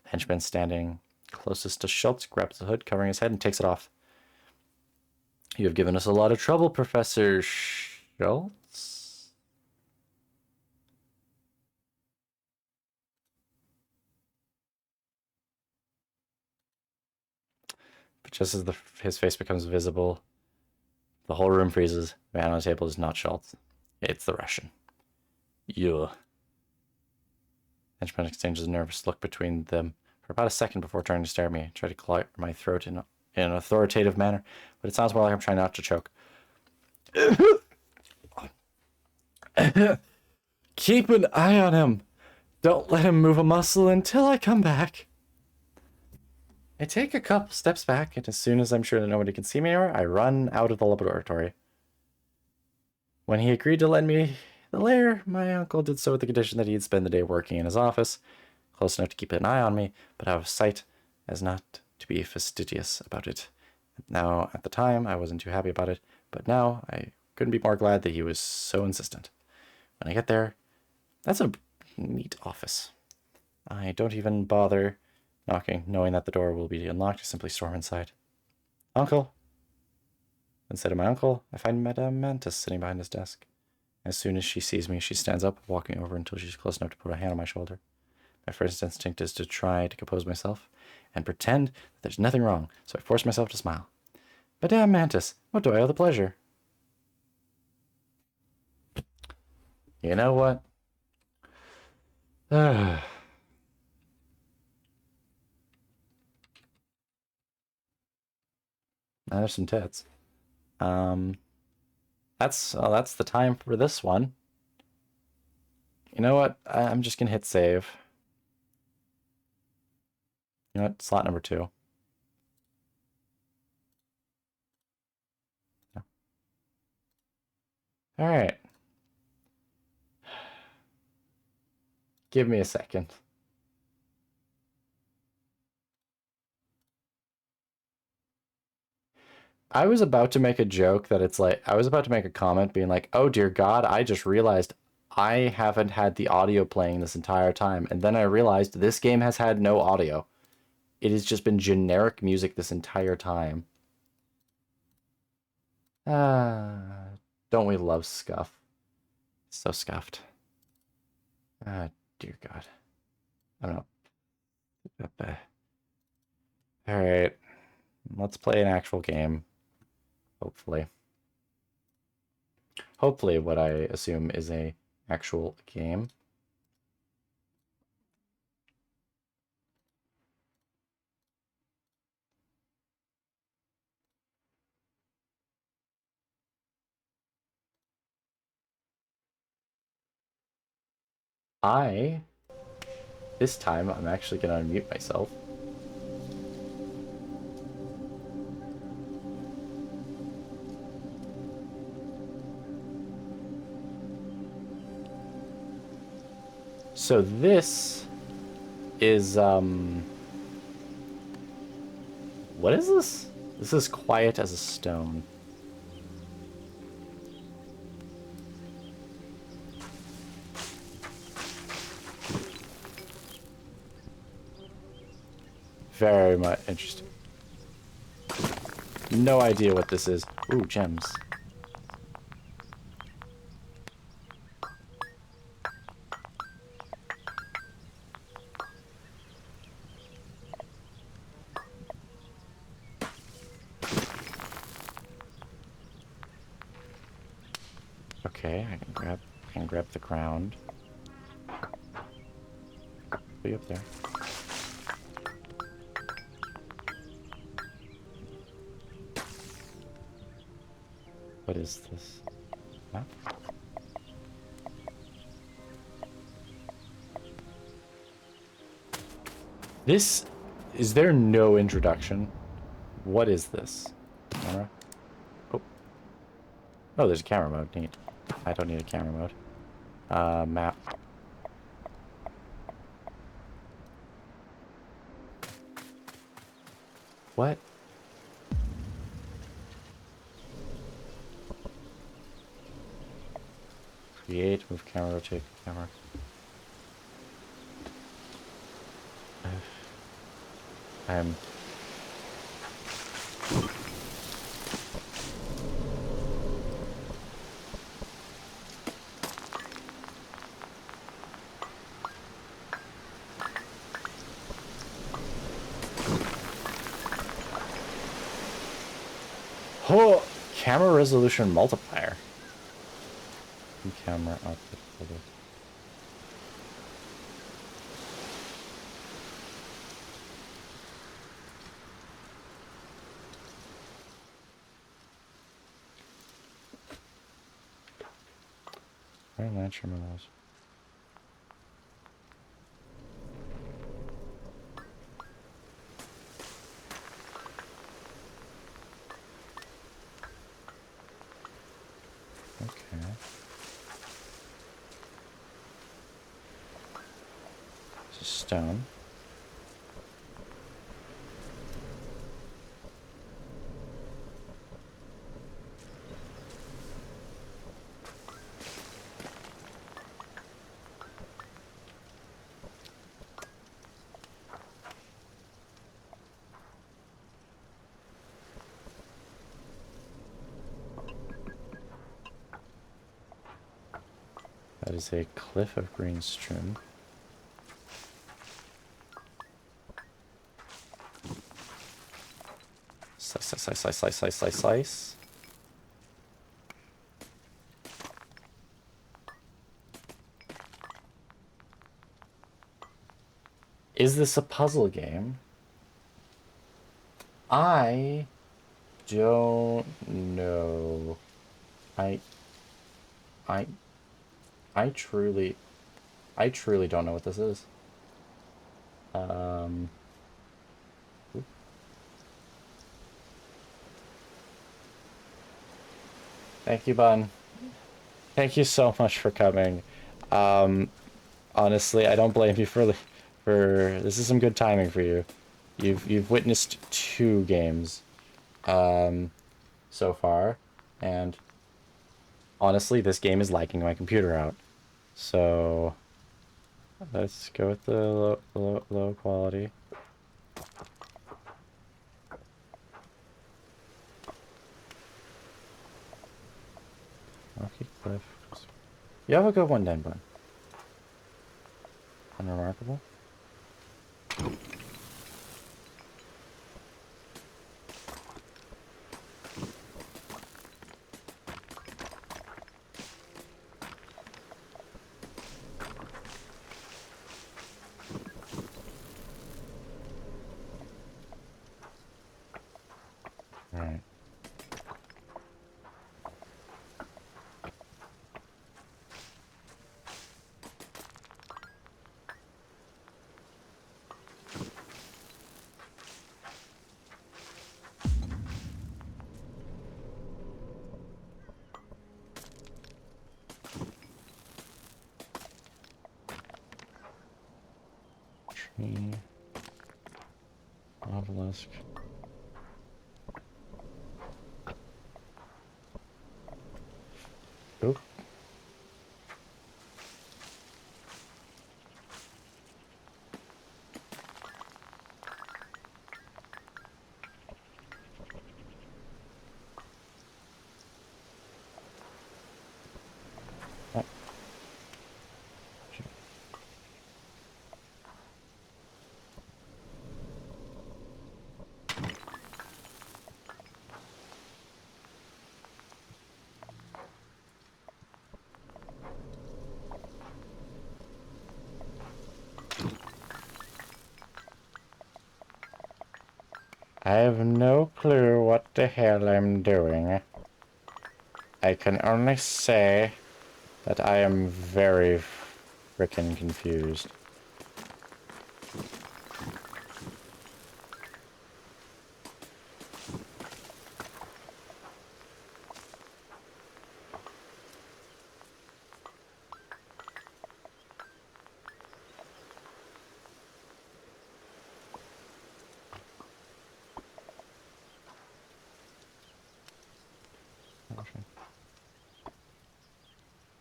S1: henchman standing closest to Schultz grabs the hood, covering his head, and takes it off. You have given us a lot of trouble, Professor Schultz. But just as his face becomes visible, the whole room freezes. The man on the table is not Schultz. It's the Russian. You. Henchman exchanges a nervous look between them for about a second before turning to stare at me. I try to clear my throat in an authoritative manner, but it sounds more like I'm trying not to choke. Keep an eye on him. Don't let him move a muscle until I come back. I take a couple steps back, and as soon as I'm sure that nobody can see me anymore, I run out of the laboratory. When he agreed to lend me the lair, my uncle did so with the condition that he'd spend the day working in his office, close enough to keep an eye on me, but out of sight as not to be fastidious about it. Now, at the time, I wasn't too happy about it, but now I couldn't be more glad that he was so insistent. When I get there, that's a neat office. I don't even bother knocking, knowing that the door will be unlocked. I simply storm inside. Uncle? Instead of my uncle, I find Madame Mantis sitting behind his desk. As soon as she sees me, she stands up, walking over until she's close enough to put a hand on my shoulder. My first instinct is to try to compose myself and pretend that there's nothing wrong, so I force myself to smile. Madame Mantis, what do I owe the pleasure? You know what? Now there's some tits. That's the time for this one. You know what? I'm just gonna hit save. You know what? Slot number 2. All right. Give me a second. I was about to make a joke that it's like, I was about to make a comment being like, oh dear God, I just realized I haven't had the audio playing this entire time. And then I realized this game has had no audio. It has just been generic music this entire time. Don't we love scuff? So scuffed. Dear God. I don't know. Alright. Let's play an actual game. Hopefully. Hopefully what I assume is a actual game. This time, I'm actually going to unmute myself. So this is, what is this? This is quiet as a stone. Very much interesting. No idea what this is. Ooh, gems. Okay, I can grab the ground. Be up there. What is this? Map? This... Is there no introduction? What is this? Camera? Oh. Oh, there's a camera mode. Neat. I don't need a camera mode. Map. What? Create, move camera, rotate camera. I'm... Oh! Camera resolution multiplier. Camera output photo. Very launcher memos. Okay. This is stone. That is a cliff of green strewn. Slice, slice, slice, slice, slice, slice, slice. Is this a puzzle game? I don't know. I truly don't know what this is. Thank you, Bun. Thank you so much for coming. Honestly, I don't blame you for this is some good timing for you. You've witnessed 2 games so far, and honestly, this game is liking my computer out. So let's go with the low quality. Rocky Cliff. You have a good one then, Bun. Unremarkable. Me. Obelisk. Oop. Oh. I have no clue what the hell I'm doing. I can only say that I am very frickin' confused.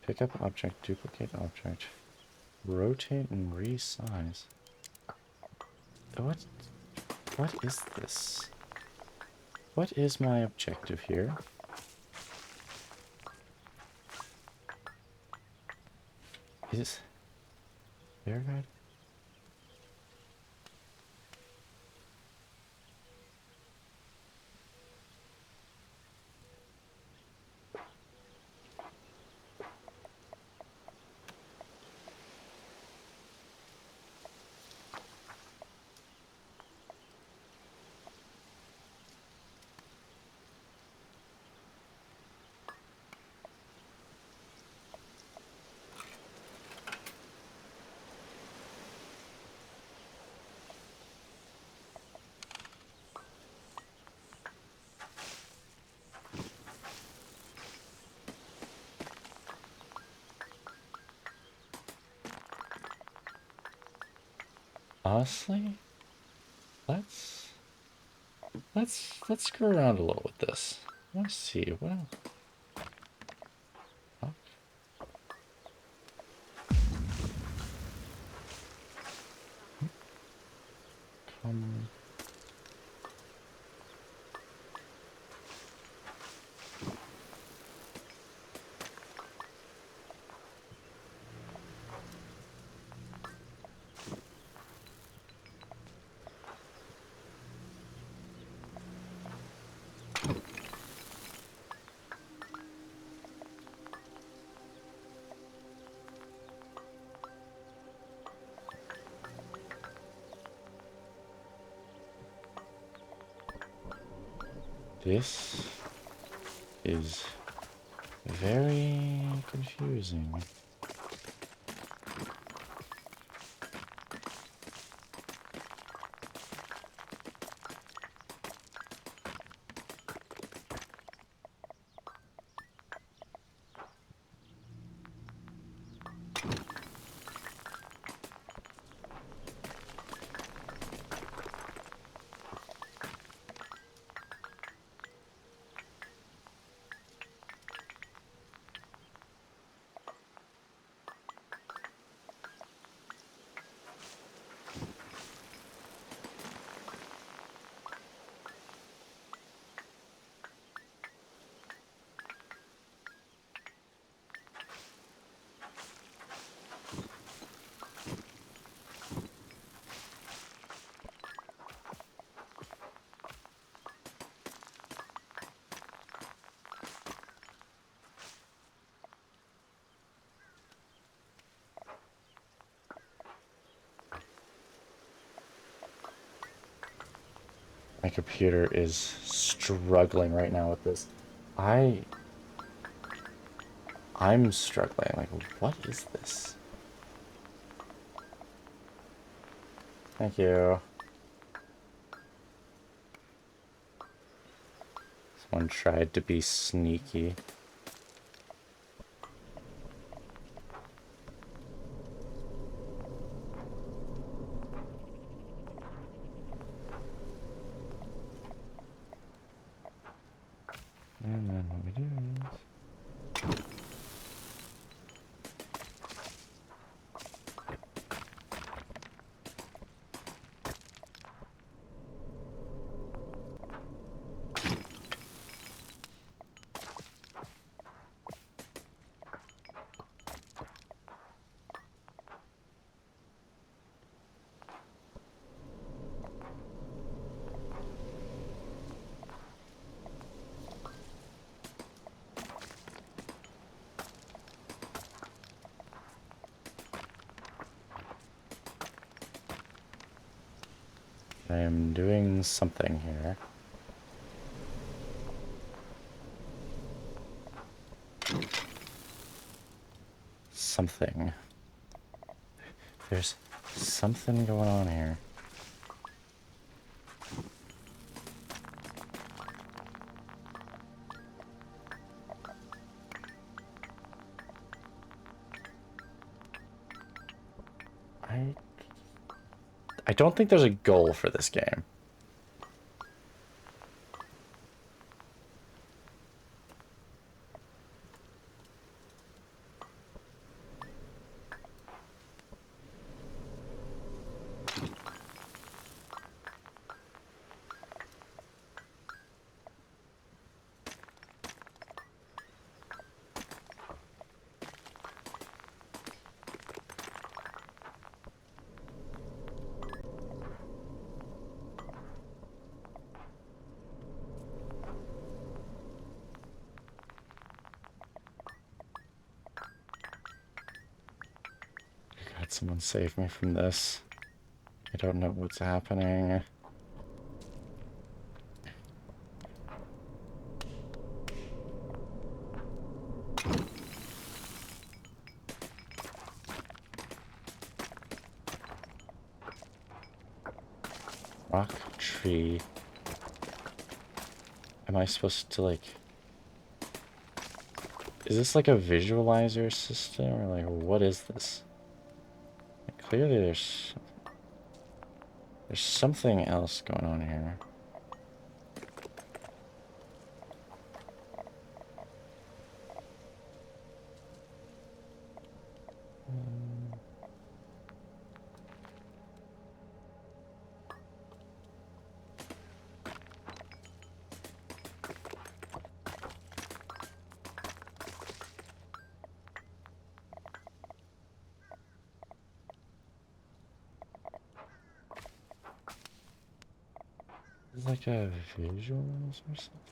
S1: Pick up object, duplicate object, rotate and resize. What is this? What is my objective here? Is there guide? Honestly, let's screw around a little with this. Let's see what else. Oh. Come. This is very confusing. My computer is struggling right now with this. I'm struggling. Like, what is this? Thank you. Someone tried to be sneaky. I am doing something here. Something. There's something going on here. I don't think there's a goal for this game. God, someone save me from this. I don't know what's happening. Rock, tree. Am I supposed to, like... Is this like a visualizer system? Or like, what is this? Like, clearly there's something else going on here. Is it like a visuals or something?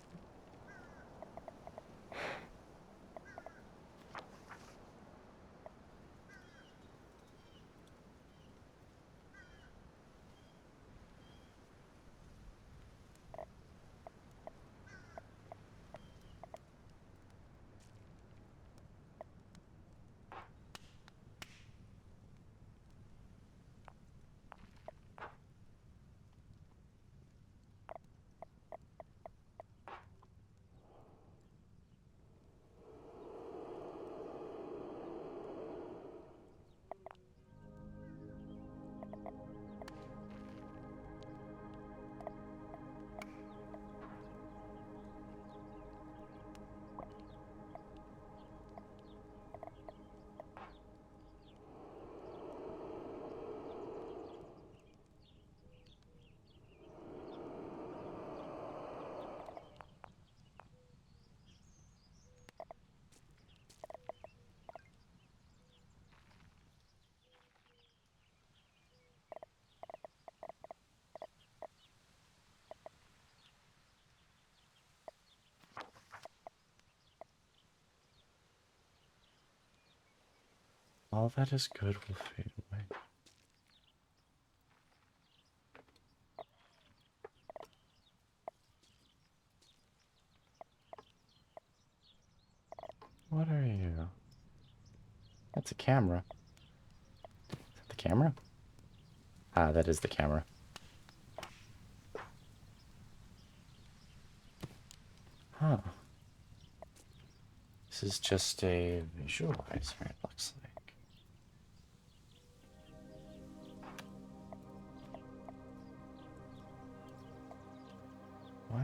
S1: All that is good will fade away. What are you? That's a camera. Is that the camera? Ah, that is the camera. Huh. This is just a visualizer, it looks like. What?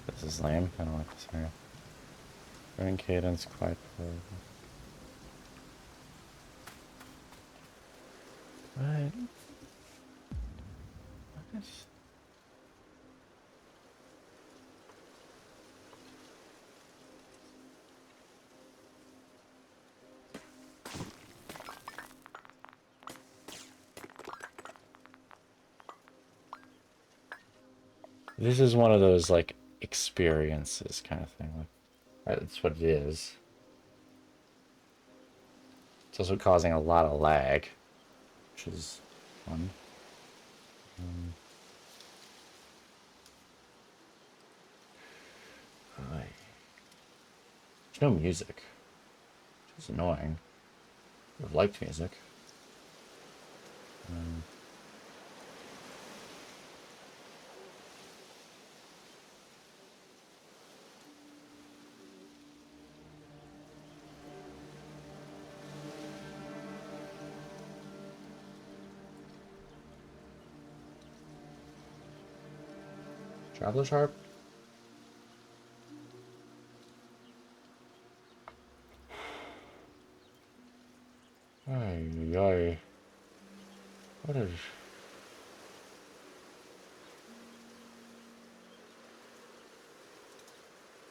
S1: This is lame. I don't like this area. Running cadence, quiet play. What? What is... This is one of those, like, experiences kind of thing. Like, that's what it is. It's also causing a lot of lag, which is fun. There's no music. It's annoying. I would have liked music. Traveler Sharp? Ay, ay. What is...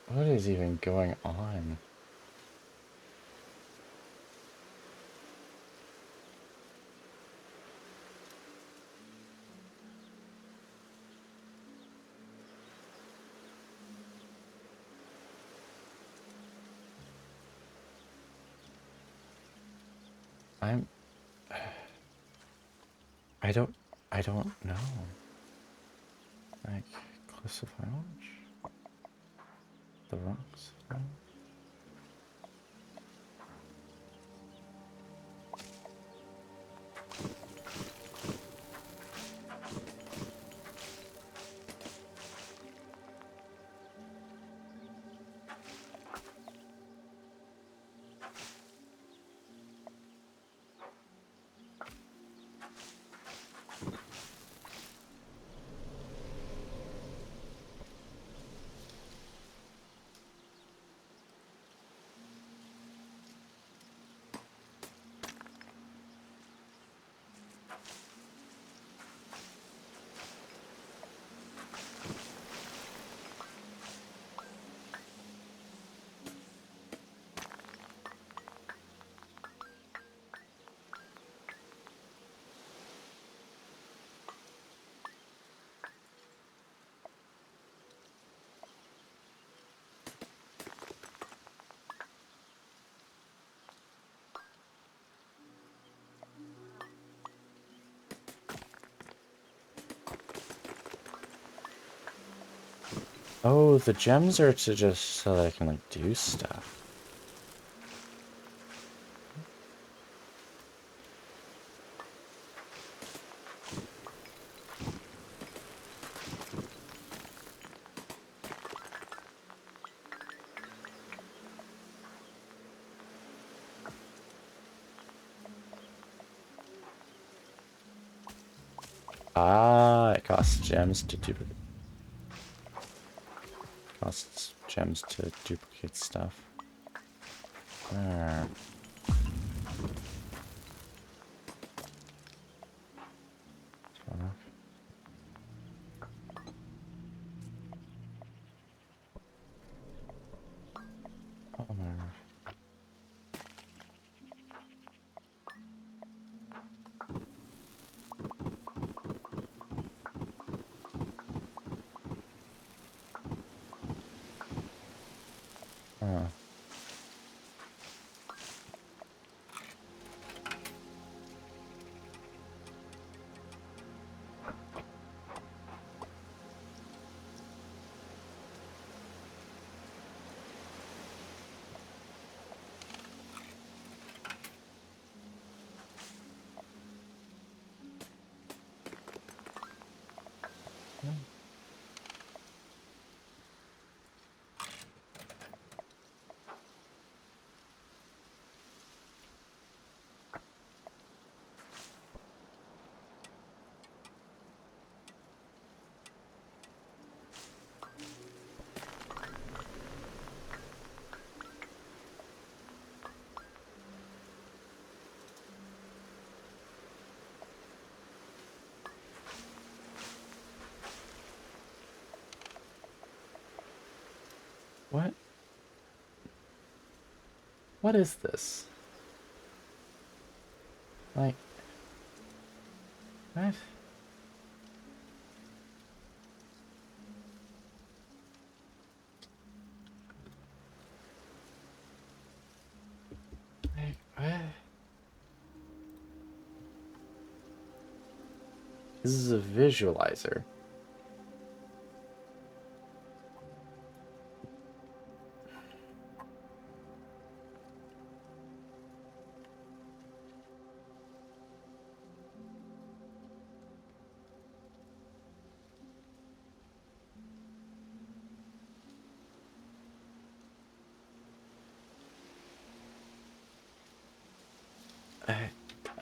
S1: What is even going on? I'm... I don't... I don't know. Like, classify launch? The rocks? Oh, the gems are to just so that I can, like, do stuff. Ah, it costs gems to duplicate. Costs gems to duplicate stuff. There. Oh, no. Oh. What? What is this? Like... What? This is a visualizer.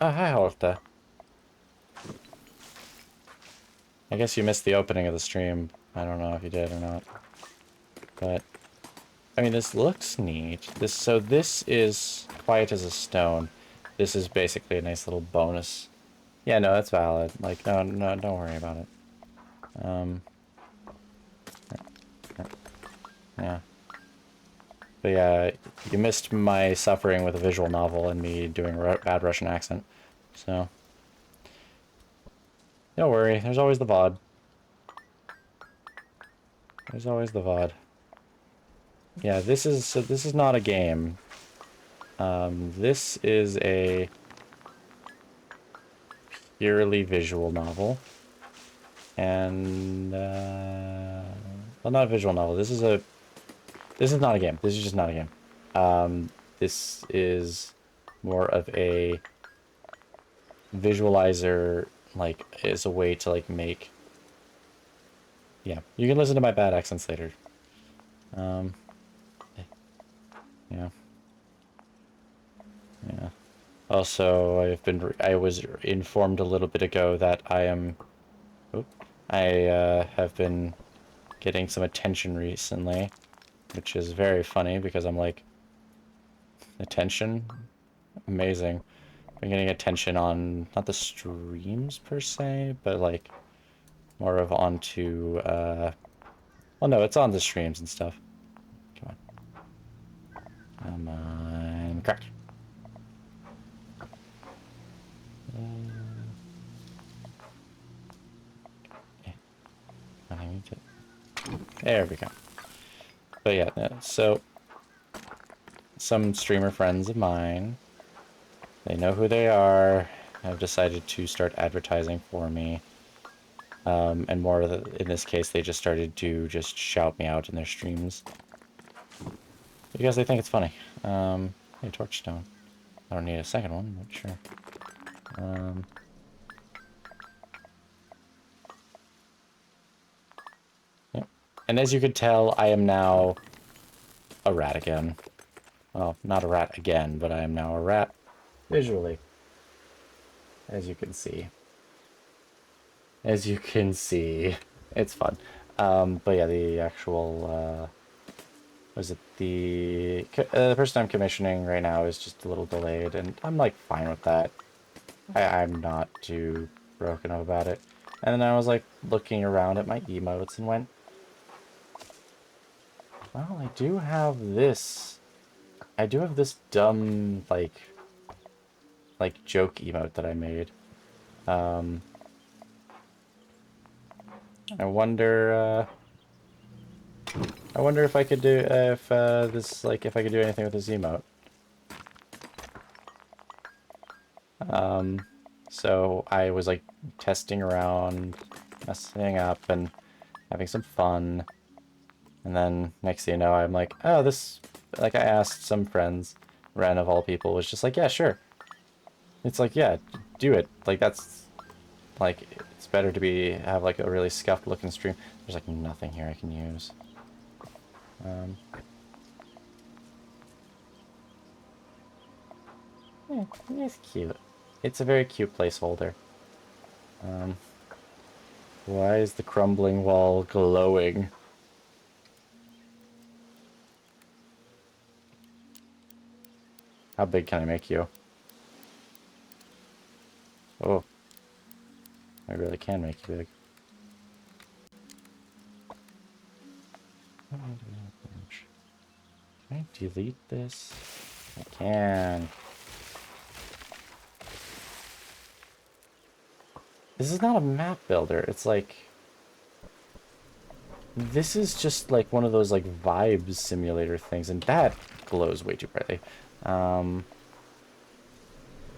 S1: Oh, hi, Horta. I guess you missed the opening of the stream. I don't know if you did or not. But, I mean, this looks neat. So this is quiet as a stone. This is basically a nice little bonus. Yeah, no, that's valid. Like, no, don't worry about it. Yeah. But yeah, you missed my suffering with a visual novel and me doing a bad Russian accent. So, don't worry, there's always the VOD. There's always the VOD. Yeah, this is not a game. This is a purely visual novel. And, well, not a visual novel. This is not a game. This is just not a game. This is more of a visualizer, like, as a way to, like, make... Yeah, you can listen to my bad accents later. Yeah. Yeah. Also, I was informed a little bit ago that I have been getting some attention recently, which is very funny because I'm like, attention? Amazing. I'm getting attention on, not the streams per se, but like, more of onto, well, no, it's on the streams and stuff. Come on. Come on. Crack. There we go. But yeah, so some streamer friends of mine, they know who they are, have decided to start advertising for me. And more in this case, they just started to just shout me out in their streams. Because they think it's funny. Hey, Torchstone. I don't need a second one, but sure. Yeah. And as you could tell, I am now a rat again. Well, not a rat again, but I am now a rat visually. As you can see. As you can see. It's fun. But yeah, the actual, was it the person I'm commissioning right now is just a little delayed, and I'm like fine with that. I'm not too broken up about it. And then I was like looking around at my emotes and went, well, I do have this. I do have this dumb like joke emote that I made. I wonder if I could do if if I could do anything with this emote. So I was like testing around, messing up and having some fun. And then next thing you know, I'm like, oh, this, like I asked some friends, Ren of all people was just like, yeah, sure. It's like, yeah, do it. Like that's, like, it's better to have like a really scuffed looking stream. There's like nothing here I can use. Yeah, it's cute. It's a very cute placeholder. Why is the crumbling wall glowing? How big can I make you? Oh. I really can make you big. Can I delete this? I can. This is not a map builder. It's like... This is just like one of those like vibes simulator things, and that glows way too brightly.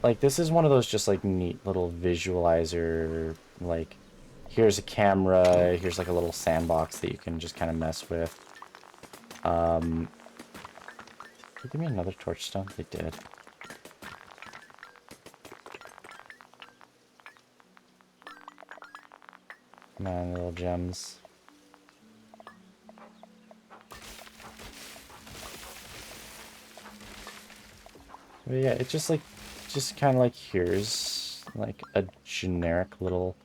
S1: Like this is one of those just like neat little visualizer like, here's a camera, here's like a little sandbox that you can just kind of mess with. Did they give me another torch stone? They did. 9 little gems. But yeah, it's just like, just kind of like, here's like a generic little,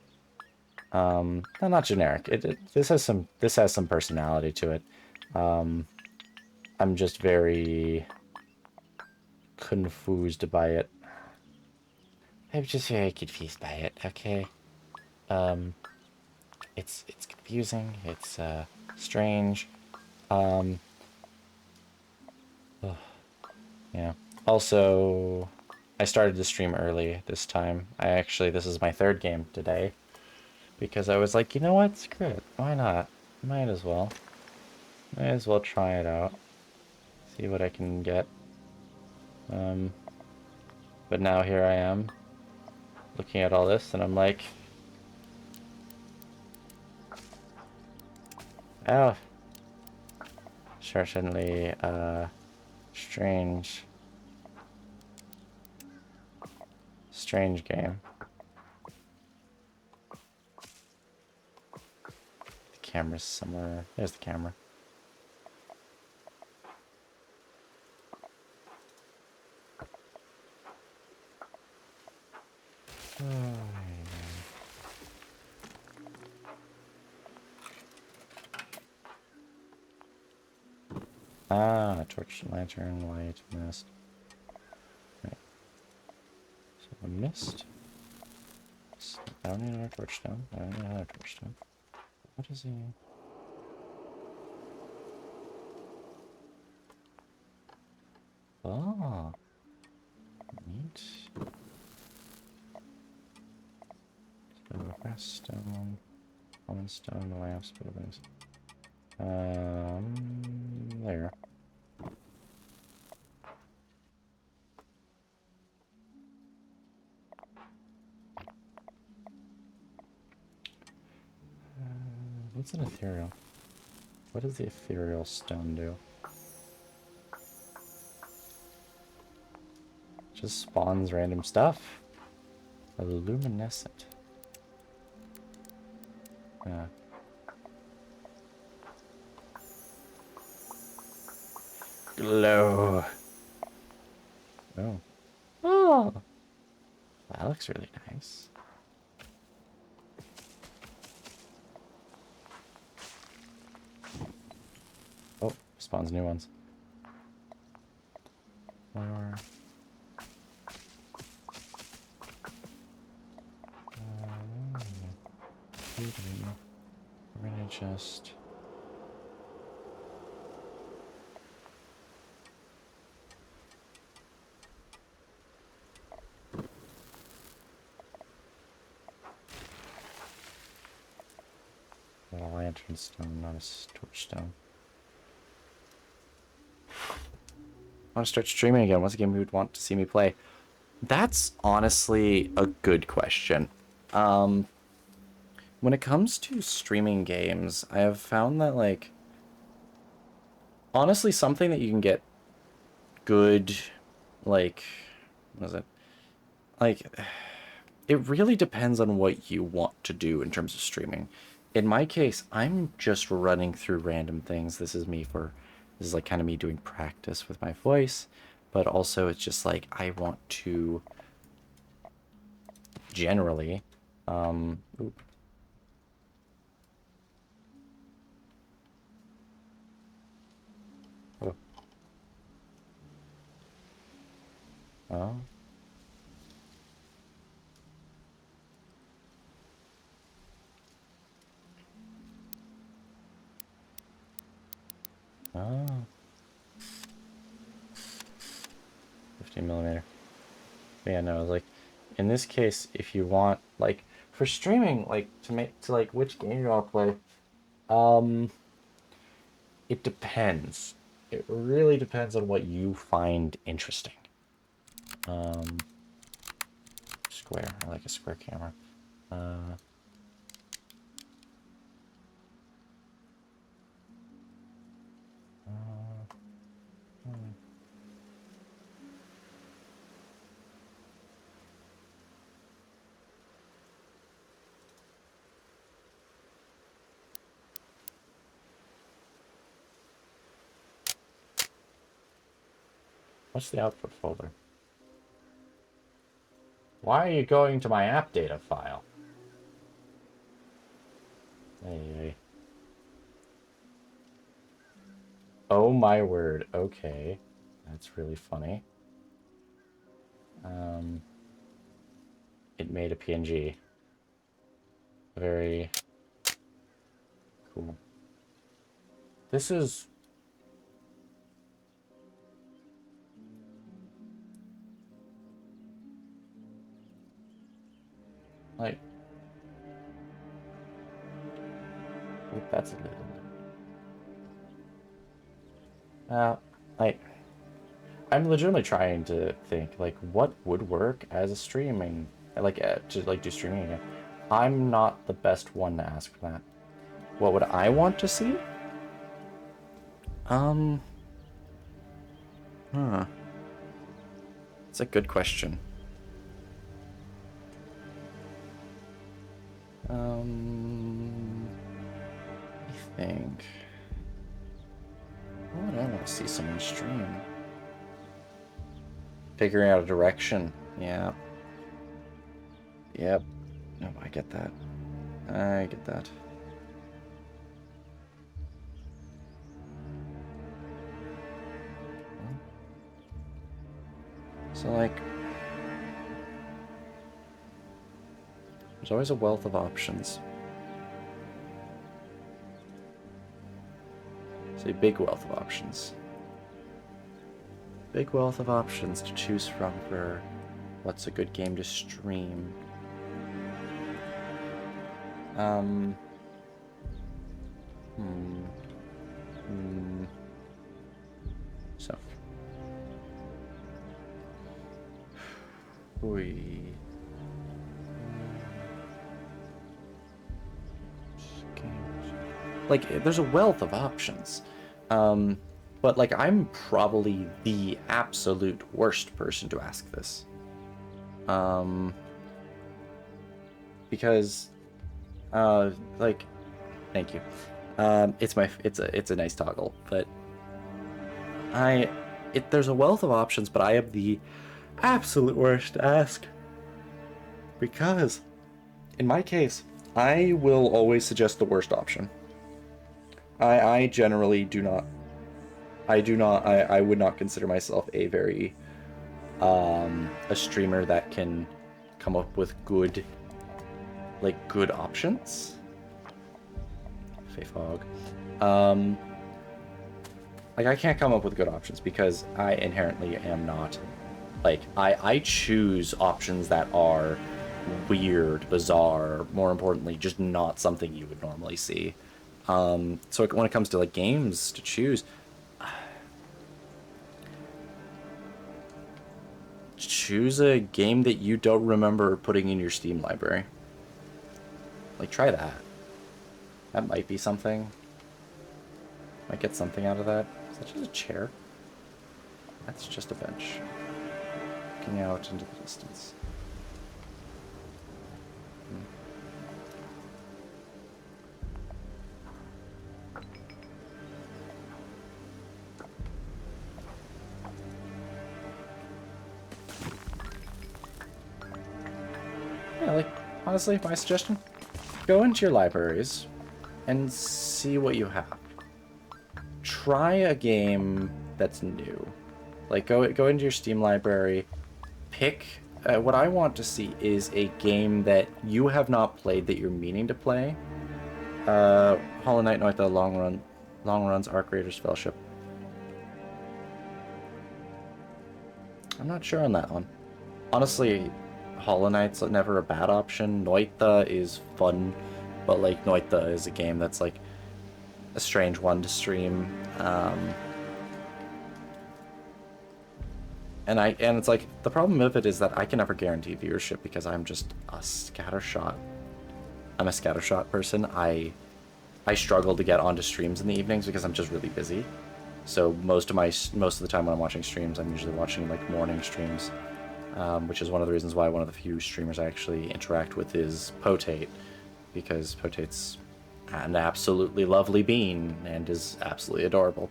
S1: no, not generic. This has some personality to it. I'm just very confused by it. I'm just very confused by it. Okay. It's confusing. It's strange. Um, yeah. Also, I started the stream early this time. This is my 3rd game today. Because I was like, you know what? Screw it. Why not? Might as well. Might as well try it out. See what I can get. But now here I am, looking at all this, and I'm like, oh, certainly, strange game. The camera's somewhere. There's the camera. Ah, torch, lantern, light, mist. Right. So a mist. I don't need another torch stone. I don't need another torch stone. What is he? Oh, neat. So grass stone, common stone, lamps, buildings. There. What's an ethereal? What does the ethereal stone do? Just spawns random stuff. Luminescent. Yeah. Glow. Oh. Oh. That looks really nice. Oh, spawns new ones. Flower. We're gonna just... a lantern stone, not a torch stone. I want to start streaming again. What's a game you would want to see me play? That's honestly a good question. When it comes to streaming games, I have found that, like, honestly, something that you can get good, like, what is it? Like, it really depends on what you want to do in terms of streaming. In my case, I'm just running through random things. This is like kind of me doing practice with my voice, but also it's just like I want to generally, oop. Oh. Oh. Oh. 15mm. But yeah, no, like, in this case, if you want, like, for streaming, like, like, which game you want to play, it depends. It really depends on what you find interesting. Square. I like a square camera. What's the output folder? Why are you going to my app data file? Hey. Oh my word. Okay. That's really funny. It made a PNG. Very cool. This is... like... wait, that's a little... like... I'm legitimately trying to think, like, what would work as a streaming... like, to, like, do streaming again. I'm not the best one to ask for that. What would I want to see? It's a good question. I think... what would I want to see someone stream? Figuring out a direction. Yeah. Yep. No, I get that. I get that. So, like... there's always a wealth of options. So a big wealth of options. Big wealth of options to choose from for what's a good game to stream. So. Like, there's a wealth of options. But, like, I'm probably the absolute worst person to ask this. Because, like, thank you. It's a nice toggle, but there's a wealth of options, but I am the absolute worst to ask. Because, in my case, I will always suggest the worst option. I generally do not. I would not consider myself a very, a streamer that can come up with good options. Fog. Like, I can't come up with good options because I inherently am not, like, I choose options that are weird, bizarre, more importantly, just not something you would normally see. So when it comes to, like, games to choose, choose a game that you don't remember putting in your Steam library. Like, try that. That might be something. Might get something out of that. Is that just a chair? That's just a bench. Looking out into the distance. Yeah, like, honestly, my suggestion, go into your libraries and see what you have. Try a game that's new. Like, go into your Steam library, pick, what I want to see is a game that you have not played that you're meaning to play. Hollow Knight, Noita, Long Runs, Arc Raiders, Fellowship. I'm not sure on that one. Honestly, Hollow Knight's never a bad option. Noita is fun, but, like, Noita is a game that's, like, a strange one to stream. And it's like, the problem with it is that I can never guarantee viewership because I'm just a scattershot. I'm a scattershot person. I struggle to get onto streams in the evenings because I'm just really busy. So most of the time when I'm watching streams, I'm usually watching like morning streams, which is one of the reasons why one of the few streamers I actually interact with is Potate, because Potate's an absolutely lovely bean and is absolutely adorable.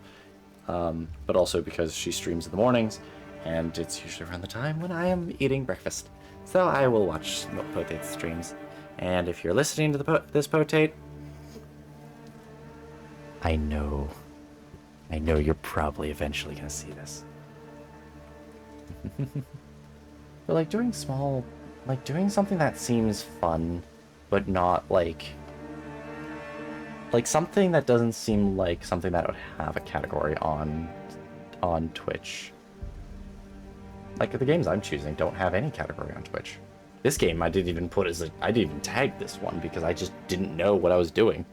S1: But also because she streams in the mornings, and it's usually around the time when I am eating breakfast. So I will watch Potate's streams. And if you're listening to this Potate, I know you're probably eventually gonna see this. But like doing something that seems fun, but not like something that doesn't seem like something that would have a category on Twitch. Like the games I'm choosing don't have any category on Twitch. This game I didn't even I didn't even tag this one because I just didn't know what I was doing.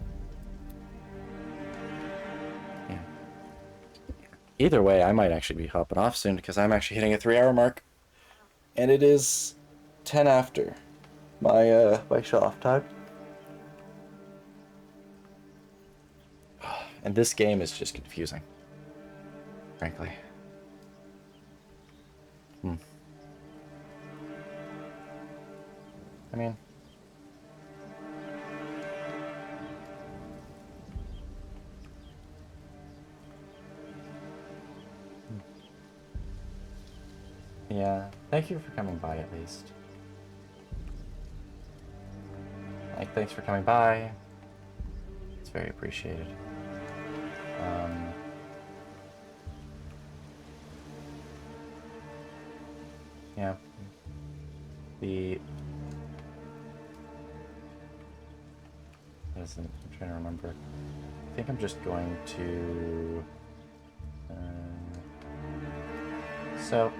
S1: Yeah. Either way, I might actually be hopping off soon because I'm actually hitting a 3-hour mark. And it is 10 after my shut off time. And this game is just confusing, frankly. I mean, yeah, thank you for coming by at least. Like, thanks for coming by. It's very appreciated. Yeah. I'm trying to remember. I think I'm just going to... So,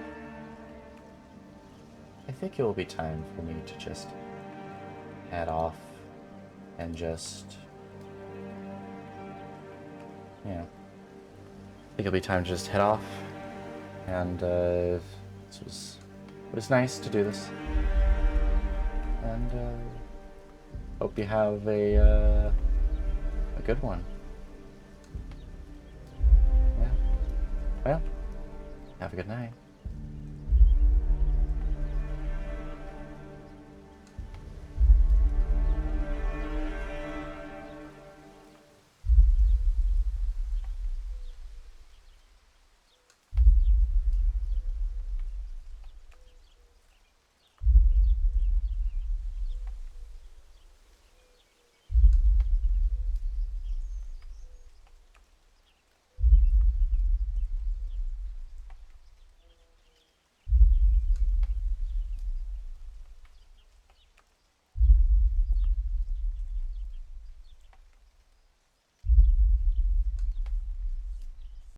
S1: I think it will be time for me to just head off and just... Yeah. I think it'll be time to just head off. And it was nice to do this. And hope you have a good one. Yeah. Well, have a good night.